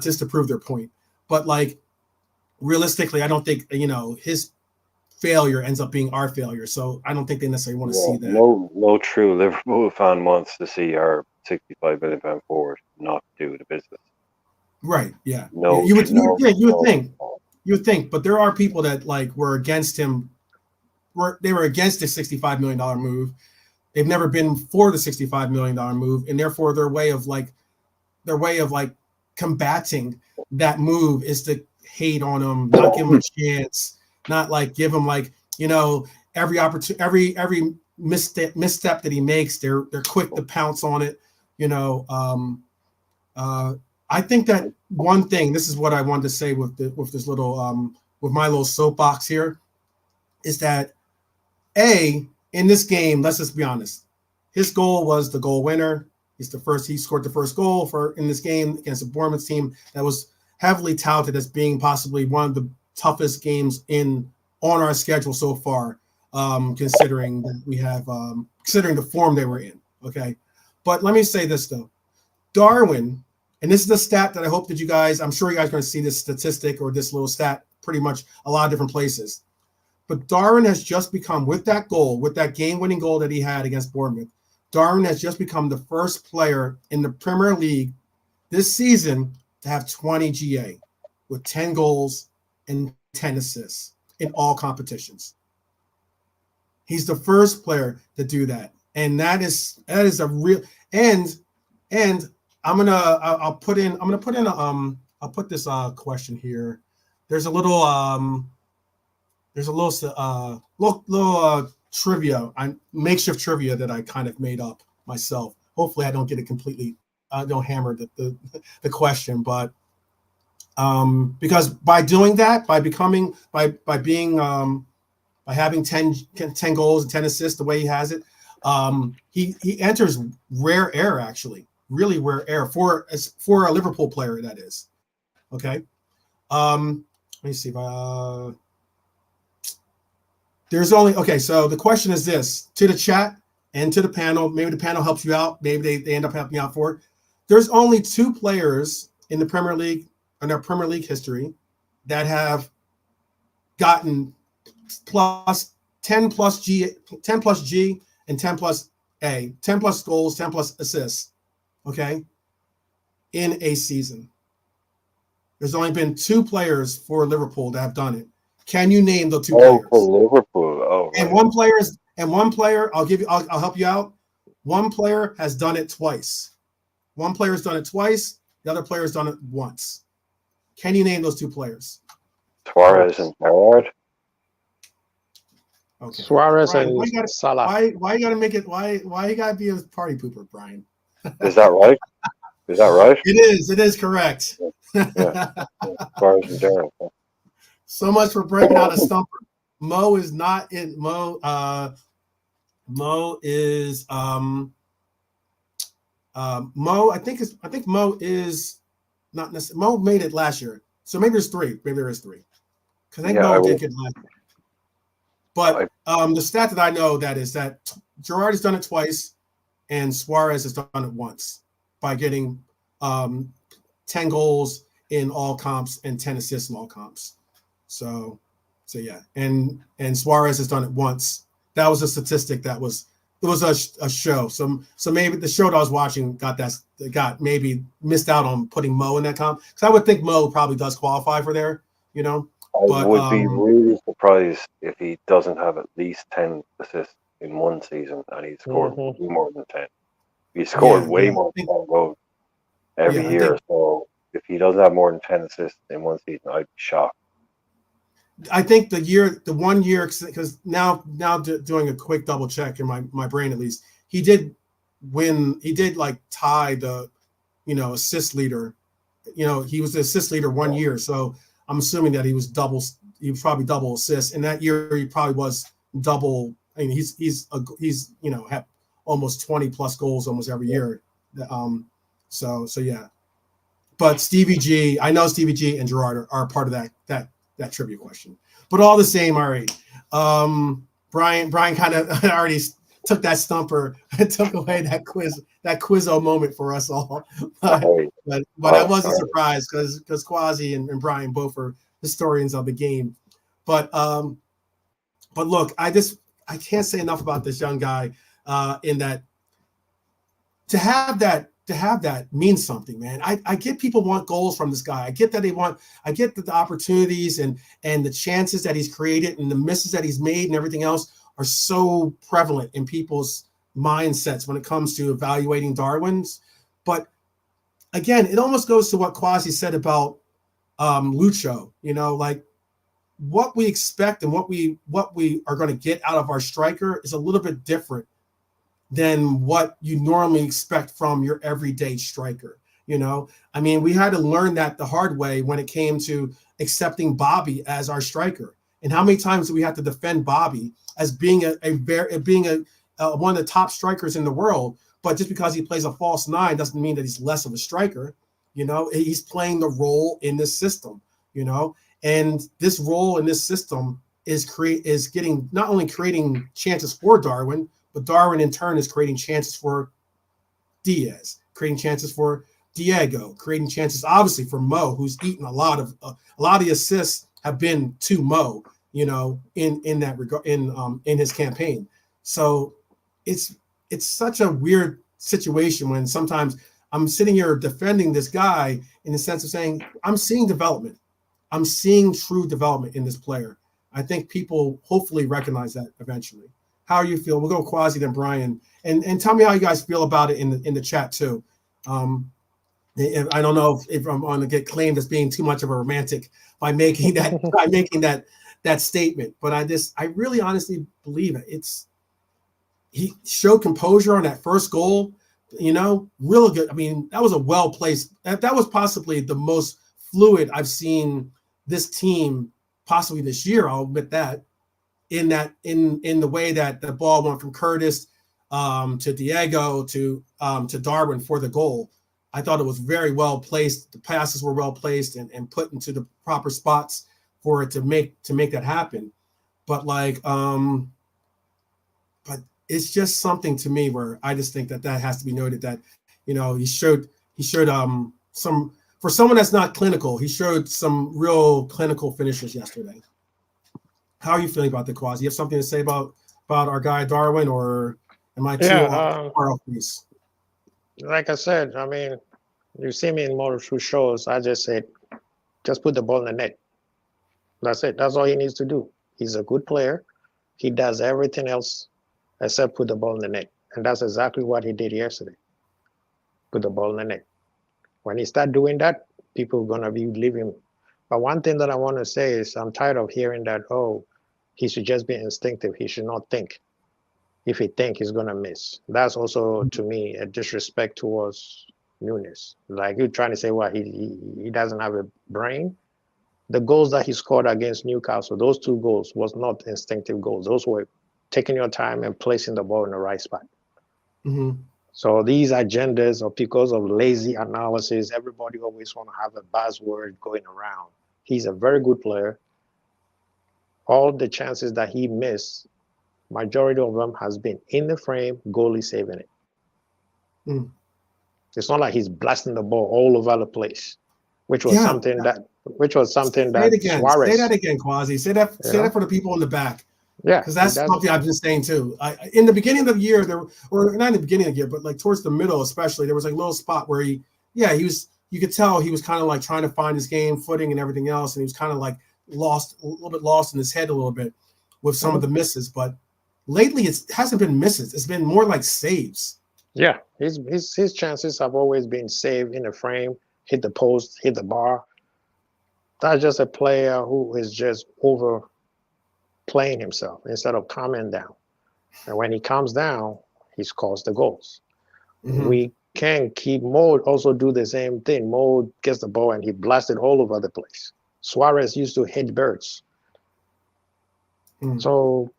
A: just to prove their point. But realistically, I don't think his failure ends up being our failure. So I don't think they necessarily want to see that.
C: No true Liverpool fan wants to see our 65 million pound forward not do the business.
A: Right. Yeah.
C: No.
A: You would think. You would think, but there are people that were against him. They were against the $65 million move. They've never been for the $65 million move, and therefore their way of combating that move is to hate on him, not give him a chance, not give him every opportunity, every misstep that he makes, they're quick to pounce on it. I think that one thing, this is what I wanted to say with this little with my little soapbox here, is that in this game, let's just be honest, his goal was the goal winner. He scored the first goal in this game against a Bournemouth team that was heavily touted as being possibly one of the toughest games on our schedule so far, considering that we have considering the form they were in. Okay, but let me say this though, Darwin. And this is the stat that I hope that I'm sure you guys are going to see this statistic or this little stat pretty much a lot of different places. But Darwin has just become, with that game-winning goal that he had against Bournemouth, Darwin has just become the first player in the Premier League this season to have 20 GA with 10 goals and 10 assists in all competitions. He's the first player to do that. And that is a real and I'll put this question here. There's a little trivia, makeshift trivia that I kind of made up myself. Hopefully I don't get it completely don't hammer the question, but because by doing that, by having 10 goals and 10 assists the way he has it, he enters rare air, actually. Really rare air for a Liverpool player, that is. Okay. Let me see if there's only so the question is this to the chat and to the panel. Maybe the panel helps you out. Maybe they end up helping you out for it. There's only 2 players in the Premier League, in their Premier League history, that have gotten 10 plus G and 10 plus A, 10 plus goals, 10 plus assists. Okay, in a season. There's only been 2 players for Liverpool that have done it. Can you name the 2 players?
C: For Liverpool. Oh, right.
A: And one player, I'll help you out. One player has done it twice. One player has done it twice. The other player has done it once. Can you name those 2 players?
C: Suarez and Gerrard.
A: Okay.
B: Suarez
A: Brian,
B: and Salah.
A: Why you gotta make it? Why you gotta be a party pooper, Brian?
C: Is that right? Is that right?
A: It is correct.
C: Yeah. Suarez and Gerrard.
A: So much for breaking out a stumper. Mo is not in. Mo is Mo. I think Mo is not necessarily. Mo made it last year, so maybe there's 3. Maybe there is 3. Because I think Mo did get last year. But the stat that I know that is that Gerrard has done it twice, and Suarez has done it once by getting 10 goals in all comps and 10 assists in all comps. So yeah, and Suarez has done it once. That was a statistic it was a show. So maybe the show that I was watching got maybe missed out on putting Mo in that comp, because I would think Mo probably does qualify for there.
C: I would be really surprised if he doesn't have at least 10 assists in one season and he scored way more than 10. He scored way more than 10 goals. every year. So if he doesn't have more than 10 assists in one season, I'd be shocked.
A: I think the 1 year, because now doing a quick double check in my brain at least, he did like tie the, assist leader. He was the assist leader 1 year. So I'm assuming that he was probably double assists. And that year he probably was double. I mean, he's had almost 20 plus goals almost every year. So yeah. But Stevie G, I know Stevie G and Gerard are part of that trivia question. But all the same, all right. Brian kind of already took that stumper and took away that quizzo moment for us all. But I wasn't surprised because Quasi and Brian both are historians of the game. But look, I can't say enough about this young guy in that to have that means something, man. I get people want goals from this guy. I get that I get that the opportunities and the chances that he's created and the misses that he's made and everything else are so prevalent in people's mindsets when it comes to evaluating Darwin's. But again, it almost goes to what Quasi said about Lucho, like what we expect and what we are going to get out of our striker is a little bit different than what you normally expect from your everyday striker. I mean, we had to learn that the hard way when it came to accepting Bobby as our striker. And how many times do we have to defend Bobby as being one of the top strikers in the world? But just because he plays a false nine doesn't mean that he's less of a striker. He's playing the role in this system. And this role in this system is getting not only creating chances for Darwin, but Darwin in turn is creating chances for Diaz, creating chances for Diego, creating chances obviously for Mo, who's eaten a lot of the assists have been to Mo, in that regard in his campaign. So it's such a weird situation when sometimes I'm sitting here defending this guy in the sense of saying I'm seeing development. I'm seeing true development in this player. I think people hopefully recognize that eventually. How you feel? We'll go Quasi then Brian, and tell me how you guys feel about it in the chat too. I don't know if I'm going to get claimed as being too much of a romantic by making that statement, but I really honestly believe it. He showed composure on that first goal. Real good. I mean, that was a well placed. That was possibly the most fluid I've seen this team possibly this year. I'll admit that. In the way that the ball went from Curtis to Diego to Darwin for the goal. I thought it was very well placed. The passes were well placed and put into the proper spots for it to make that happen. But but it's just something to me where I just think that has to be noted that, he showed some, for someone that's not clinical, he showed some real clinical finishes yesterday. How are you feeling about the Quasi? You have something to say about our guy Darwin, or am I too far off base?
B: Like I said, I mean, you see me in multiple shows. I just said, just put the ball in the net. That's it. That's all he needs to do. He's a good player. He does everything else except put the ball in the net, and that's exactly what he did yesterday. Put the ball in the net. When he start doing that, people are gonna be leaving. But one thing that I want to say is I'm tired of hearing that, he should just be instinctive. He should not think. If he think, he's going to miss. That's also, to me, a disrespect towards Nunes. Like you're trying to say, he doesn't have a brain. The goals that he scored against Newcastle, those 2 goals was not instinctive goals. Those were taking your time and placing the ball in the right spot.
A: Mm-hmm.
B: So these agendas are because of lazy analysis. Everybody always want to have a buzzword going around. He's a very good player. All the chances that he missed, majority of them has been in the frame, goalie saving it.
A: Mm.
B: It's not like he's blasting the ball all over the place, which was something that Suarez.
A: Say that again, Quasi. Say that for the people in the back.
B: Yeah,
A: because that's something I've been saying too. In the beginning of the year, or not in the beginning of the year, but like towards the middle, especially, there was like a little spot where you could tell he was kind of like trying to find his game footing and everything else, and he was kind of like a little bit lost in his head a little bit with some of the misses. But lately, it hasn't been misses; it's been more like saves.
B: Yeah, his chances have always been saved in the frame, hit the post, hit the bar. That's just a player who is just overplaying himself instead of calming down. And when he calms down, he scores the goals. We can keep Mo also do the same thing. Mo gets the ball and he blasts it all over the place. Suarez used to hit birds. So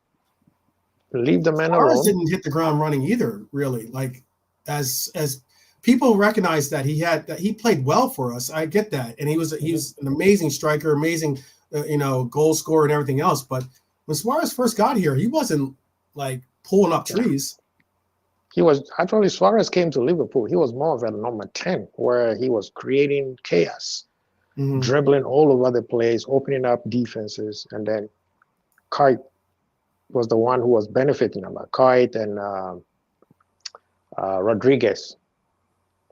B: leave the man
A: Suarez
B: alone.
A: didn't hit the ground running either, really. Like as people recognize that he played well for us. I get that, and he was an amazing striker, amazing goal scorer and everything else. But when Suarez first got here, he wasn't like pulling up trees.
B: He was actually Suarez came to Liverpool. He was more of a number 10, where he was creating chaos, dribbling all over the place, opening up defenses, and then Kite was the one who was benefiting a lot. Kite and Rodriguez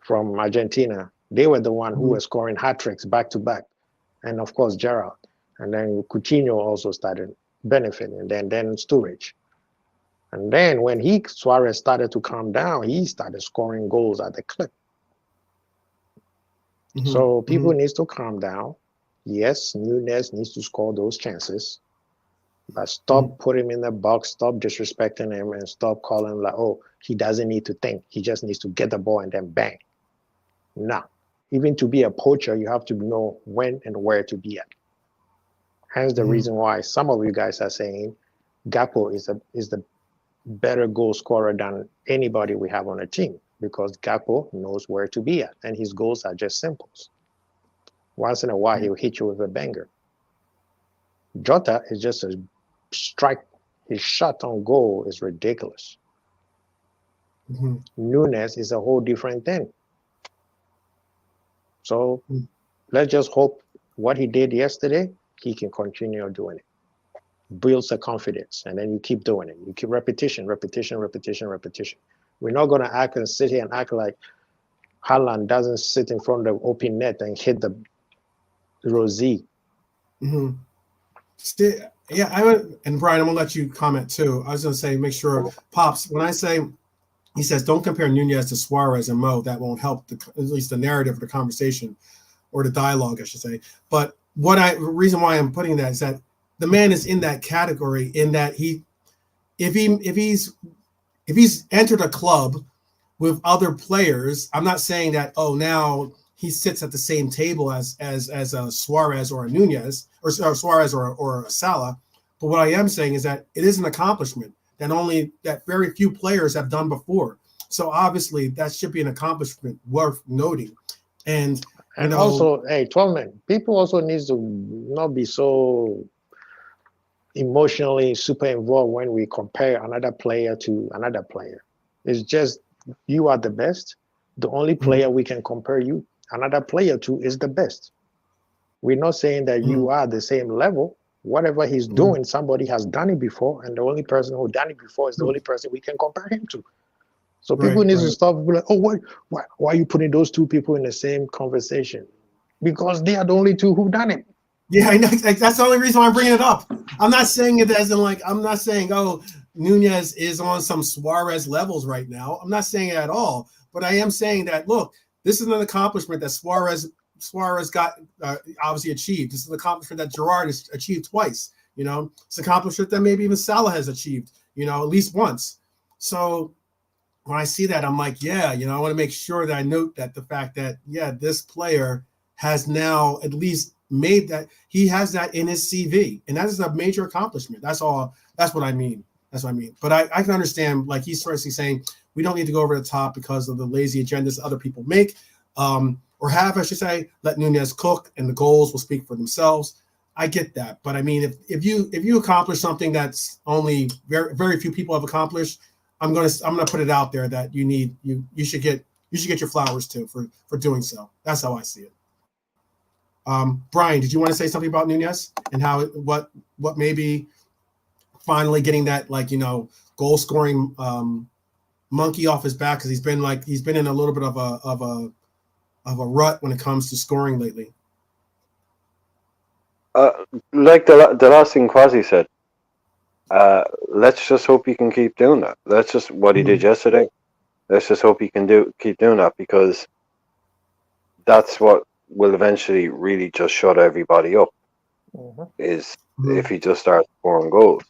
B: from Argentina, they were the one who were scoring hat tricks back to back, and of course Gerrard, and then Coutinho also started benefiting, and then Sturridge. And then when Suarez started to calm down, he started scoring goals at the clip. So people need to calm down. Yes, Nunez needs to score those chances, but stop putting him in the box, stop disrespecting him, and stop calling like, oh, he doesn't need to think. He just needs to get the ball and then bang. No. Even to be a poacher, you have to know when and where to be at. Hence the reason why some of you guys are saying Gakpo is the better goal scorer than anybody we have on a team, because Gakpo knows where to be at, and his goals are just simples. Once in a while, he'll hit you with a banger. Jota is just a strike. His shot on goal is ridiculous. Nunez is a whole different thing. So let's just hope what he did yesterday, he can continue doing it. Builds the confidence, and then you keep doing it. You keep repetition. We're not going to act and sit here and act like Haaland doesn't sit in front of the open net and hit the rosy.
A: Yeah, I would, and Brian, I'm gonna let you comment too. I was gonna say, make sure, Pops, when I say, he says, don't compare Nunez to Suarez and Mo. That won't help at least the narrative of the conversation, or the dialogue, I should say. But the reason why I'm putting that is that the man is in that category, in that if he's entered a club with other players, I'm not saying that now he sits at the same table as a Suarez or a Nunez or Suarez or a Salah, but what I am saying is that it is an accomplishment that very few players have done before. So obviously that should be an accomplishment worth noting. And
B: also, hey, 12 men, people also needs to not be so emotionally super involved when we compare another player to another player. It's just, you are the best. The only player we can compare another player to is the best. We're not saying that you are the same level. Whatever he's doing, somebody has done it before, and the only person who done it before is the only person we can compare him to. So people need to stop like, oh, why are you putting those two people in the same conversation? Because they are the only two who've done it.
A: Yeah, I know. That's the only reason why I'm bringing it up. I'm not saying it as in I'm not saying, oh, Nunez is on some Suarez levels right now. I'm not saying it at all. But I am saying that, look, this is an accomplishment that Suarez got obviously achieved. This is an accomplishment that Gerrard has achieved twice. It's an accomplishment that maybe even Salah has achieved, at least once. So when I see that, I'm like, yeah, I want to make sure that I note that the fact that, this player has now at least made that, he has that in his CV, and that is a major accomplishment. That's all. That's what I mean. But I can understand, like he's seriously saying, we don't need to go over the top because of the lazy agendas other people make, or have, I should say. Let Nunez cook, and the goals will speak for themselves. I get that, but I mean, if you accomplish something that's only very, very few people have accomplished, I'm gonna put it out there that you should get your flowers too for doing so. That's how I see it. Brian, did you want to say something about Nunez and how what maybe finally getting that goal scoring monkey off his back, because he's been in a little bit of a rut when it comes to scoring lately.
C: Like the last thing Quasi said, let's just hope he can keep doing that. That's just what he did yesterday. Let's just hope he can keep doing that, because that's what will eventually really just shut everybody up. Is if he just starts scoring goals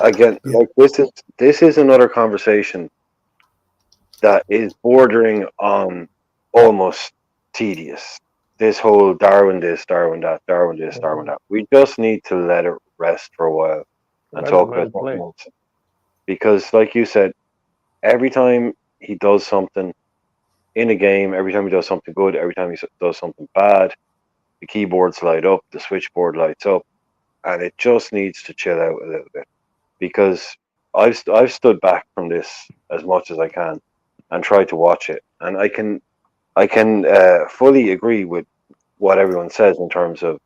C: again. Like this is another conversation that is bordering on almost tedious. This whole Darwin this, Darwin that, Darwin this, Darwin that. We just need to let it rest for a while and talk about something else. Because, like you said, every time he does something in a game, every time he does something good, every time he does something bad, the keyboards light up, the switchboard lights up, and it just needs to chill out a little bit. Because I've stood back from this as much as I can and tried to watch it, and I can fully agree with what everyone says in terms of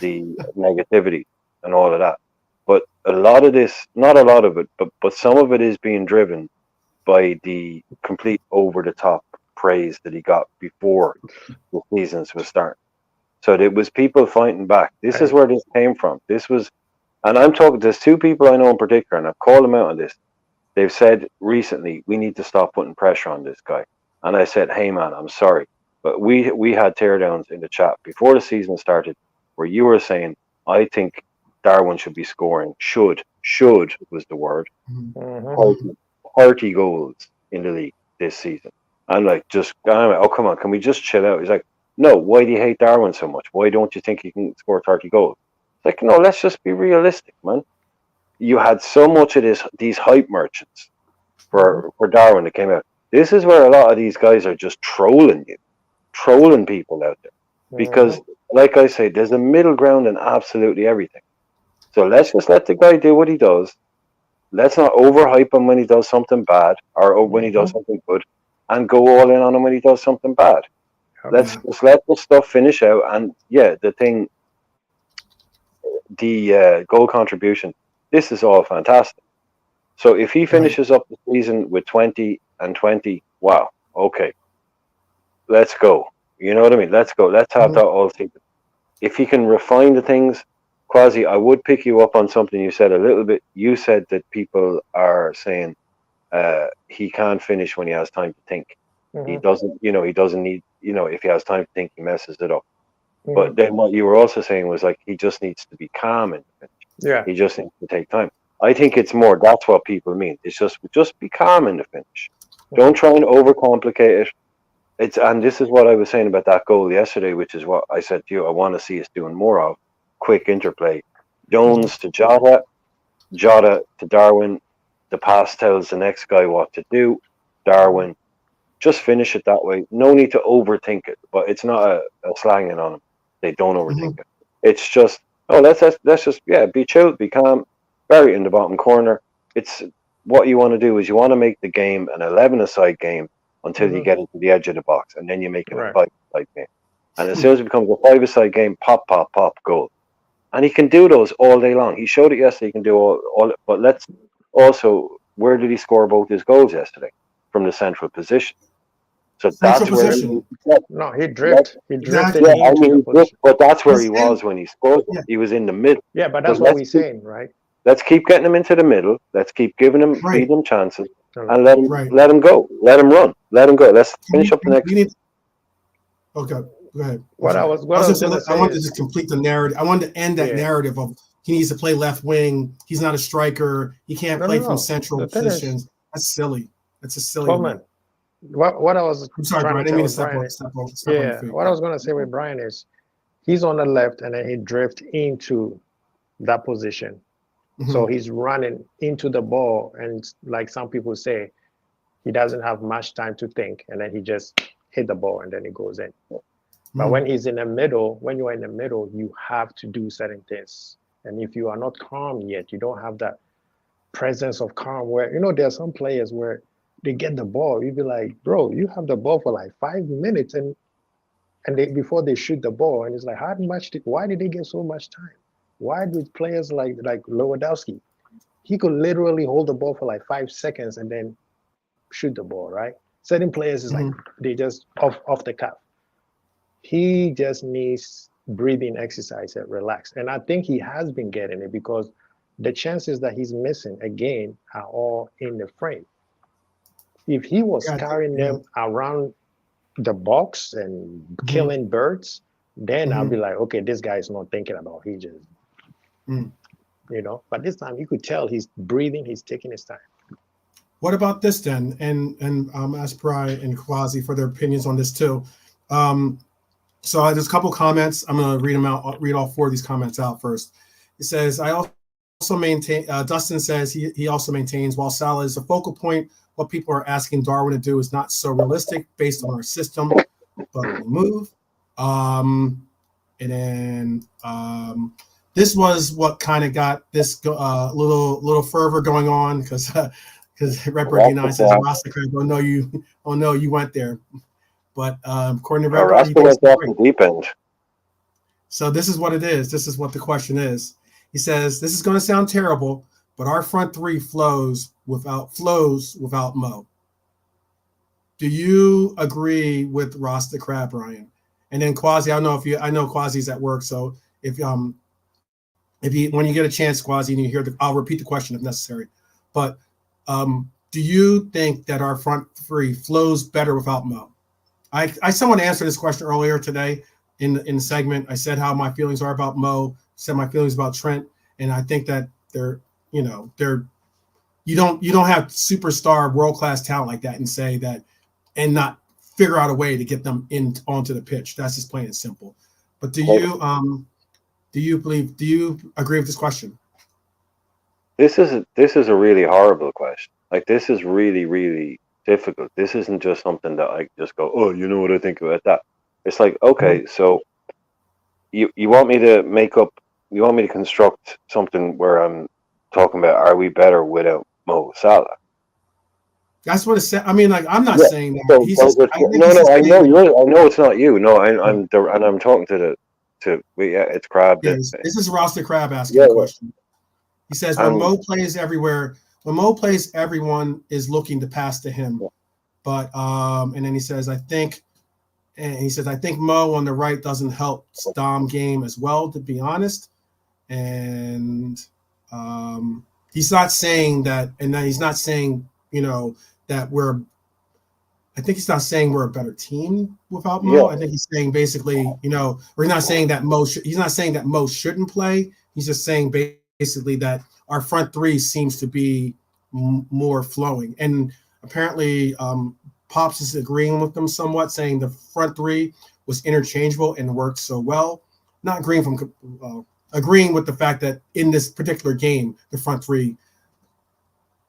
C: the negativity and all of that. But a lot of this, not a lot of it, but some of it is being driven by the complete over the top praise that he got before the seasons was starting. So it was people fighting back. This is where this came from. This was, and I'm talking. There's two people I know in particular, and I've called them out on this. They've said recently, we need to stop putting pressure on this guy. And I said, hey man, I'm sorry, but we had teardowns in the chat before the season started, where you were saying, I think Darwin should be scoring. Should was the word. 30 goals in the league this season. I'm like, oh come on, can we just chill out? He's like, no, why do you hate Darwin so much? Why don't you think he can score 30 goals? It's like, no, let's just be realistic, man. You had so much of these hype merchants for Darwin that came out. This is where a lot of these guys are just trolling people out there. Because, like I say, there's a middle ground in absolutely everything. So let's just let the guy do what he does. Let's not overhype him when he does something bad or when he does something good, and go all in on him when he does something bad. Let's just let the stuff finish out. And yeah, the goal contribution, this is all fantastic. So if he finishes up the season with 20 and 20, wow, okay, let's go. You know what I mean? Let's go. Let's have that all season. If he can refine the things, Quasi, I would pick you up on something you said a little bit. You said that people are saying he can't finish when he has time to think. He doesn't need, if he has time to think, he messes it up. But then what you were also saying was like, he just needs to be calm in the finish.
B: Yeah.
C: He just needs to take time. I think it's more, that's what people mean. It's just be calm in the finish. Don't try and overcomplicate it. And this is what I was saying about that goal yesterday, which is what I said to you, I want to see us doing more of. Quick interplay. Jones to Jota to Darwin. The pass tells the next guy what to do. Darwin, just finish it that way. No need to overthink it, but it's not a slanging on them. They don't overthink it. It's just, let's just, be chill, be calm, bury it in the bottom corner. It's what you want to do is you want to make the game an 11-a-side game until you get into the edge of the box, and then you make it a 5-a-side game. And as soon as it becomes a 5-a-side game, pop, goal. And he can do those all day long. He showed it yesterday. He can do all. But let's also, where did he score both his goals yesterday? From the central position. So that's where.
B: No, he drifted. He drifted
C: but that's where he was when he scored. Yeah. He was in the middle.
B: Yeah, but that's what we're saying, right?
C: Let's keep getting him into the middle. Let's keep giving him, feeding him chances, and let him go. Let him run. Let him go. Let's finish up the next.
A: Okay. Go ahead.
B: I wanted
A: to just complete the narrative. I wanted to end that narrative of he needs to play left wing. He's not a striker. He can't play from central positions. That's silly. That's a silly one.
B: What I was
A: I'm sorry, Brian. I didn't mean to step on
B: what I was going to say with Brian is he's on the left and then he drifts into that position. So he's running into the ball, and like some people say, he doesn't have much time to think, and then he just hit the ball and then it goes in. But when he's in the middle, when you are in the middle, you have to do certain things. And if you are not calm yet, you don't have that presence of calm where, there are some players where they get the ball. You'd be like, bro, you have the ball for like 5 minutes and before they shoot the ball. And it's like, why did they get so much time? Why do players like Lewandowski, he could literally hold the ball for like 5 seconds and then shoot the ball, right? Certain players is like, they just off the cuff. He just needs breathing exercise and relax. And I think he has been getting it because the chances that he's missing again are all in the frame. If he was carrying them around the box and killing birds, then I'll be like, okay, this guy is not thinking about. He just, you know. But this time, you could tell he's breathing. He's taking his time.
D: What about this then? And ask Pry and Quasi for their opinions on this too. So there's a couple comments. I'm going to read them out. Read all four of these comments out first. It says, I also maintain. Dustin says he also maintains while Salah is a focal point, what people are asking Darwin to do is not so realistic based on our system, but move. And then this was what kind of got this little fervor going on because Redbird 9 says Rastacrap. Oh no, you went there. But according to Redbird,
C: went off the deep end.
D: So this is what it is. This is what the question is. He says this is going to sound terrible, but our front three flows without Mo. Do you agree with Rasta Crab, Ryan? And then Quasi, I know Quasi's at work, so if when you get a chance, Quasi, and you hear I'll repeat the question if necessary. But do you think that our front three flows better without Mo? I someone answered this question earlier today in the segment. I said how my feelings are about Mo, said my feelings about Trent, and I think that you don't have superstar world-class talent like that and say that and not figure out a way to get them onto the pitch. That's just plain and simple. But do you agree with this question?
C: This is a really horrible question. Like, this is really, really difficult. This isn't just something that I just go, oh, you know what I think about that. It's like, okay, so you want me to construct something where I'm talking about, are we better without Mo Salah?
D: That's what it said. I mean, like, I'm not saying that.
C: I know it's not you. No, I'm talking it's Crab.
D: This is Rasta Crab asking the question. He says when Mo plays everywhere, everyone is looking to pass to him. Yeah. But and then he says, I think Mo on the right doesn't help Dom game as well, to be honest. And he's not saying that, and then he's not saying, that I think he's not saying we're a better team without Mo. Yeah. I think he's saying basically, we're not saying that he's not saying that Mo shouldn't play. He's just saying basically that our front three seems to be more flowing. And apparently Pops is agreeing with them somewhat, saying the front three was interchangeable and worked so well. Not agreeing agreeing with the fact that in this particular game, the front three.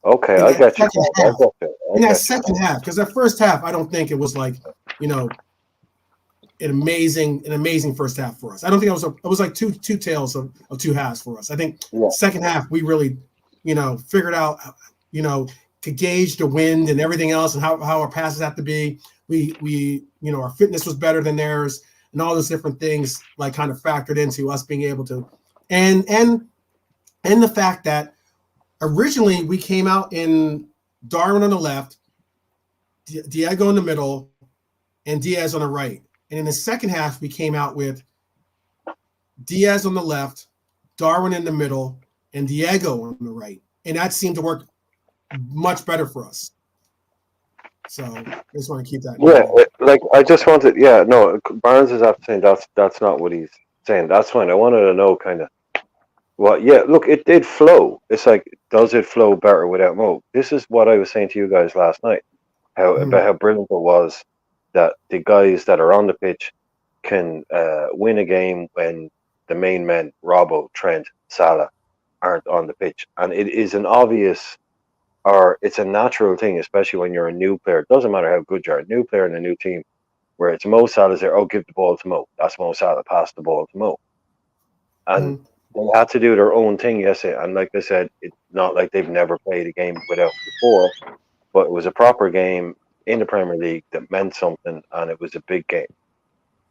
C: Okay, I got you.
D: In that second half, because that first half, I don't think it was like, an amazing first half for us. I don't think it was like two tails of two halves for us. I think second half we really, figured out, to gauge the wind and everything else and how our passes have to be. We our fitness was better than theirs and all those different things like kind of factored into us being able to, and the fact that originally we came out in Darwin on the left, Diego in the middle, and Diaz on the right. And in the second half, we came out with Diaz on the left, Darwin in the middle, and Diego on the right. And that seemed to work much better for us. So I just want to keep that.
C: I just wanted, Barnes is after saying that's not what he's saying. That's fine. I wanted to know kind of. Well, yeah, look, it did flow. It's like, does it flow better without Mo? This is what I was saying to you guys last night, about how brilliant it was that the guys that are on the pitch can win a game when the main men, Robbo, Trent, Salah, aren't on the pitch. And it is an obvious, or it's a natural thing, especially when you're a new player. It doesn't matter how good you are, a new player in a new team, where it's Mo Salah's there, give the ball to Mo. That's Mo Salah, pass the ball to Mo. And they had to do their own thing yesterday, and like I said, it's not like they've never played a game without before, but it was a proper game in the Premier League that meant something, and it was a big game.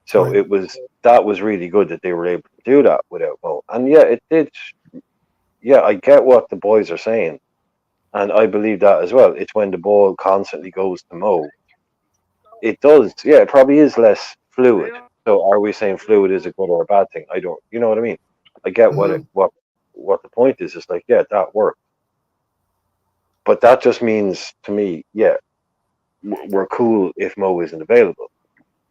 C: So that was really good that they were able to do that without Mo. And it did. Yeah, I get what the boys are saying, and I believe that as well. It's when the ball constantly goes to Mo. It does. Yeah, it probably is less fluid. So are we saying fluid is a good or a bad thing? I don't. You know what I mean? I get what the point is. It's like, that worked. But that just means to me, we're cool if Mo isn't available.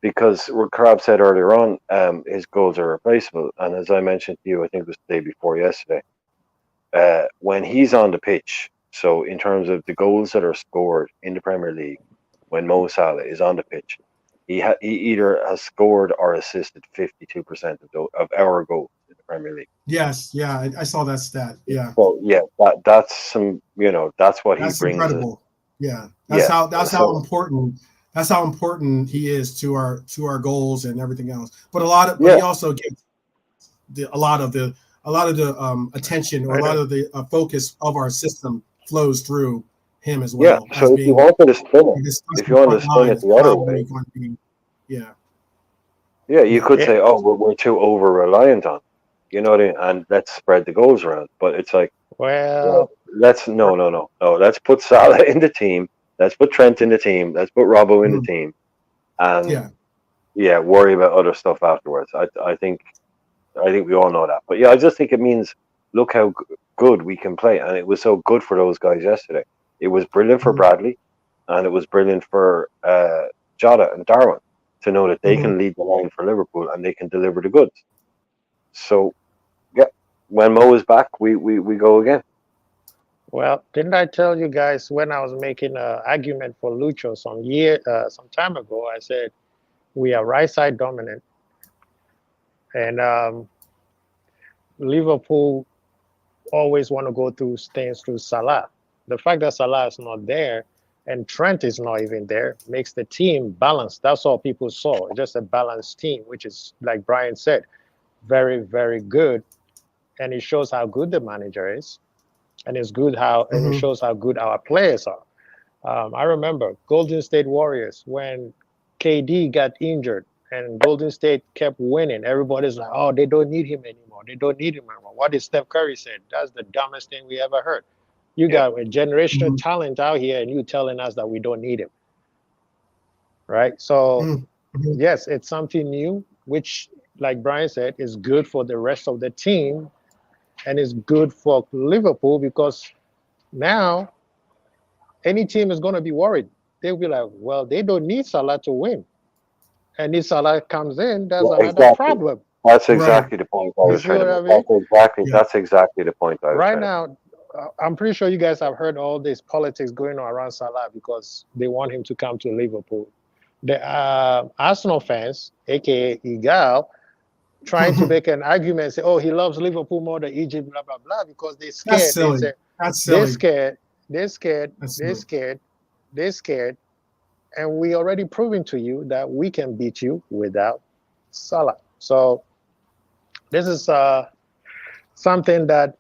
C: Because what Crab said earlier on, his goals are replaceable. And as I mentioned to you, I think it was the day before yesterday, when he's on the pitch, so in terms of the goals that are scored in the Premier League, when Mo Salah is on the pitch, he either has scored or assisted 52% of our goals in the Premier League.
D: Yes, yeah, I saw that stat. Yeah.
C: So yeah, that's some, that's what he brings.
D: Incredible. Yeah, that's how important he is to our goals and everything else. But he also gets a lot of the attention, or a lot of the focus of our system flows through him as well.
C: Yeah. So if you wanted to spin it the other way, you could say, oh, we're too over reliant on, you know what I mean, and let's spread the goals around. But it's like,
B: well,
C: let's no. Let's put Salah in the team. Let's put Trent in the team. Let's put Robbo in the team, and worry about other stuff afterwards. I think we all know that. But yeah, I just think it means, look how good we can play, and it was so good for those guys yesterday. It was brilliant for Bradley, and it was brilliant for Jota and Darwin to know that they can lead the line for Liverpool and they can deliver the goods. So yeah, when Mo is back, we go again.
B: Well, didn't I tell you guys when I was making an argument for Lucho some time ago? I said we are right side dominant, and Liverpool always want to go through things through Salah. The fact that Salah is not there and Trent is not even there makes the team balanced. That's all people saw, just a balanced team, which is, like Brian said, very, very good, and it shows how good the manager is. And it's good and it shows how good our players are. I remember Golden State Warriors, when KD got injured and Golden State kept winning. Everybody's like, oh, they don't need him anymore. They don't need him anymore. What did Steph Curry said? That's the dumbest thing we ever heard. You got a generational talent out here, and you telling us that we don't need him, right? So yes, it's something new, which, like Brian said, is good for the rest of the team. And it's good for Liverpool, because now any team is going to be worried. They'll be like, well, they don't need Salah to win. And if Salah comes in, that's another problem.
C: That's exactly the point I was trying to make. That's exactly the point I was
B: trying to make. Right now, I'm pretty sure you guys have heard all this politics going on around Salah because they want him to come to Liverpool. The Arsenal fans, a.k.a. Igal, trying to make an argument, say, oh, he loves Liverpool more than Egypt, blah, blah, blah, because they're scared.
D: That's silly. That's silly.
B: They're scared. And we already proven to you that we can beat you without Salah. So this is something that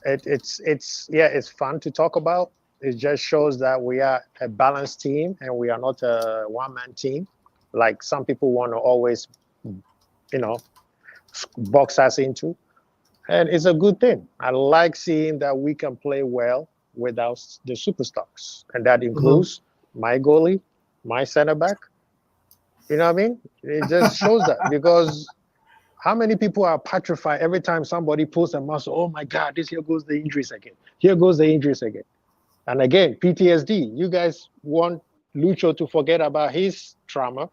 B: it's fun to talk about. It just shows that we are a balanced team and we are not a one-man team, like some people want to always, box us into. And it's a good thing. I like seeing that we can play well without the superstars. And that includes my goalie, my center back. You know what I mean? It just shows that, because how many people are petrified every time somebody pulls a muscle? Oh my God, here goes the injuries again. Here goes the injuries again. And again, PTSD. You guys want Lucho to forget about his trauma,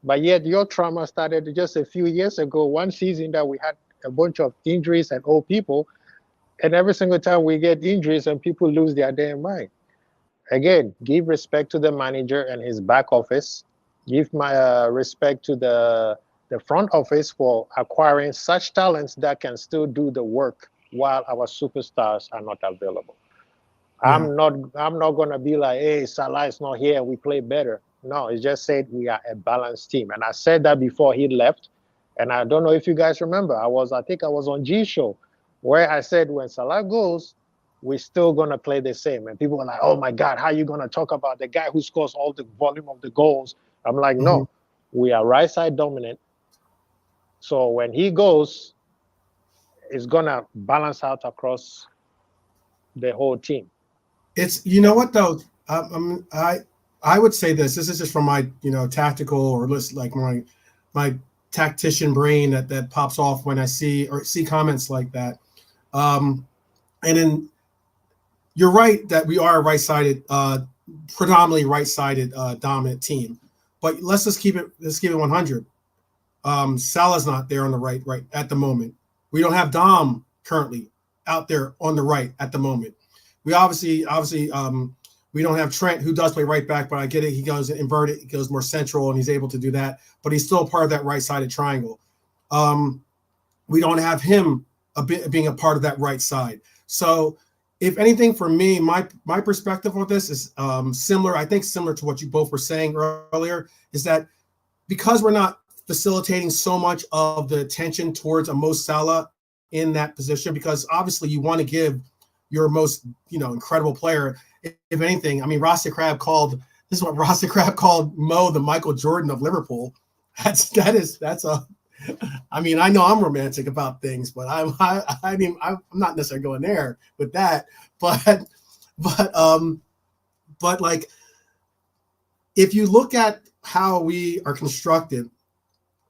B: but yet your trauma started just a few years ago, one season that we had a bunch of injuries and old people. And every single time we get injuries and people lose their damn mind. Again, give respect to the manager and his back office. Give my respect to the front office for acquiring such talents that can still do the work while our superstars are not available. Yeah. I'm not gonna be like, hey, Salah is not here, we play better. No, it just said we are a balanced team. And I said that before he left. And I don't know if you guys remember, I think I was on G Show where I said when Salah goes, we're still gonna play the same. And people were like, oh my God, how are you gonna talk about the guy who scores all the volume of the goals? I'm like, no, we are right side dominant. So when he goes, it's gonna balance out across the whole team.
D: It's, you know what though, I would say this is just from my tactical or list, like my tactician brain that pops off when I see comments like that. And then you're right that we are right-sided predominantly right-sided dominant team. But let's keep it 100. Salah's not there on the right at the moment. We don't have Dom currently out there on the right at the moment. We obviously we don't have Trent, who does play right back, but I get it. He goes inverted, he goes more central, and he's able to do that. But he's still part of that right-sided triangle. We don't have him being a part of that right side. So, if anything, for me, my perspective on this is similar. I think similar to what you both were saying earlier, is that because we're not facilitating so much of the attention towards a Mo Salah in that position, because obviously you want to give your most incredible player. If anything, I mean, Rasta Crab called Mo the Michael Jordan of Liverpool. That's a. I mean, I know I'm romantic about things, but I'm not necessarily going there with that. But like, if you look at how we are constructed,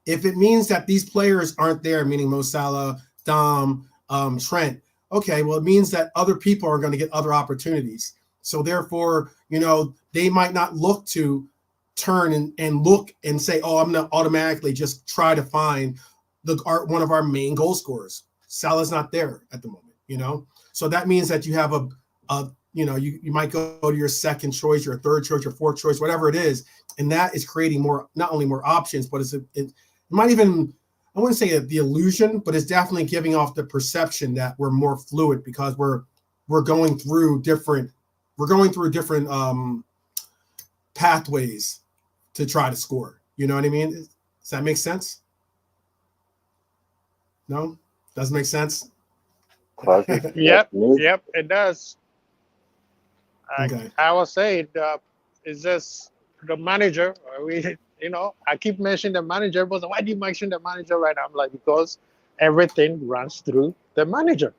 D: if it means that these players aren't there, meaning Mo Salah, Dom, Trent, okay, well, it means that other people are going to get other opportunities. So therefore, they might not look to turn and look and say, oh, I'm going to automatically just try to find one of our main goal scorers. Salah's not there at the moment, So that means that you have you might go to your second choice, your third choice, your fourth choice, whatever it is. And that is creating not only more options, but it might even, I wouldn't say the illusion, but it's definitely giving off the perception that we're more fluid because we're going through different pathways to try to score. You know what I mean? Does that make sense? No? Doesn't make sense?
B: Yep, it does.
D: Okay.
B: I was saying, it's just the manager. I keep mentioning the manager, but why do you mention the manager right now? I'm like, because everything runs through the manager.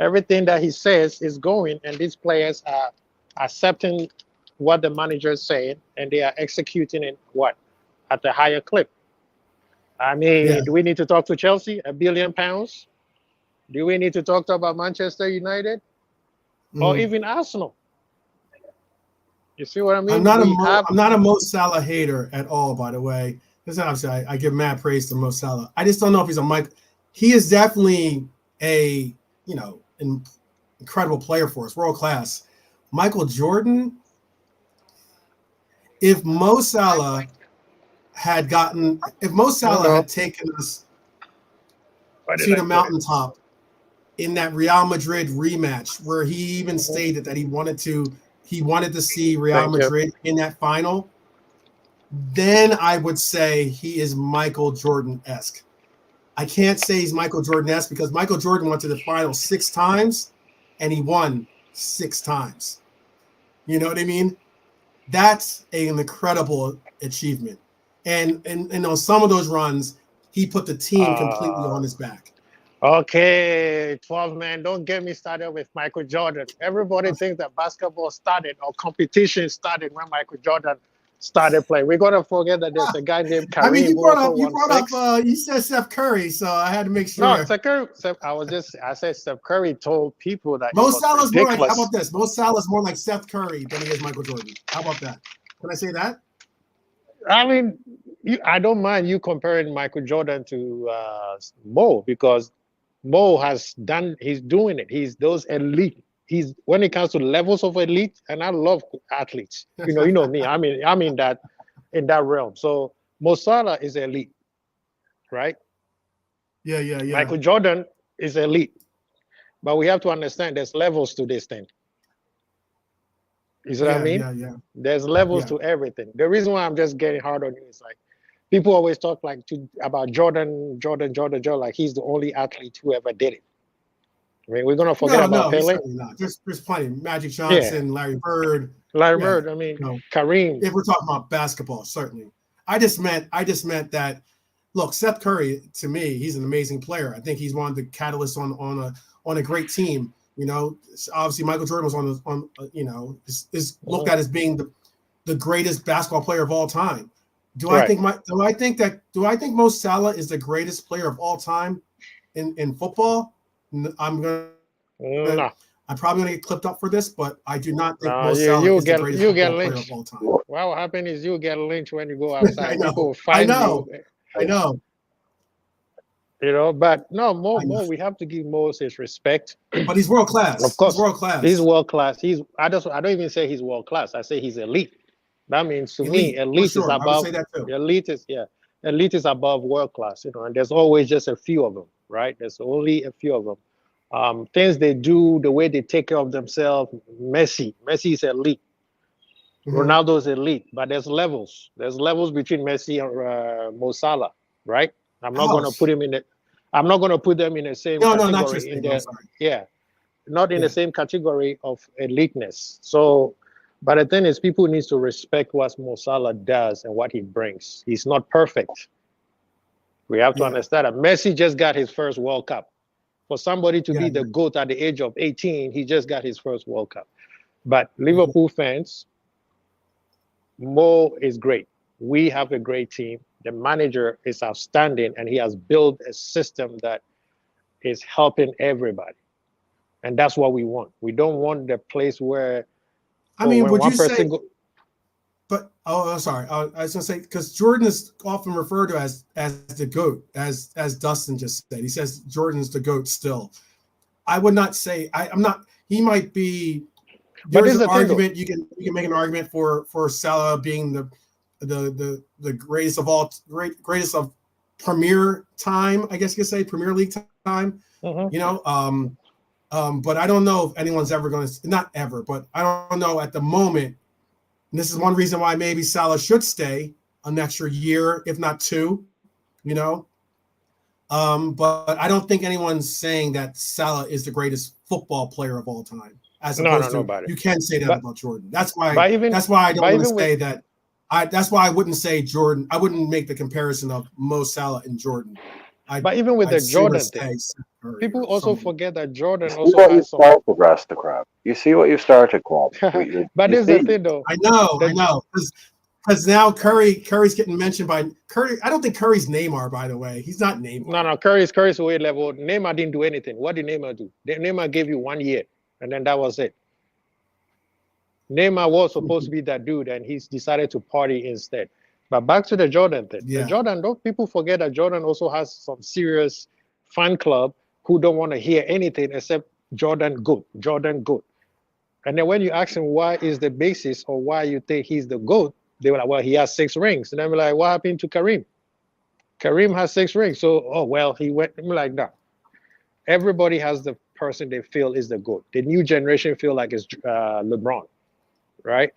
B: Everything that he says is going, and these players are accepting what the manager is saying, and they are executing it at a higher clip. I mean, do we need to talk to Chelsea? £1 billion? Do we need to talk about Manchester United or even Arsenal? You see what I mean?
D: I'm not a Mo Salah hater at all, by the way. Because obviously I give mad praise to Mo Salah. I just don't know if he's a Mike. He is definitely a incredible player for us, world class. Michael Jordan. If Mo Salah had taken us to the mountaintop in that Real Madrid rematch, where he even stated that he wanted to see Real Madrid in that final, then I would say he is Michael Jordan-esque. I can't say he's Michael Jordan-esque because Michael Jordan went to the final 6 times and he won 6 times. You know what I mean? That's an incredible achievement. And on some of those runs, he put the team completely on his back.
B: Okay, 12 man, don't get me started with Michael Jordan. Everybody thinks that basketball started or competition started when Michael Jordan started playing. We're gonna forget that there's a guy named Kareem.
D: I mean, you said Steph Curry, so I had to make sure.
B: No, Steph Curry. I said Steph Curry told people that
D: Mo Salah's more like. How about this? Mo Salah's more like Steph Curry than he is Michael Jordan. How about that? Can I say that?
B: I mean, I don't mind you comparing Michael Jordan to Mo because Mo he's doing it. He's those elite. He's when it comes to levels of elite, and I love athletes. You know me. I'm in that realm. So Mo Salah is elite, right?
D: Yeah.
B: Michael Jordan is elite, but we have to understand there's levels to this thing. You see what I mean?
D: Yeah.
B: There's levels to everything. The reason why I'm just getting hard on you is like people always talk about Jordan, like he's the only athlete who ever did it. I mean, we're gonna forget about Pele.
D: Not. There's plenty. Magic Johnson, Larry Bird.
B: Bird. I mean, Kareem.
D: If we're talking about basketball, certainly. I just meant that. Look, Steph Curry, to me, he's an amazing player. I think he's one of the catalysts on a great team. Obviously Michael Jordan was is looked at as being the greatest basketball player of all time. Do I think Mo Salah is the greatest player of all time in football? I'm I'm probably going to get clipped up for this, but I do not think Mo Salah is the greatest football player of all time.
B: What will happen is you get lynched when you go outside. People will find
D: you. I know.
B: You know, but no, Mo, we have to give Mo his respect.
D: But he's world class.
B: Of course,
D: he's world class.
B: He's world class. I don't even say he's world class. I say he's elite. That means to me, elite is above. Elite is above world class. You know, and there's always just a few of them, right? There's only a few of them. Things they do, the way they take care of themselves. Messi is elite. Ronaldo's elite, but there's levels. There's levels between Messi and Mo Salah, right? I'm not going to put him in the. I'm not going to put them in the same category.
D: Not just in the,
B: not in the same category of eliteness. So, but the thing is, people need to respect what Mo Salah does and what he brings. He's not perfect. We have to understand that Messi just got his first World Cup. For somebody to be the GOAT at the age of 18, he just got his first World Cup. But Liverpool fans, Mo is great. We have a great team. The manager is outstanding, and he has built a system that is helping everybody. And that's what we want. We don't want the place where,
D: would you say, sorry. I was going to say, because Jordan is often referred to as the GOAT, as Dustin just said. He says Jordan's the GOAT still. I would not say, I'm not, he might be, there's an argument, you can make an argument for Salah being the greatest of Premier time, I guess you could say, Premier League time. You know, but I don't know if anyone's ever going to, not ever, but I don't know at the moment. And this is one reason why maybe Salah should stay an extra year, if not two, you know. But I don't think anyone's saying that Salah is the greatest football player of all time. As opposed to, you can say that about Jordan. That's why I don't want to say that. That's why I wouldn't say Jordan. I wouldn't make the comparison of Mo Salah and Jordan.
B: But even with the Jordan thing, people also forget that Jordan also
C: has some. The crowd. You see what you started, crowd.
B: But here's the thing, though.
D: I know. Because now Curry's getting mentioned by Curry. I don't think Curry's Neymar, by the way. He's not Neymar.
B: No. Curry's weight level. Neymar didn't do anything. What did Neymar do? Neymar gave you 1 year, and then that was it. Neymar was supposed to be that dude, and he's decided to party instead. But back to the Jordan thing. Yeah. Don't people forget that Jordan also has some serious fan club who don't want to hear anything except Jordan GOAT. And then when you ask him why is the basis or why you think he's the GOAT, they were like, well, he has 6 rings. And then we're like, what happened to Kareem? Kareem has 6 rings. So, he went. I'm like, no. Everybody has the person they feel is the GOAT. The new generation feel like it's LeBron. Right?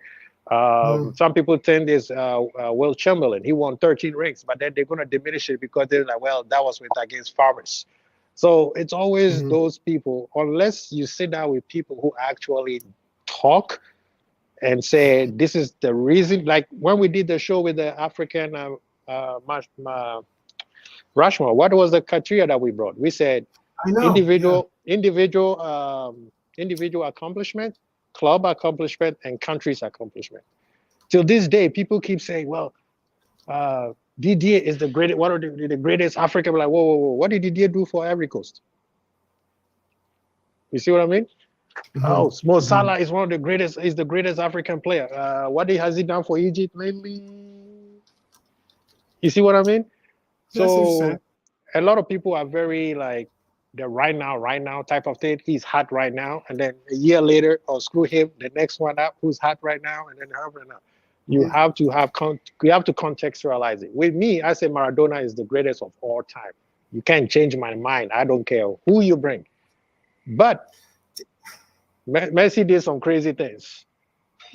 B: Some people think it's Will Chamberlain. He won 13 rings, but then they're going to diminish it because they're like, well, that was against farmers. So it's always those people, unless you sit down with people who actually talk and say, this is the reason. Like when we did the show with the African Rushmore, what was the criteria that we brought? We said individual accomplishment, club accomplishment, and country's accomplishment. Till this day, people keep saying, well, Didier is the greatest, one of the greatest African. Like, whoa, what did Didier do for Ivory Coast? You see what I mean? Oh, Mo Salah is one of the greatest, is the greatest African player. What has he done for Egypt lately? You see what I mean? So a lot of people are very like, the right now type of thing. He's hot right now, and then a year later, screw him, the next one up, who's hot right now, and then right now. You have to contextualize it. With me, I say Maradona is the greatest of all time. You can't change my mind. I don't care who you bring. But Messi did some crazy things.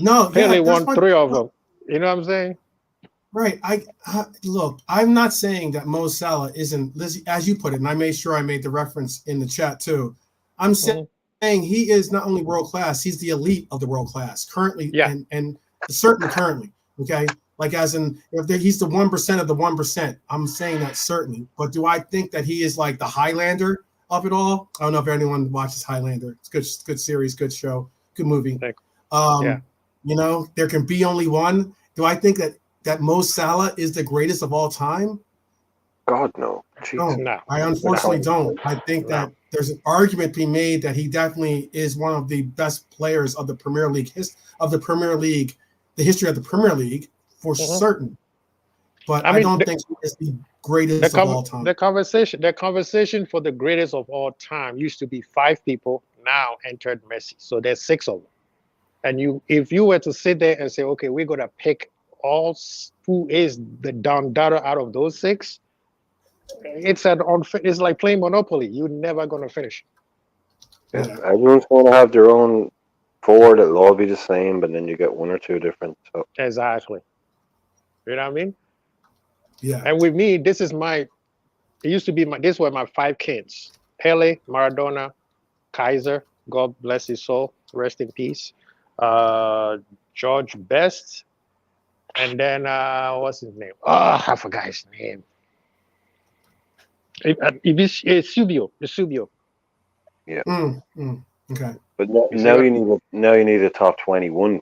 B: Pele won 3 of them. You know what I'm saying?
D: Right. Look, I'm not saying that Mo Salah isn't, as you put it, and I made sure I made the reference in the chat too. I'm saying he is not only world class, he's the elite of the world class currently, and certainly currently. Okay, like as in if he's the 1% of the 1%, I'm saying that certainly. But do I think that he is like the Highlander of it all? I don't know if anyone watches Highlander. It's good series, good show, good movie. You know, there can be only one. Do I think that Mo Salah is the greatest of all time?
C: God, no.
D: No, I unfortunately don't. I think that there's an argument being made that he definitely is one of the best players of the Premier League, the history of the Premier League for certain. But I don't think he is the greatest of all time.
B: The conversation for the greatest of all time used to be 5 people. Now entered Messi, so there's 6 of them. And if you were to sit there and say, okay, we're gonna pick who is the Don Dada out of those 6, it's like playing Monopoly. You're never gonna finish.
C: Yeah, everyone's going to have their own forward. It'll all be the same, but then you get 1 or 2 different. So
B: exactly, you know what I mean?
D: Yeah.
B: And with me, this were my 5 kids: Pele, Maradona, Kaiser, God bless his soul, rest in peace. George Best, and then what's his name? Oh, I forgot his name. Eusebio.
C: Yeah.
D: Okay.
C: But now you need a top 21.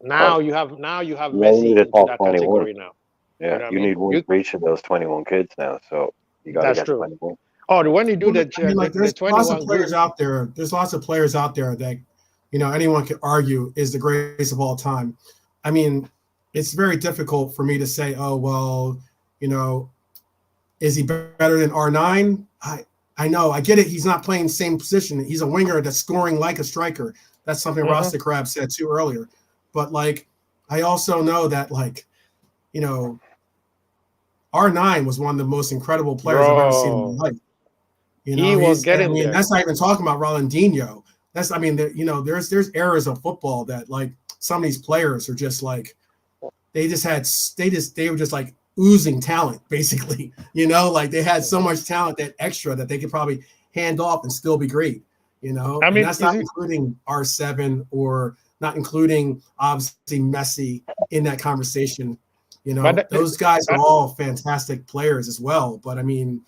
B: Now you have Messi into that 21. Category now.
C: Yeah, you know you need one for each of those 21 kids now. So you got to get 21.
B: Oh, when you do
D: there's
B: the 21
D: lots of players out there. There's lots of players out there that anyone could argue is the greatest of all time. I mean, it's very difficult for me to say, oh well, is he better than R9? I know, I get it. He's not playing the same position. He's a winger that's scoring like a striker. That's something Rasta Crab said too earlier. But I also know that R9 was one of the most incredible players I've ever seen in my life.
B: He was getting there.
D: That's not even talking about Ronaldinho. There's eras of football that some of these players are just they were just oozing talent, basically. They had so much talent that they could probably hand off and still be great. And that's not including R7 or not including obviously Messi in that conversation. Those guys are all fantastic players as well. But I mean,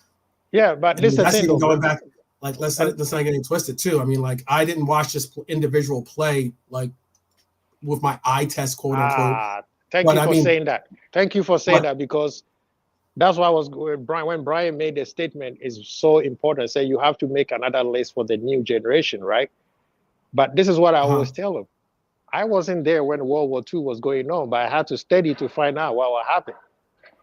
B: yeah, but this is
D: even going back. Let's not get it twisted too. I mean, I didn't watch this individual play with my eye test, quote unquote.
B: Thank you for saying that, because that's why when Brian made the statement is so important. Say you have to make another list for the new generation, right? But this is what I always tell them. I wasn't there when World War II was going on, but I had to study to find out what happened.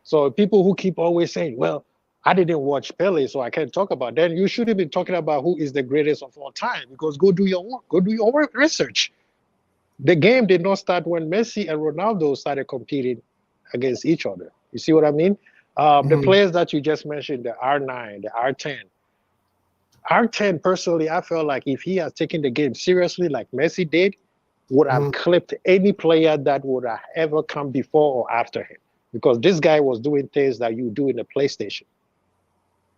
B: So people who keep always saying, well, I didn't watch Pele, so I can't talk about that. Then you shouldn't be talking about who is the greatest of all time, because go do your work, go do your research. The game did not start when Messi and Ronaldo started competing against each other. You see what I mean? The players that you just mentioned, the R9, the R10, personally, I felt like if he has taken the game seriously like Messi did, would have clipped any player that would have ever come before or after him, because this guy was doing things that you do in the PlayStation.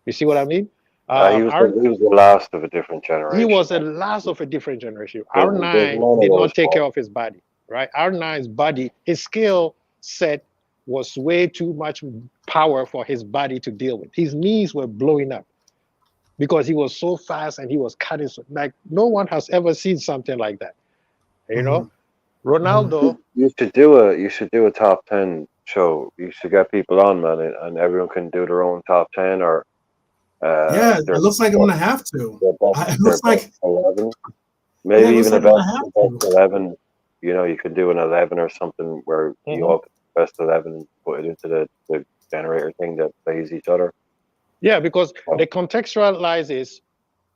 B: You see what I mean?
C: He was the last of a different generation.
B: He was the last of a different generation. R9 did not take care of his body, right? R9's body, his skill set was way too much power for his body to deal with. His knees were blowing up because he was so fast and he was cutting. No one has ever seen something like that. Ronaldo.
C: You should do a top 10 show. You should get people on, man, and everyone can do their own top 10 or.
D: It looks like I'm gonna have to. It looks like
C: 11, maybe even about 11. You could do an 11 or something where you all best 11 and put it into the generator thing that plays each other.
B: Yeah, because the contextualize is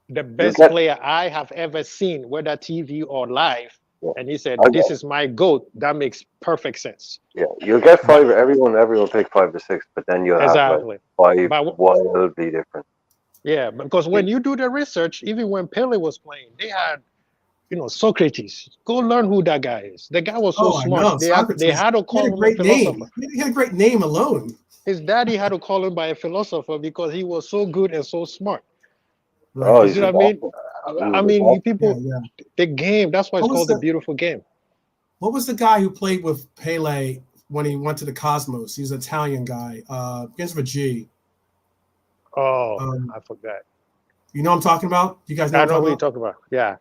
B: the best player I have ever seen, whether TV or live. Yeah. And he said, "This is my GOAT." That makes perfect sense.
C: Yeah, you'll get 5. Everyone pick 5 to 6, but then you'll have 5 wildly different.
B: Yeah, because when you do the research, even when Pele was playing, they had, Socrates. Go learn who that guy is. The guy was so smart. They had to call him a philosopher.
D: He had a great name alone.
B: His daddy had to call him by a philosopher because he was so good and so smart.
C: Right. Oh,
B: you see what I mean? The game, that's why it's called the beautiful game.
D: What was the guy who played with Pele when he went to the Cosmos? He's an Italian guy. Begins with a G.
B: I forgot.
D: You know what I'm talking about? You guys know what
B: you're talking about. Yeah.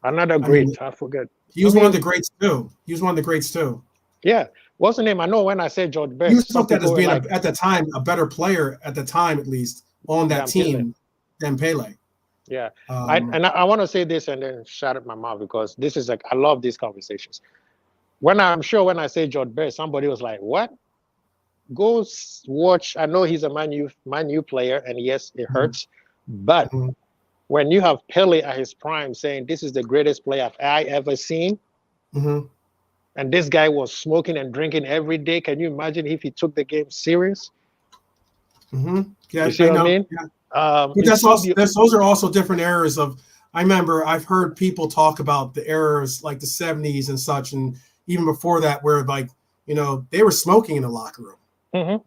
B: Another great. I forget.
D: He was one of the greats too.
B: Yeah. What's the name? I know when I said George Best.
D: He was looked at as being, at the time, a better player, at the time at least, on that team than Pele.
B: Yeah, I want to say this and then shut up my mouth, because this is like, I love these conversations. When I'm sure when I say George Best, somebody was like, "What?" Go watch. I know he's a Man U player, and yes, it hurts, but when you have Pele at his prime saying this is the greatest player I ever seen, and this guy was smoking and drinking every day, can you imagine if he took the game serious?
D: Yeah,
B: you see what I mean?
D: Yeah. But those are also different eras of. I remember I've heard people talk about the eras like the 70s and such, and even before that, where like they were smoking in the locker room.
B: I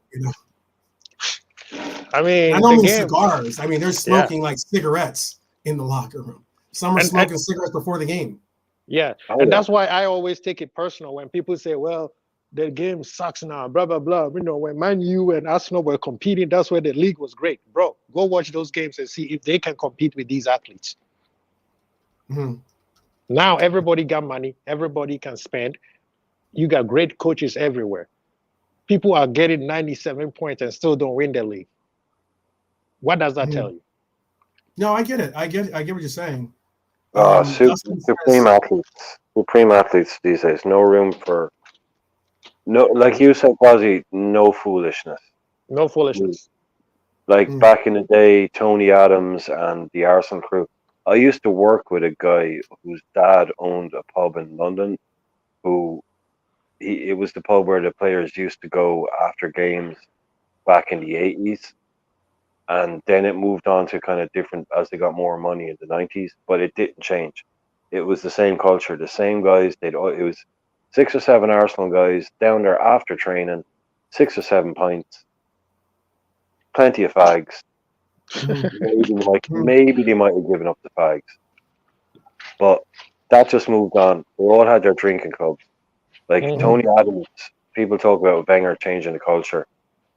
B: mean,
D: I don't mean cigars. I mean, they're smoking like cigarettes in the locker room. Some are smoking cigarettes before the game.
B: Yeah, and that's why I always take it personal when people say, "Well, the game sucks now," blah blah blah. When Man U and Arsenal were competing, that's where the league was great, bro. Go watch those games and see if they can compete with these athletes. Now everybody got money, everybody can spend. You got great coaches everywhere. People are getting 97 points and still don't win the league. What does that tell you?
D: No, I get it. I get what you're saying.
C: Supreme athletes these days. No room for like you said, Quasi. No foolishness.
B: No foolishness.
C: Like back in the day, Tony Adams and the Arsenal crew. I used to work with a guy whose dad owned a pub in London. It was the pub where the players used to go after games back in the 80s. And then it moved on to kind of different as they got more money in the 90s, but it didn't change. It was the same culture, the same guys. It was 6 or 7 Arsenal guys down there after training, 6 or 7 pints, plenty of fags. Maybe they might have given up the fags, but that just moved on. They all had their drinking clubs. Like Tony Adams, people talk about Wenger changing the culture.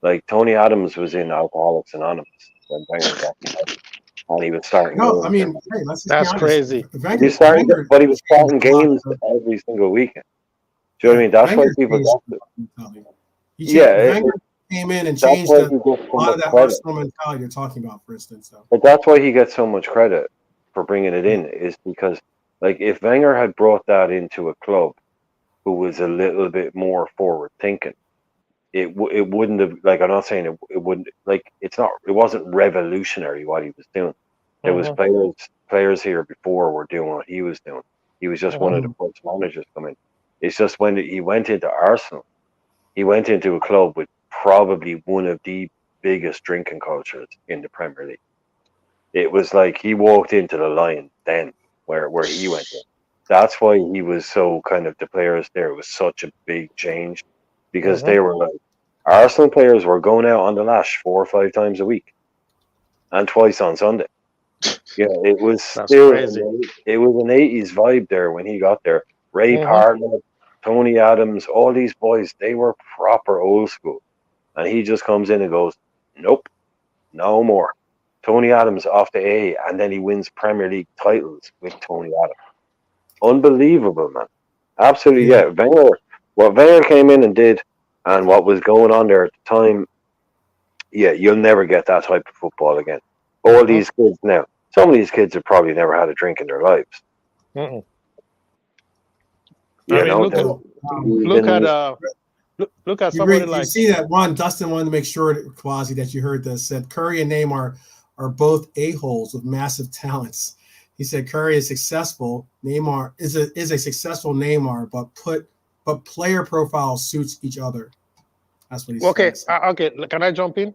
C: Like Tony Adams was in Alcoholics Anonymous when Wenger got involved, and he was starting.
D: No, I mean, hey,
B: that's crazy.
C: But he was starting games every single weekend. Do you know what I mean? That's why people got it.
D: Wenger came in and changed a lot of that Arsenal mentality you're talking about, for instance.
C: But that's why he gets so much credit for bringing it in, is because, like, if Wenger had brought that into a club who was a little bit more forward thinking, it wouldn't have, like, I'm not saying it wouldn't, like, it wasn't revolutionary what he was doing. There was players here before were doing what he was doing. He was just one of the first managers coming. It's just when he went into Arsenal, he went into a club with probably one of the biggest drinking cultures in the Premier League. It was like he walked into the Lions then, where he went in. That's why he was so kind of, the players there, was such a big change, because they were like, Arsenal players were going out on the lash 4 or 5 times a week and twice on Sunday. Yeah, it was still crazy. It was an 80s vibe there when he got there. Ray Parlour, Tony Adams, all these boys, they were proper old school. And he just comes in and goes, nope, no more. Tony Adams off the A, and then he wins Premier League titles with Tony Adams. Unbelievable, man. Absolutely, yeah. What Wenger came in and did, and what was going on there at the time, yeah, you'll never get that type of football again. All these kids now, some of these kids have probably never had a drink in their lives.
B: Look at somebody like.
D: You see that one, Dustin wanted to make sure, Quasi, that you heard this. Said Curry and Neymar are both a-holes with massive talents. He said Curry is successful. Neymar is a successful Neymar, but player profile suits each other. That's what he said.
B: Okay. Can I jump in?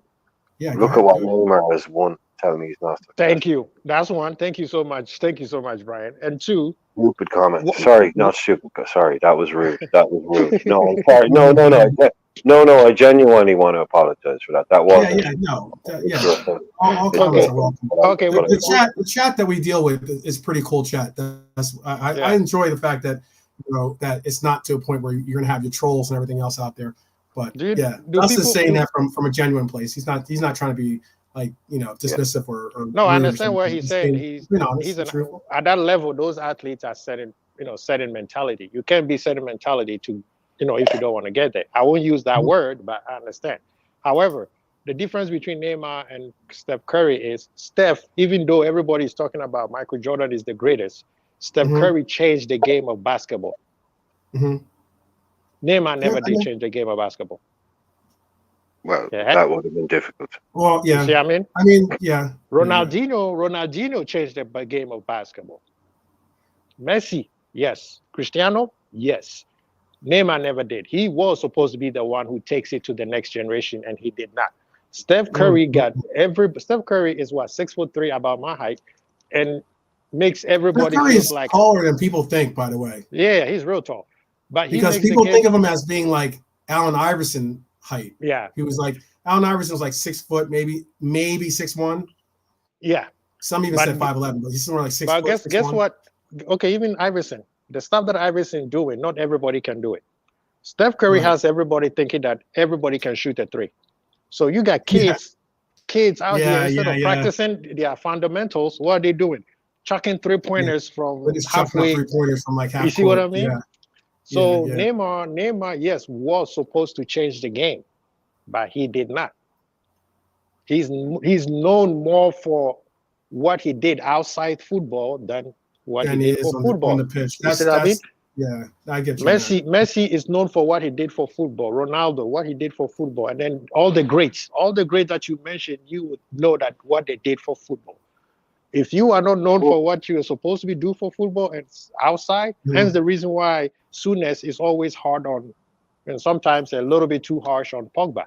C: Yeah. Look at what Neymar has won. Tell me he's not successful.
B: Thank you. That's one. Thank you so much. Thank you so much, Brian. And two.
C: Stupid comment. Sorry, not stupid. Sorry, that was rude. That was rude. No, I'm sorry. No. I genuinely want to apologize for that. That wasn't.
D: All comments are welcome.
B: Okay.
D: The chat that we deal with is pretty cool chat. I enjoy the fact that that it's not to a point where you're gonna have your trolls and everything else out there. But Dustin's saying that from a genuine place. He's not trying to be like dismissive or
B: no. I understand what he's saying. He's at that level. Those athletes are setting mentality. You can't be setting mentality to if you don't want to get there. I won't use that word, but I understand. However, the difference between Neymar and Steph Curry is Steph, even though everybody is talking about Michael Jordan is the greatest, Steph Curry changed the game of basketball. Neymar never did change the game of basketball.
C: Well, that would have been difficult.
D: Well, yeah.
B: You see what I mean?
D: I mean, yeah.
B: Ronaldinho changed the game of basketball. Messi, yes. Cristiano, yes. Neymar never did. He was supposed to be the one who takes it to the next generation, and he did not. Steph Curry Steph Curry is what, 6'3", about my height, and makes everybody
D: Steph Curry is
B: like
D: taller than people think, by the way.
B: Yeah, he's real tall. But
D: because people think of him as being like Allen Iverson height.
B: Yeah.
D: He was like Allen Iverson was like 6 foot, maybe 6'1".
B: Yeah.
D: Some even said 5'11", but he's somewhere like 6 foot.
B: But guess what? Okay, even Iverson. The stuff that Iverson doing, not everybody can do it. Steph Curry has everybody thinking that everybody can shoot a three. So you got kids out here instead of practicing their fundamentals. What are they doing? Chucking 3-pointers from halfway.
D: 3-pointers from like half.
B: You see what I mean?
D: Yeah.
B: So Neymar, yes, was supposed to change the game, but he did not. He's known more for what he did outside football than what he did for football.
D: On the pitch. Yeah, I get you.
B: Messi is known for what he did for football. Ronaldo, what he did for football, and then all the greats that you mentioned, you would know that what they did for football. If you are not known for what you are supposed to be do for football and outside, hence the reason why Souness is always hard on, and sometimes a little bit too harsh on Pogba,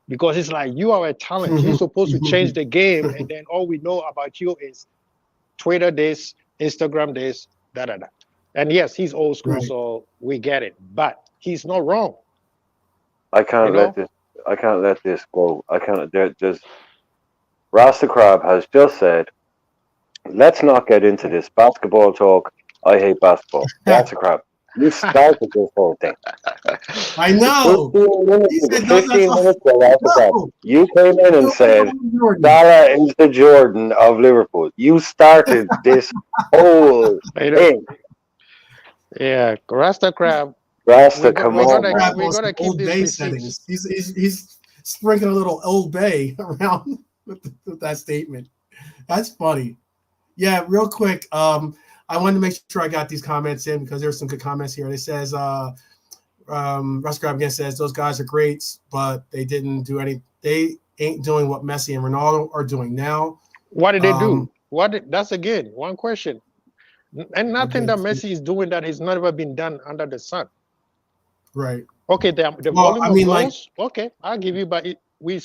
B: because it's like you are a talent. You're supposed to change the game, and then all we know about you is Twitter this, Instagram this, da-da-da. And yes, he's old school, so we get it. But he's not wrong.
C: I can't let this go. I can't. There's Rasta Crab has just said, let's not get into this basketball talk. I hate basketball. Rasta Crab, you started this whole thing.
D: I know.
C: 15 minutes ago, Rasta Crab, you came in and said, Salah is the Jordan of Liverpool. You started this whole thing.
B: Yeah, Rasta Crab.
C: Come on.
B: We're gonna keep these
D: settings. He's sprinkling a little Old Bay around with that statement. That's funny. Yeah, real quick. I wanted to make sure I got these comments in because there's some good comments here. It says, Rasta Crab again says those guys are great, but they didn't do any. They ain't doing what Messi and Ronaldo are doing now.
B: What did they do? That's again one question. And nothing that Messi is doing that has never been done under the sun.
D: Right.
B: Okay, the volume of goals. Okay, I'll give you. But they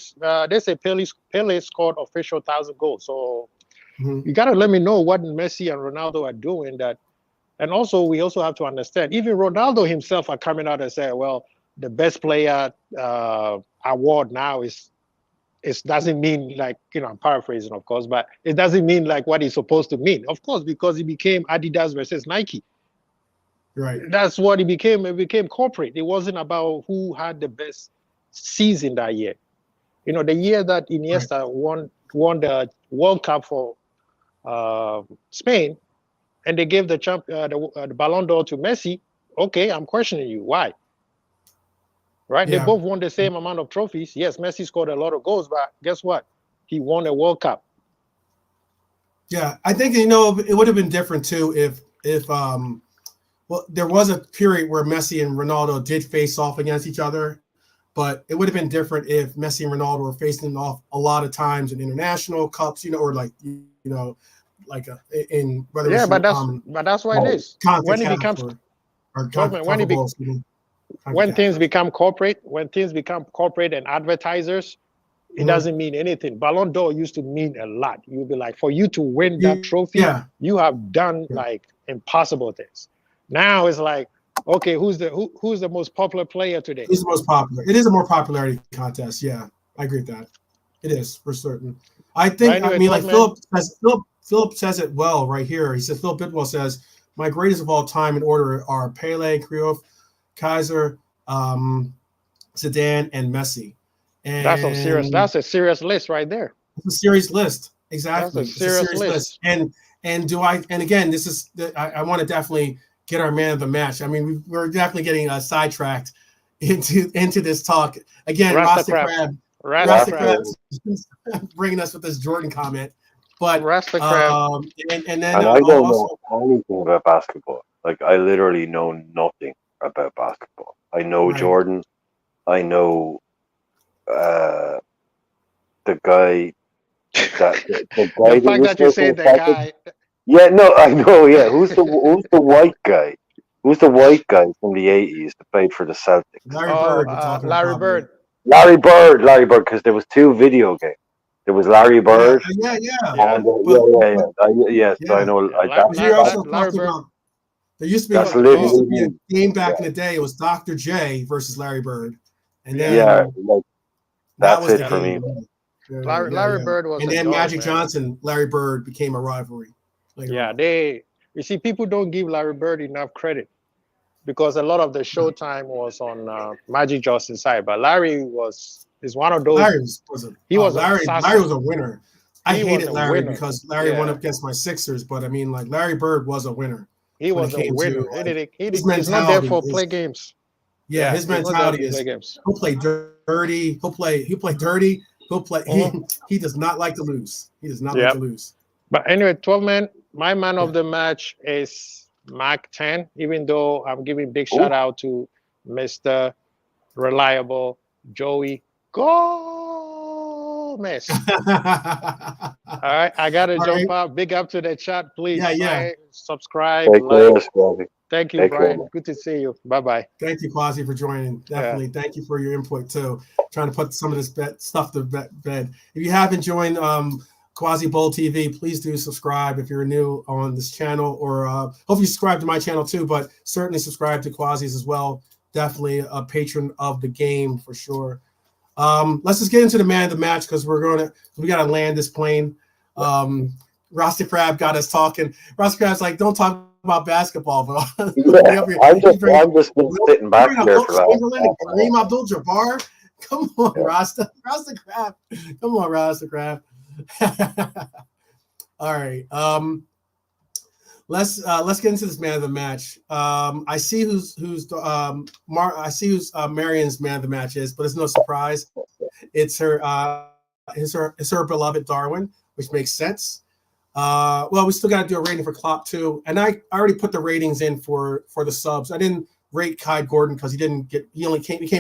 B: say Pele scored official 1,000 goals. So you gotta let me know what Messi and Ronaldo are doing. That, and also we also have to understand. Even Ronaldo himself are coming out and say, well, the best player award now is. It doesn't mean like, I'm paraphrasing, of course, but it doesn't mean like what it's supposed to mean. Of course, because it became Adidas versus Nike.
D: Right.
B: That's what it became. It became corporate. It wasn't about who had the best season that year. The year that Iniesta won the World Cup for Spain, and they gave the Ballon d'Or to Messi. Okay, I'm questioning you. Why? Right? Yeah. They both won the same amount of trophies. Yes, Messi scored a lot of goals, but guess what? He won a World Cup.
D: Yeah, I think, it would have been different too if there was a period where Messi and Ronaldo did face off against each other, but it would have been different if Messi and Ronaldo were facing off a lot of times in international cups, or like, in whether
B: but that's why it is. When it becomes when things become corporate, and advertisers, it doesn't mean anything. Ballon d'Or used to mean a lot. You'll be like, for you to win that trophy, you have done like impossible things. Now it's like, okay, who's the most popular player today?
D: Who's the most popular? It is a more popularity contest. Yeah, I agree with that. It is for certain. I think. Philip says it well right here. He says Philip Bidwell says my greatest of all time in order are Pele, Cruyff, Kaiser, Zidane, and Messi. And
B: that's a serious list right there.
D: It's a serious list. Exactly.
B: That's a serious list.
D: And again, this is I want to definitely get our man of the match. I mean, we're definitely getting sidetracked into this talk. Again, Rasta Crab Rasta bringing us with this Jordan comment. But and then
C: I don't know anything about basketball. Like I literally know nothing about basketball. I know Jordan. I know the guy
B: the fact that you say the guy.
C: Yeah, no, I know. Yeah, who's the white guy? Who's the white guy from the 80s that played for the Celtics?
D: Larry Bird.
B: Larry Bird.
C: Larry Bird. Because there was 2 video games. There was Larry Bird.
D: Yeah.
C: So I know.
D: You're also talking about. There used to be a game back in the day. It was Dr. J versus Larry Bird, and then
C: that was it for me.
B: Larry Bird was,
D: and then Magic Johnson, Larry Bird became a rivalry.
B: You see, people don't give Larry Bird enough credit because a lot of the showtime was on Magic Johnson's side, but Larry is one of those.
D: Larry was a winner. I hated Larry because Larry won up against my Sixers, but I mean, like Larry Bird was a winner.
B: He was a winner. He's not there for play games.
D: Yeah, his mentality is he'll play dirty. He'll play dirty. He'll play. He does not like to lose. He does not like to lose.
B: But anyway, 12 man. My man of the match is Mac 10. Even though I'm giving big shout out to Mr. Reliable Joey Gomez. All right, I gotta jump out. Big up to the chat, please. Subscribe, like. Thank you, Brian. Good to see you. Bye-bye.
D: Thank you, Quasi, for joining. Definitely. Thank you for your input, too. Trying to put some of this stuff to bed. If you haven't joined Quasi Bowl TV, please do subscribe if you're new on this channel, or hope you subscribe to my channel, too, but certainly subscribe to Quasi's as well. Definitely a patron of the game, for sure. Let's just get into the man of the match because we got to land this plane. Rasta Crab got us talking. Rasta Crab's like, don't talk about basketball, but
C: I'm just sitting back there for that.
D: Kareem Abdul-Jabbar, come on, Rasta Crab, come on, Rasta Crab. All right, let's get into this man of the match. I see who's Marion's man of the match is, but it's no surprise. It's her beloved Darwin, which makes sense. Well, we still got to do a rating for Klopp too, and I already put the ratings in for the subs. I didn't rate Kai Gordon because he came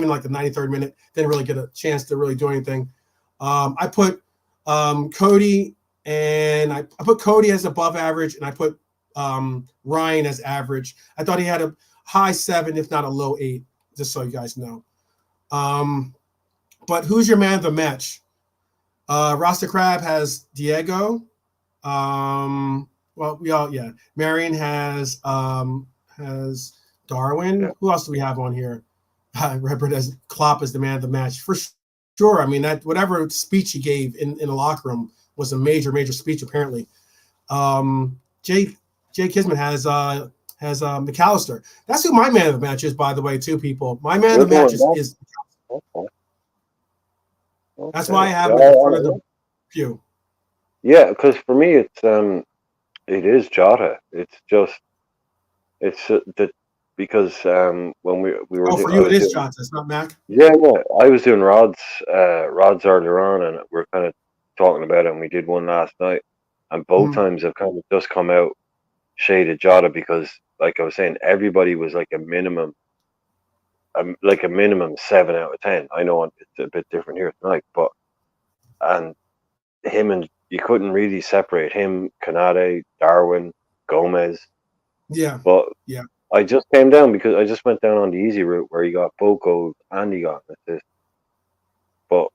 D: in like the 93rd minute, didn't really get a chance to really do anything. I put Cody, and I put Cody as above average, and I put Ryan as average. I thought he had a high 7, if not a low 8, just so you guys know. But who's your man of the match? Rasta Crab has Diego. Marion has Darwin. Yeah. Who else do we have on here? Robert as Klopp as the man of the match for sure. I mean, that whatever speech he gave in the locker room was a major speech apparently. Jay Kisman has McAllister. That's who my man of the match is, by the way, too, people. My man of the match is okay. That's why I have him in front of the few.
C: Yeah, because for me it is Jota. It's that because when we were
D: for you it is Jota. It's not Mac.
C: Yeah. I was doing rods earlier on, and we're kind of talking about it. And we did one last night, and both times I've kind of just come out shaded Jota because, like I was saying, everybody was like a minimum 7 out of 10. I know it's a bit different here tonight, but him and you couldn't really separate him, Kanade, Darwin, Gomez.
D: Yeah.
C: But I just came down because I just went down on the easy route where he got Boko and he got an assist. But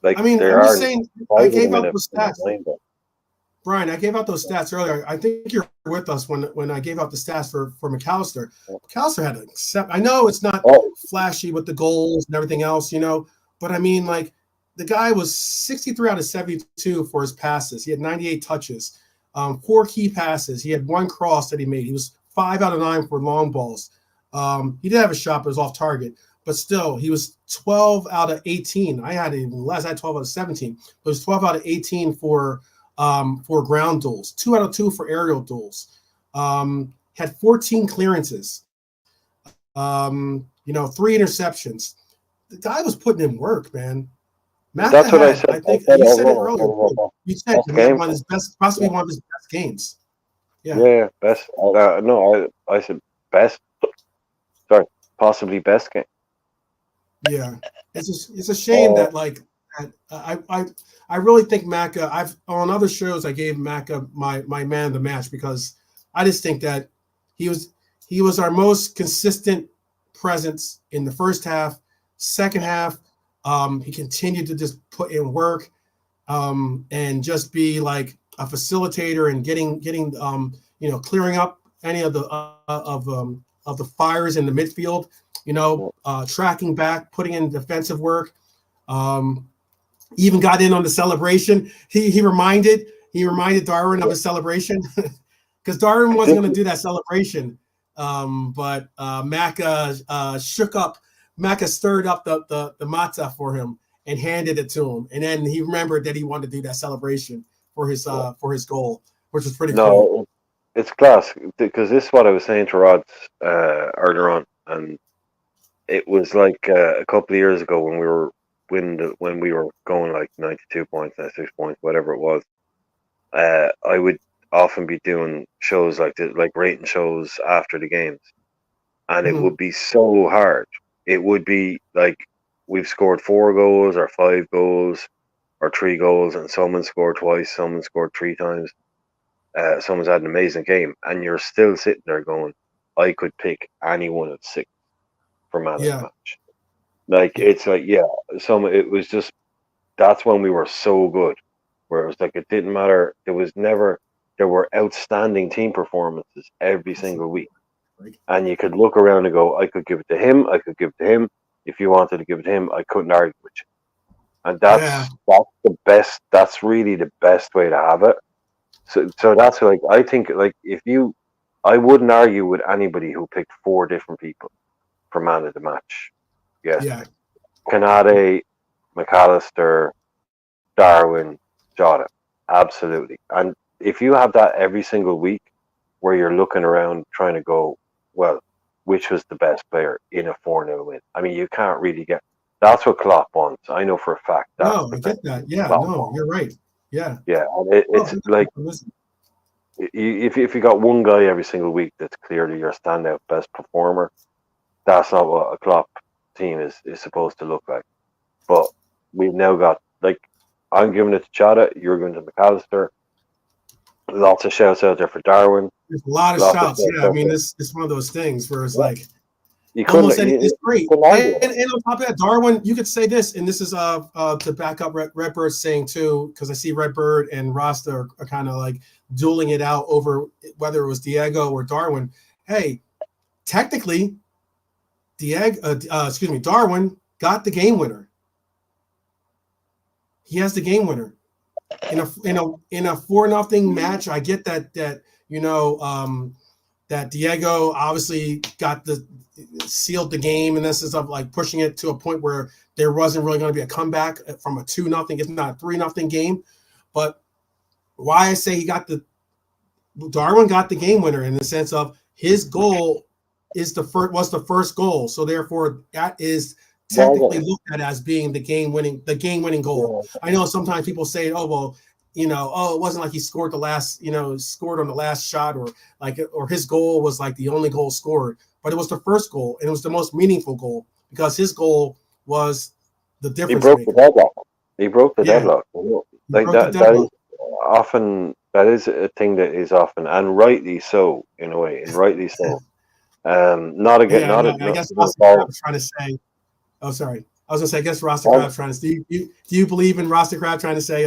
D: I mean, I'm just saying, I gave out those stats. Brian, I gave out those stats earlier. I think you're with us when I gave out the stats for McAllister. McAllister had I know it's not flashy with the goals and everything else, but I mean, like, the guy was 63 out of 72 for his passes. He had 98 touches, 4 key passes. He had 1 cross that he made. He was 5 out of 9 for long balls. He did have a shot, but it was off target. But still, he was 12 out of 18. I had even less. I had 12 out of 17. But it was 12 out of 18 for ground duels. 2 out of 2 for aerial duels. Had 14 clearances. 3 interceptions. The guy was putting in work, man.
C: That's what I said.
D: I think you said it earlier. You said one of his best, possibly one of his best games.
C: Yeah, best. No, I said best. Sorry, possibly best game.
D: Yeah, it's a shame that like I really think Macca. I've on other shows I gave Macca my man of the match because I just think that he was our most consistent presence in the first half. Second half, he continued to just put in work and just be like a facilitator and getting clearing up any of the fires in the midfield. Tracking back, putting in defensive work. Even got in on the celebration. He reminded Darwin of his celebration because Darwin wasn't going to do that celebration. But Macca stirred up the matzah for him and handed it to him. And then he remembered that he wanted to do that celebration for his goal, which was pretty cool.
C: It's class because this is what I was saying to Rod earlier on, and it was like a couple of years ago when we were going like 92 points, 96 points, whatever it was. I would often be doing shows like this, like rating shows after the games, and it would be so hard. It would be like we've scored 4 goals or 5 goals or 3 goals, and someone scored twice, someone scored 3 times. Someone's had an amazing game, and you're still sitting there going, I could pick any one of 6 for man of the match. Like it's like it was just that's when we were so good, where it was like it didn't matter. There were outstanding team performances every single week, and you could look around and go, I could give it to him, I could give it to him. If you wanted to give it to him, I couldn't argue with you. And that's the best. That's really the best way to have it. So that's like I think like I wouldn't argue with anybody who picked 4 different people for man of the match. Yes.
D: Yeah.
C: Canade, McAllister, Darwin, Jota. Absolutely. And if you have that every single week where you're looking around trying to go, well, which was the best player in a 4-0 win? I mean, you can't really get that's what Klopp wants. I know for a fact that.
D: No, I get that. Yeah, no, you're right. Yeah.
C: Yeah. And it's like if you got one guy every single week that's clearly your standout best performer, that's not what a Klopp team is supposed to look like. But we've now got like I'm giving it to Jota, you're going to McAllister. Lots of shouts out there for Darwin.
D: There's a lot of shouts. Yeah, I mean, it's one of those things where it's like it's great. And on top of that, Darwin, you could say this, and this is to back up Redbird's saying too, because I see Redbird and Rasta are kind of like dueling it out over whether it was Diego or Darwin. Hey, technically, Darwin got the game winner. He has the game winner in a 4-0 match. I get that that Diego obviously sealed the game, and this is of like pushing it to a point where there wasn't really going to be a comeback from a 2-0, if not a 3-0 game. But why I say Darwin got the game winner in the sense of his goal was the first goal, so therefore that is technically looked at as being the game winning goal. I know sometimes people say, it wasn't like he scored scored on the last shot or his goal was like the only goal scored, but it was the first goal and it was the most meaningful goal because his goal was the difference.
C: He broke the deadlock. That is a thing that is often and rightly so in a way, and rightly so. I guess
D: Rasta Crab was trying to say. Oh, sorry. I was gonna say. I guess Rasta Crab trying to say. Do you believe in Rasta Crab trying to say?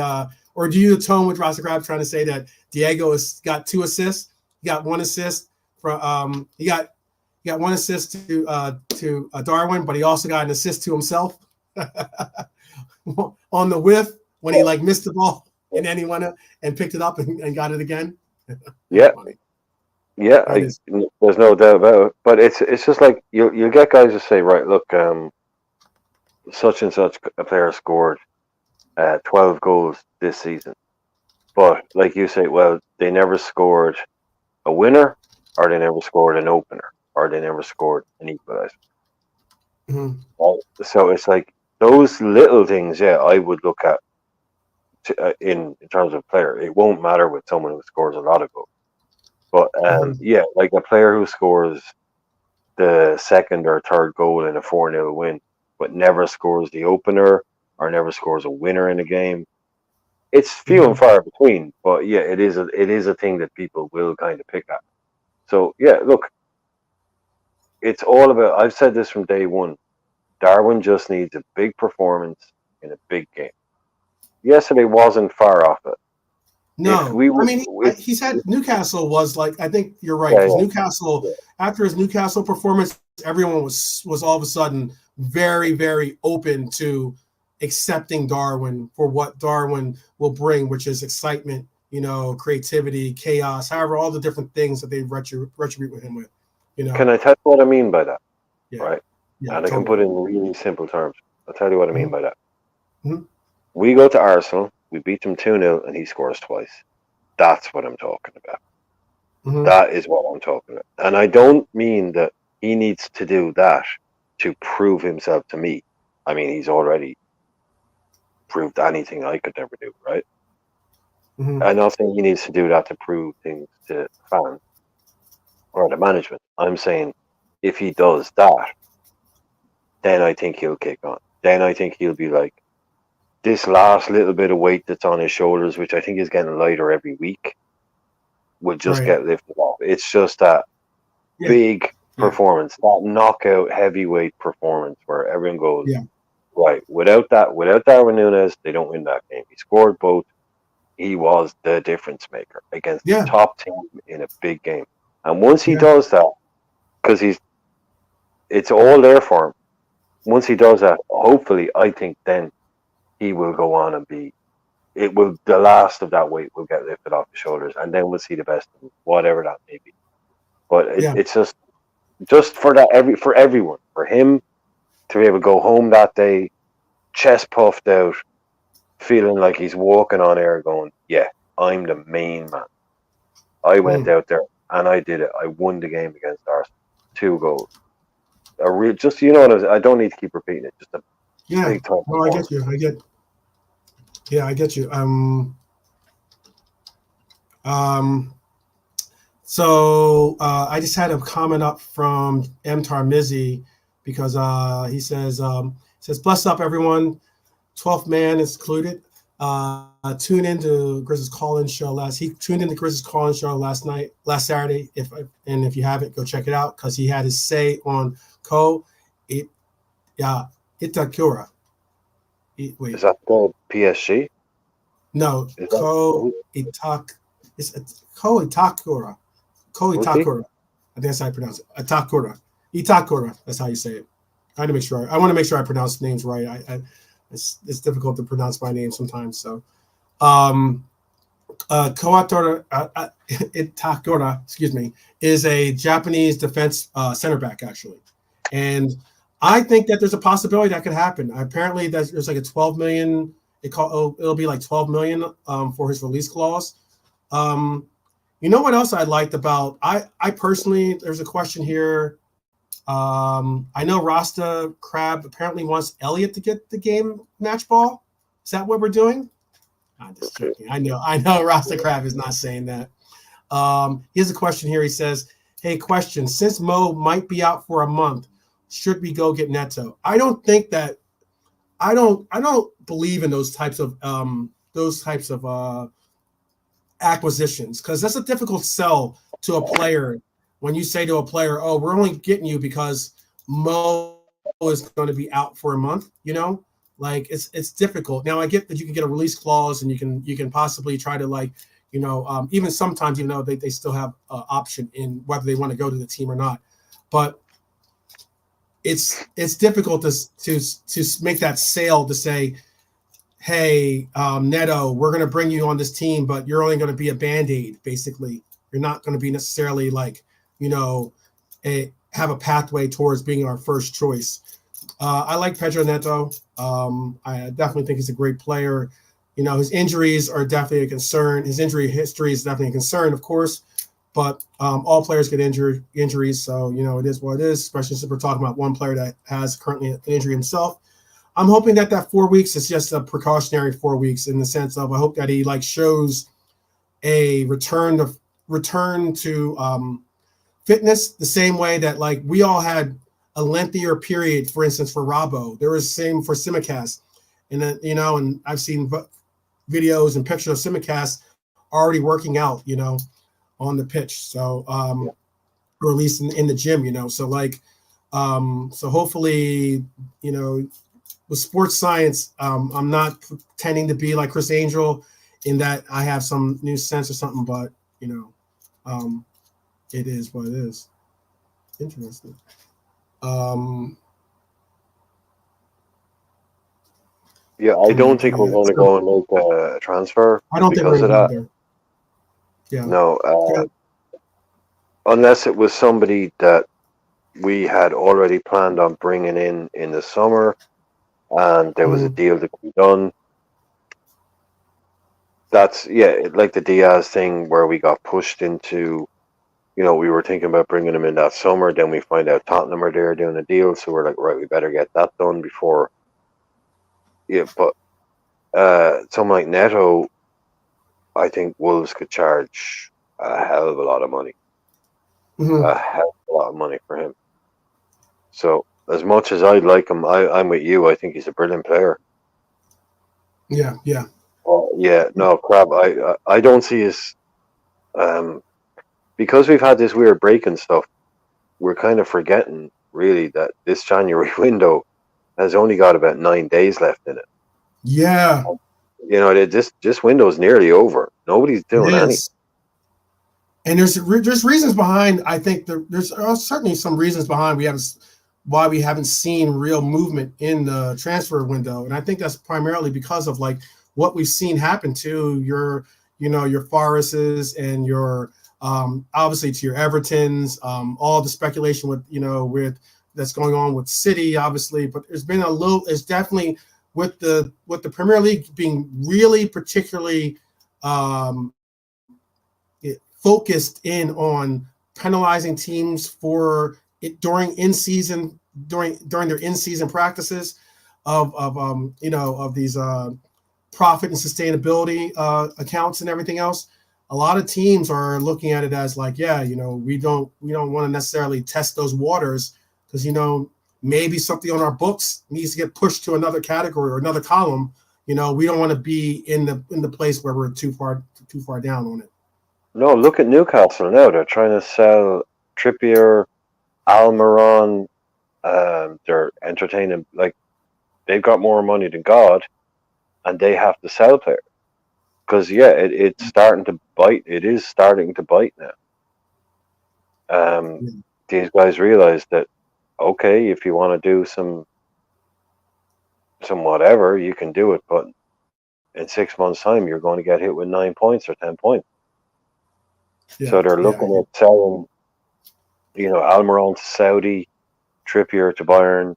D: Or do you atone with Rasta Crab trying to say that Diego has got 2 assists? He got 1 assist from. He got 1 assist to Darwin, but he also got an assist to himself on the whiff when he like missed the ball and then he went up and picked it up and got it again.
C: Yeah. Yeah, there's no doubt about it. But it's just like you'll get guys to say, right, look, such and such a player scored 12 goals this season. But like you say, well, they never scored a winner, or they never scored an opener, or they never scored an equalizer. Mm-hmm. So it's like those little things, yeah, I would look at in terms of player. It won't matter with someone who scores a lot of goals. But yeah, like a player who scores the second or third goal in a 4-0 win, but never scores the opener or never scores a winner in a game. It's few and far between, but yeah, it is a thing that people will kind of pick at. So yeah, look, it's all about. I've said this from day one. Darwin just needs a big performance in a big game. Yesterday wasn't far off it.
D: No, I mean he's had Newcastle was like, I think you're right, because Newcastle, after his Newcastle performance, everyone was all of a sudden very, very open to accepting Darwin for what Darwin will bring, which is excitement, creativity, chaos, however, all the different things that they retribute with him with.
C: Can I tell you what I mean by that?
D: Yeah.
C: Right?
D: Yeah,
C: and I can put it in really simple terms. I'll tell you what I mean by that.
D: Mm-hmm.
C: We go to Arsenal, we beat them 2-0, and he scores twice. That's what I'm talking about. Mm-hmm. That is what I'm talking about. And I don't mean that he needs to do that to prove himself to me. I mean, he's already proved anything I could never do, right? Mm-hmm. I'm not saying he needs to do that to prove things to fans or the management. I'm saying if he does that, then I think he'll kick on. Then I think he'll be like, this last little bit of weight that's on his shoulders, which I think is getting lighter every week, will just get lifted off. It's just that big performance, that knockout heavyweight performance where everyone goes, right, without Darwin Núñez, they don't win that game. He scored both. He was the difference maker against the top team in a big game. And once he does that, because it's all there for him, once he does that, hopefully, I think then he will go on and the last of that weight will get lifted off his shoulders, and then we'll see the best of him, whatever that may be. But it's just for that, for everyone, for him to be able to go home that day, chest puffed out, feeling like he's walking on air going, yeah, I'm the main man. I went out there and I did it. I won the game against Arsenal. 2 goals. I don't need to keep repeating it. Just a big time.
D: No, I get you. I get you. So I just had a comment up from M. Tarmizi because he says, bless up everyone. 12th man is included. Tune into Chris's call-in show last Saturday. If you haven't, go check it out because he had his say on Ko Itakura.
C: Is that called PSG?
D: No, Ko Itakura. Ko Itakura. I think that's how you pronounce it. Itakura. That's how you say it. I want to make sure I pronounce names right. It's difficult to pronounce my name sometimes. So, Itakura, is a Japanese defense center back actually, and I think that there's a possibility that could happen. Apparently, there's like a 12 million. It'll be like 12 million for his release clause. You know what else I liked about? I personally, there's a question here. I know Rasta Crab apparently wants Elliot to get the game match ball. Is that what we're doing? I'm just joking. I know Rasta Crab is not saying that. He has a question here. He says, hey, question. Since Mo might be out for a month, should we go get Neto? I don't believe in those types of acquisitions because that's a difficult sell to a player. When you say to a player, oh, we're only getting you because Mo is going to be out for a month, like it's difficult. Now I get that you can get a release clause and you can possibly try to even sometimes, even though they still have an option in whether they want to go to the team or not, but it's difficult to make that sale to say, hey, Neto, we're going to bring you on this team, but you're only going to be a Band-Aid, basically. You're not going to be necessarily have a pathway towards being our first choice. I like Pedro Neto. I definitely think he's a great player. His injuries are definitely a concern. His injury history is definitely a concern, of course, but all players get injuries. So, it is what it is, especially since we're talking about one player that has currently an injury himself. I'm hoping that 4 weeks is just a precautionary 4 weeks in the sense of I hope that he like shows a return to fitness the same way that like we all had a lengthier period, for instance, for Robbo. There was same for Simicast. And then, and I've seen videos and pictures of Simicast already working out, on the pitch. So, or at least in the gym, so like, so hopefully, with sports science, I'm not pretending to be like Chris Angel in that I have some new sense or something, but, it is what it is. Interesting.
C: Yeah, I don't think we're going to go and make a transfer.
D: I don't think we're going to. Yeah.
C: No, unless it was somebody that we had already planned on bringing in the summer, and there was a deal that could be done. That's like the Diaz thing where we got pushed into. We were thinking about bringing him in that summer. Then we find out Tottenham are there doing a deal, so we're like, right, we better get that done before. Yeah, but someone like Neto, I think Wolves could charge a hell of a lot of money. A hell of a lot of money for him. So as much as I'd like him, I'm with you. I think he's a brilliant player.
D: Yeah.
C: No, Crab. I don't see his. Because we've had this weird break and stuff, we're kind of forgetting really that this January window has only got about 9 days left in it.
D: Yeah.
C: This window is nearly over. Nobody's doing anything.
D: And there's reasons behind. I think there's certainly some reasons behind why we haven't seen real movement in the transfer window, and I think that's primarily because of like what we've seen happen to your Forests and your obviously to your Evertons, all the speculation with that's going on with City, obviously, but there's been it's definitely with the Premier League being really particularly focused in on penalizing teams for it during their in-season practices of these profit and sustainability accounts and everything else. A lot of teams are looking at it as like, we don't want to necessarily test those waters because maybe something on our books needs to get pushed to another category or another column. We don't want to be in the place where we're too far down on it.
C: No, look at Newcastle now. They're trying to sell Trippier, Almiron. They're entertaining, like they've got more money than God, and they have to sell players because it's starting to bite. It is starting to bite now. These guys realize that okay, if you want to do some whatever, you can do it, but in 6 months' time, you're going to get hit with 9 points or 10 points. So they're looking at selling, Almiron to Saudi, Trippier to Bayern,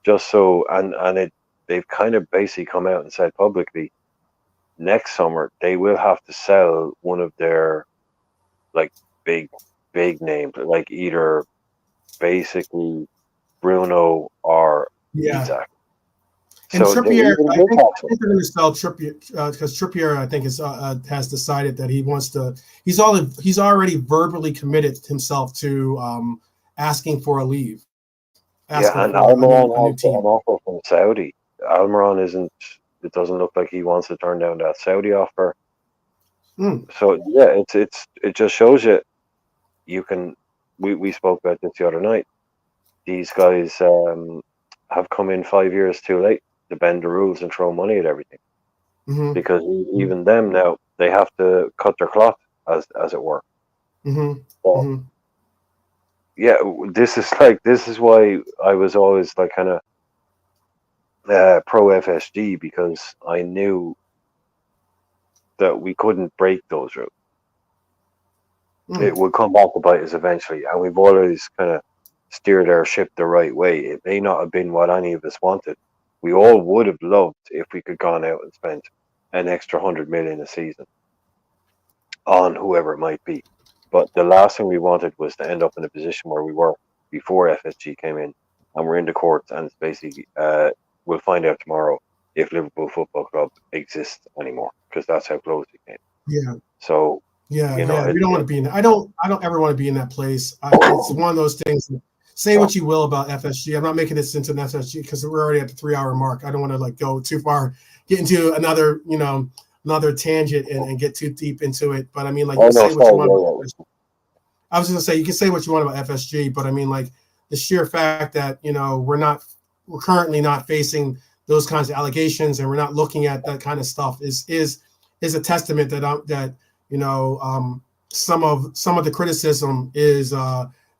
C: just so, and they've kind of basically come out and said publicly, next summer they will have to sell one of their like big names, like either basically Bruno or Isaac.
D: And so Trippier, I think they're going to sell Trippier because Trippier, I think, has decided that he wants to. He's already verbally committed himself to asking for a leave.
C: And Almiron has an offer from Saudi. Almiron isn't. It doesn't look like he wants to turn down that Saudi offer. So it just shows you. You can. We spoke about this the other night. These guys have come in 5 years too late to bend the rules and throw money at everything, because even them now they have to cut their cloth as it were. This is why I was always like kind of pro FSG, because I knew that we couldn't break those rules. It would come back to bite us eventually, and we've always kind of steered our ship the right way. It may not have been what any of us wanted. We all would have loved if we could gone out and spent an extra 100 million a season on whoever it might be. But the last thing we wanted was to end up in a position where we were before FSG came in, and we're in the courts, and it's basically we'll find out tomorrow if Liverpool Football Club exists anymore, because that's how close it came.
D: Yeah.
C: So
D: yeah,
C: you know,
D: we don't want to be in. I don't ever want to be in that place. It's one of those things. Say what you will about FSG. I'm not making this into an FSG because we're already at the 3-hour mark. I don't want to like go too far, get into another tangent and get too deep into it. But I mean, like, you can say what you want about FSG. I was going to say, you can say what you want about FSG, but I mean, like, the sheer fact that, we're currently not facing those kinds of allegations and we're not looking at that kind of stuff is a testament that some of the criticism is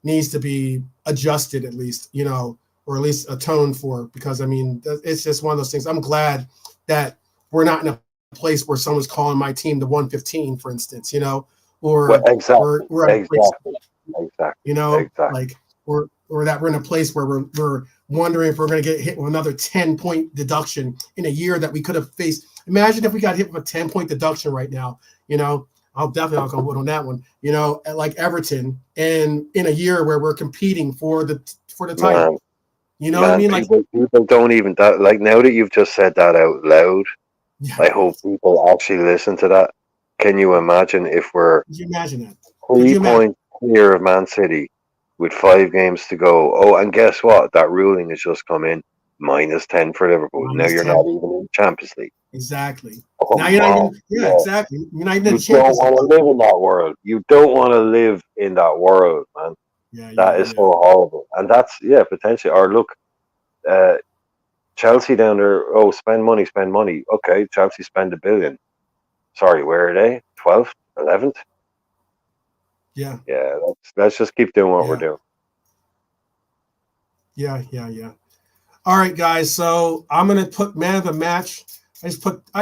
D: needs to be adjusted, at least, or at least atoned for, because I mean, it's just one of those things. I'm glad that we're not in a place where someone's calling my team the 115, for instance, or
C: exactly.
D: we're at a place,
C: exactly.
D: like, or that we're in a place where we're wondering if we're going to get hit with another 10-point deduction in a year that we could have faced. Imagine if we got hit with a 10-point deduction right now, I'll definitely not going to vote on that one, like Everton, and in a year where we're competing for the title. What I mean?
C: People don't even like, now that you've just said that out loud, I hope people actually listen to that. Can you imagine if we're 3 points clear of Man City with 5 games to go? Oh, and guess what? That ruling has just come in, -10 for Liverpool. Now you're not even in the Champions League.
D: Exactly. Now you're not even, exactly. You're not even in the
C: Champions League. You don't want to live in that world. You don't want to live in that world, man. That is so horrible. And that's, potentially. Or look, Chelsea down there, spend money. Okay, Chelsea spend $1 billion. Sorry, where are they? 12th? 11th?
D: Yeah.
C: Yeah, let's just keep doing what we're doing.
D: Yeah. All right, guys. So I'm gonna put man of the match. I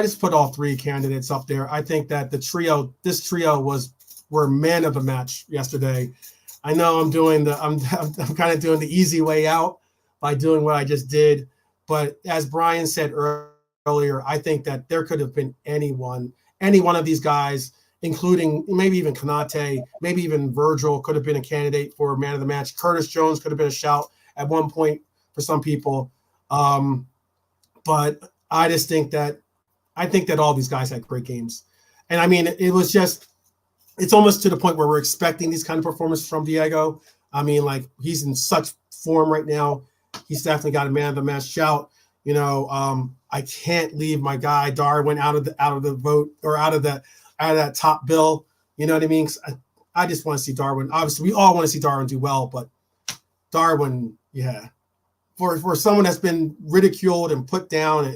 D: just put all 3 candidates up there. I think that this trio were man of the match yesterday. I know I'm kind of doing the easy way out by doing what I just did, but as Brian said earlier, I think that there could have been any one of these guys, including maybe even Konate, maybe even Virgil could have been a candidate for man of the match. Curtis Jones could have been a shout at one point for some people. But I just think that all these guys had great games. And I mean, it's almost to the point where we're expecting these kind of performances from Diego. I mean, like, he's in such form right now. He's definitely got a man of the match shout. I can't leave my guy Darwin out of the vote, or out of that top bill. You know what I mean? I just want to see Darwin. Obviously, we all want to see Darwin do well, but Darwin, for someone that's been ridiculed and put down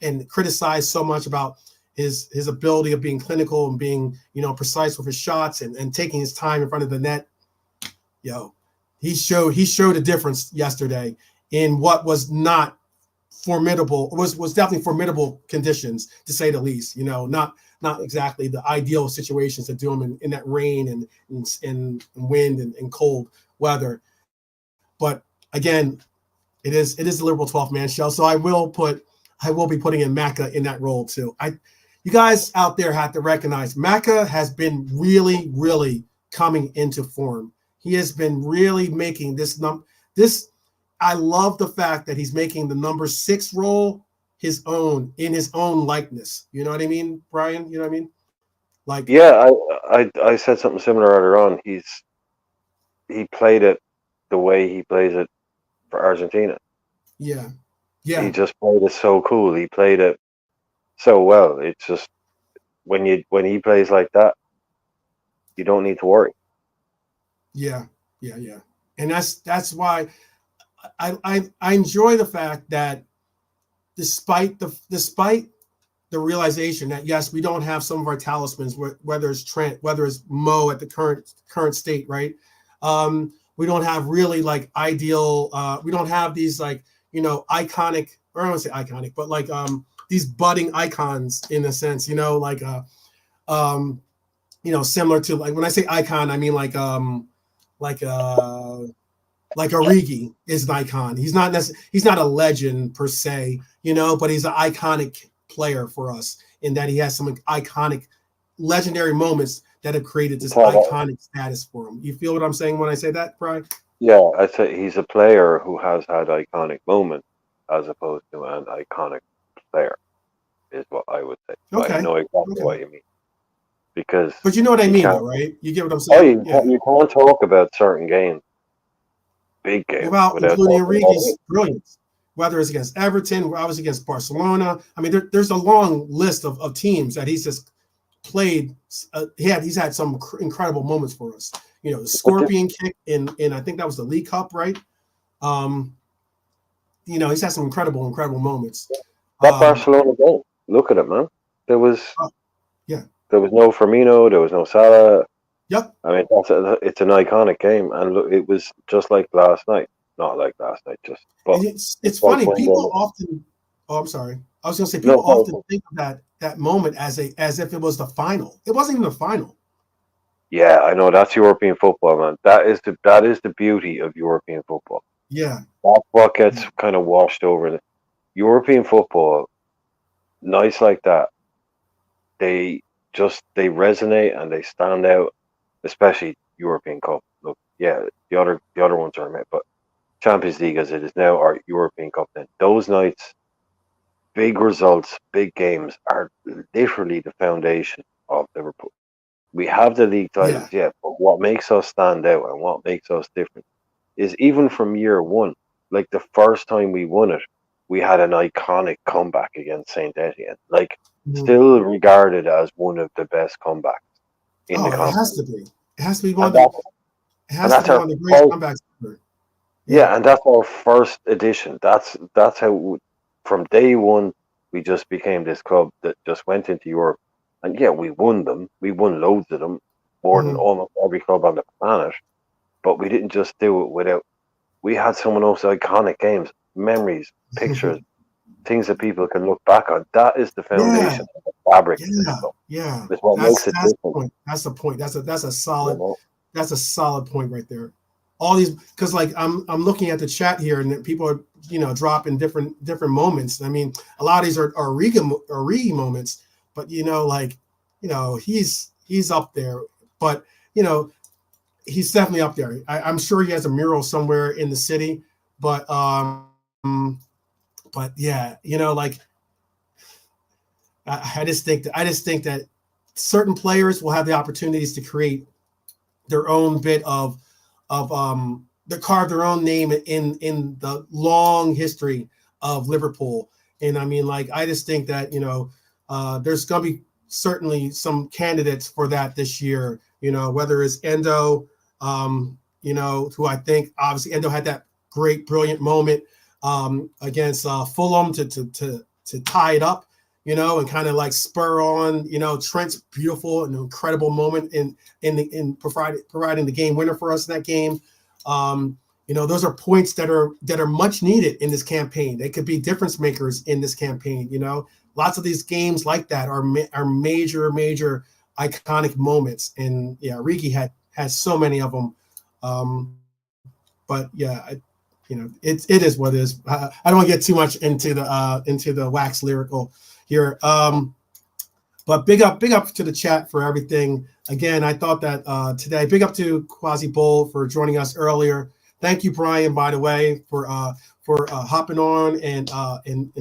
D: and criticized so much about his ability of being clinical and being, precise with his shots and taking his time in front of the net. He showed a difference yesterday in what was not formidable, was definitely formidable conditions, to say the least. Not exactly the ideal situations to do him in that rain and wind and cold weather. But again, it is the Liverpool 12th man show. So I will be putting in Maka in that role too. You guys out there have to recognize Maka has been really, really coming into form. He has been really making this. I love the fact that he's making the number 6 role his own, in his own likeness. You know what I mean, Brian? You know what I mean? Like,
C: I said something similar earlier on. He played it the way he plays it for Argentina.
D: Yeah.
C: He just played it so cool. He played it so well. It's just when he plays like that, you don't need to worry.
D: Yeah. And that's why I enjoy the fact that despite the realization that, yes, we don't have some of our talismans, whether it's Trent, whether it's Mo at the current state, right? We don't have really like ideal. We don't have these like, iconic, or I don't want to say iconic, but like these budding icons in a sense, like similar to, like, when I say icon, I mean like Origi is an icon. He's not a legend per se, but he's an iconic player for us in that he has some iconic, legendary moments that have created this iconic status for him. You feel what I'm saying when I say that, Brian?
C: Yeah, I'd say he's a player who has had iconic moments, as opposed to an iconic player, is what I would say. But
D: Okay.
C: I know exactly what you mean. Because
D: but you know what I mean, though, right? You get what I'm saying?
C: You can't talk about certain games, big games,
D: without including
C: talking about
D: Origi's brilliance, whether it's against Everton, obviously against Barcelona. I mean, there's a long list of teams that he's just played. He's had some incredible moments for us. You know, the scorpion kick in I think that was the League Cup, right? You know, he's had some incredible moments.
C: That Barcelona game, look at it, man. There was no Firmino, there was no Salah.
D: Yep.
C: I mean, it's an iconic game, and look, it was just like last night. Not like last night, just. But
D: it's funny. People often. Oh, I'm sorry. I was going to say people often think of that moment as if it was the final. It wasn't even the final.
C: Yeah, I know, that's European football, man. That is the beauty of European football.
D: Yeah,
C: that's what gets kind of washed over. European football, nights like that, they resonate and they stand out, especially European Cup. Look, yeah, the other ones are met, but Champions League as it is now, or European Cup, then those nights, big results, big games are literally the foundation of Liverpool. We have the league titles, but what makes us stand out and what makes us different is even from year one, like the first time we won it, we had an iconic comeback against Saint Etienne, like still regarded as one of the best comebacks in the competition.
D: It has to be. It has to be one of the great comebacks ever.
C: Yeah, and that's our first edition. That's how from day one we just became this club that just went into Europe. And yeah, we won them. We won loads of them, more than almost every club on the planet. But we didn't just do it without. We had some of those iconic games, memories, pictures, things that people can look back on. That is the foundation of the fabric.
D: Yeah.
C: That's what makes it different.
D: The point. That's the point. That's a solid point right there. All these, because like I'm looking at the chat here, and people are dropping different moments. I mean, a lot of these are Origi moments. But he's up there. But he's definitely up there. I'm sure he has a mural somewhere in the city. But yeah, I just think that certain players will have the opportunities to create their own bit of to carve their own name in the long history of Liverpool. And I mean, I just think that there's going to be certainly some candidates for that this year, whether it's Endo, who I think obviously Endo had that great, brilliant moment against Fulham to tie it up, and kind of spur on, Trent's beautiful and incredible moment in providing the game winner for us in that game. Those are points that are much needed in this campaign. They could be difference makers in this campaign. Lots of these games like that are major iconic moments, and Origi has so many of them. But yeah, it is what it is. I don't want to get too much into the wax lyrical here. But big up to the chat for everything. Again, I thought that today, big up to Quasi Bull for joining us earlier. Thank you, Brian, by the way, for hopping on and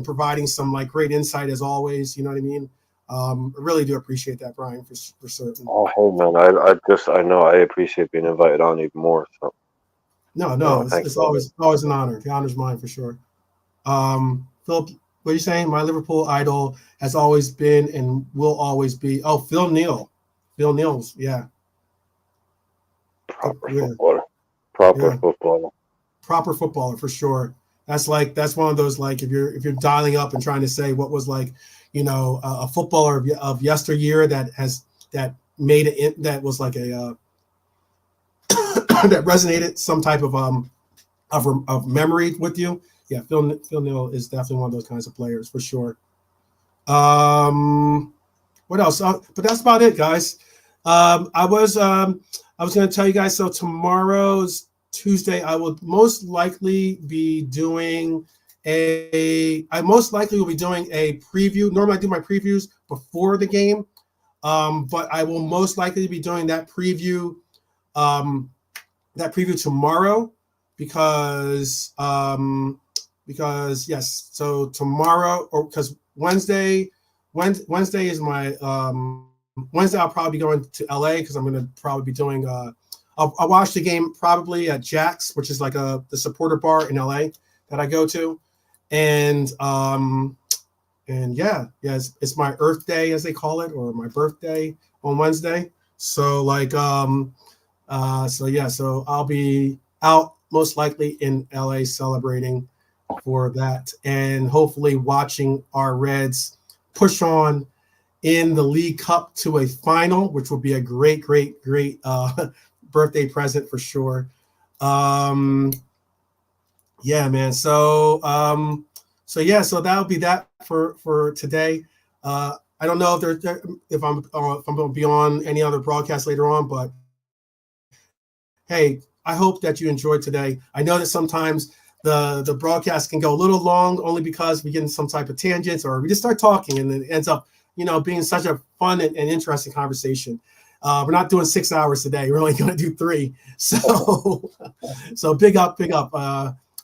D: providing some great insight as always. You know what I mean? I really do appreciate that, Brian, for certain.
C: Oh man, I know I appreciate being invited on even more. So
D: no, it's always an honor. The honor's mine for sure. Philip, what are you saying? My Liverpool idol has always been and will always be. Oh, Phil Neal. Phil Neal's, yeah.
C: Proper footballer.
D: Proper footballer for sure. That's one of those if you're dialing up and trying to say what was a footballer of yesteryear that made it, that was a that resonated some type of memory with you. Yeah, Phil Neal is definitely one of those kinds of players for sure. What else? But that's about it, guys. I was going to tell you guys. So tomorrow's Tuesday, I will most likely be doing a preview. Normally I do my previews before the game, but I will most likely be doing that preview tomorrow because because yes, so tomorrow, or because Wednesday is my Wednesday. I'll probably be going to LA because I'm going to probably be doing. I'll watch the game probably at Jack's, which is like the supporter bar in LA that I go to, and yeah, it's my Earth Day, as they call it, or my birthday on Wednesday. So like so I'll be out most likely in LA celebrating for that, and hopefully watching our Reds push on in the League Cup to a final, which will be a great birthday present for sure. Yeah, man. So that'll be that for today. I don't know if I'm going to be on any other broadcast later on, but hey, I hope that you enjoyed today. I know that sometimes the broadcast can go a little long, only because we get in some type of tangents, or we just start talking and it ends up, being such a fun and interesting conversation. We're not doing 6 hours today. We're only going to do 3. So big up.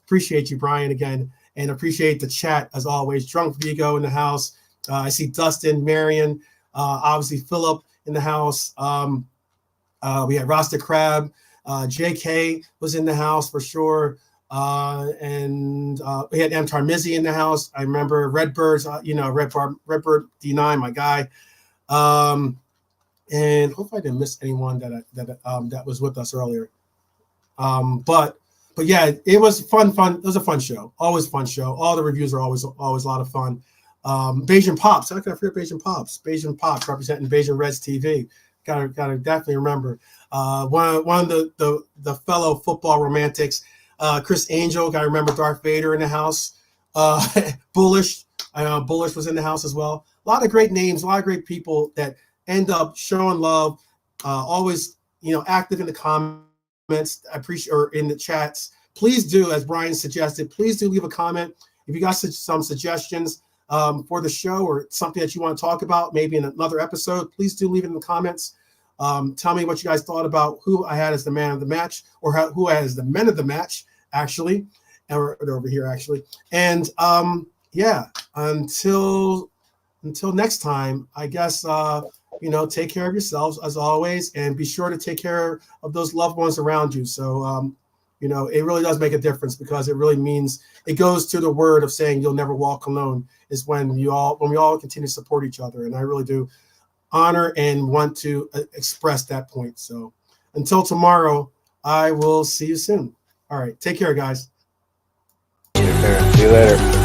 D: Appreciate you, Brian, again, and appreciate the chat as always. Drunk Vigo in the house. I see Dustin, Marion, obviously Philip in the house. We had Rasta Crab. JK was in the house for sure. And we had M. Tarmizi in the house. I remember Redbirds, Redbird D9, my guy. And hopefully I didn't miss anyone that was with us earlier. But yeah, it was fun. It was a fun show. Always fun show. All the reviews are always a lot of fun. Bayesian Pops. I forget Bayesian Pops. Bayesian Pops representing Bayesian Reds TV. Gotta definitely remember. One of the fellow football romantics, Chris Angel. Gotta remember Darth Vader in the house. Bullish. Bullish was in the house as well. A lot of great names. A lot of great people that end up showing love. Always active in the comments. I appreciate, or in the chats. Please do, as Brian suggested, please do leave a comment if you got some suggestions for the show, or something that you want to talk about maybe in another episode. Please do leave it in the comments. Tell me what you guys thought about who I had as the man of the match, or who I had as the men of the match, actually, or over here actually. And yeah, until next time, I guess take care of yourselves as always, and be sure to take care of those loved ones around you. So it really does make a difference, because it really means, it goes to the word of saying you'll never walk alone, is when we all continue to support each other. And I really do honor and want to express that point. So until tomorrow, I will see you soon. All right. Take care, guys.
C: See you later.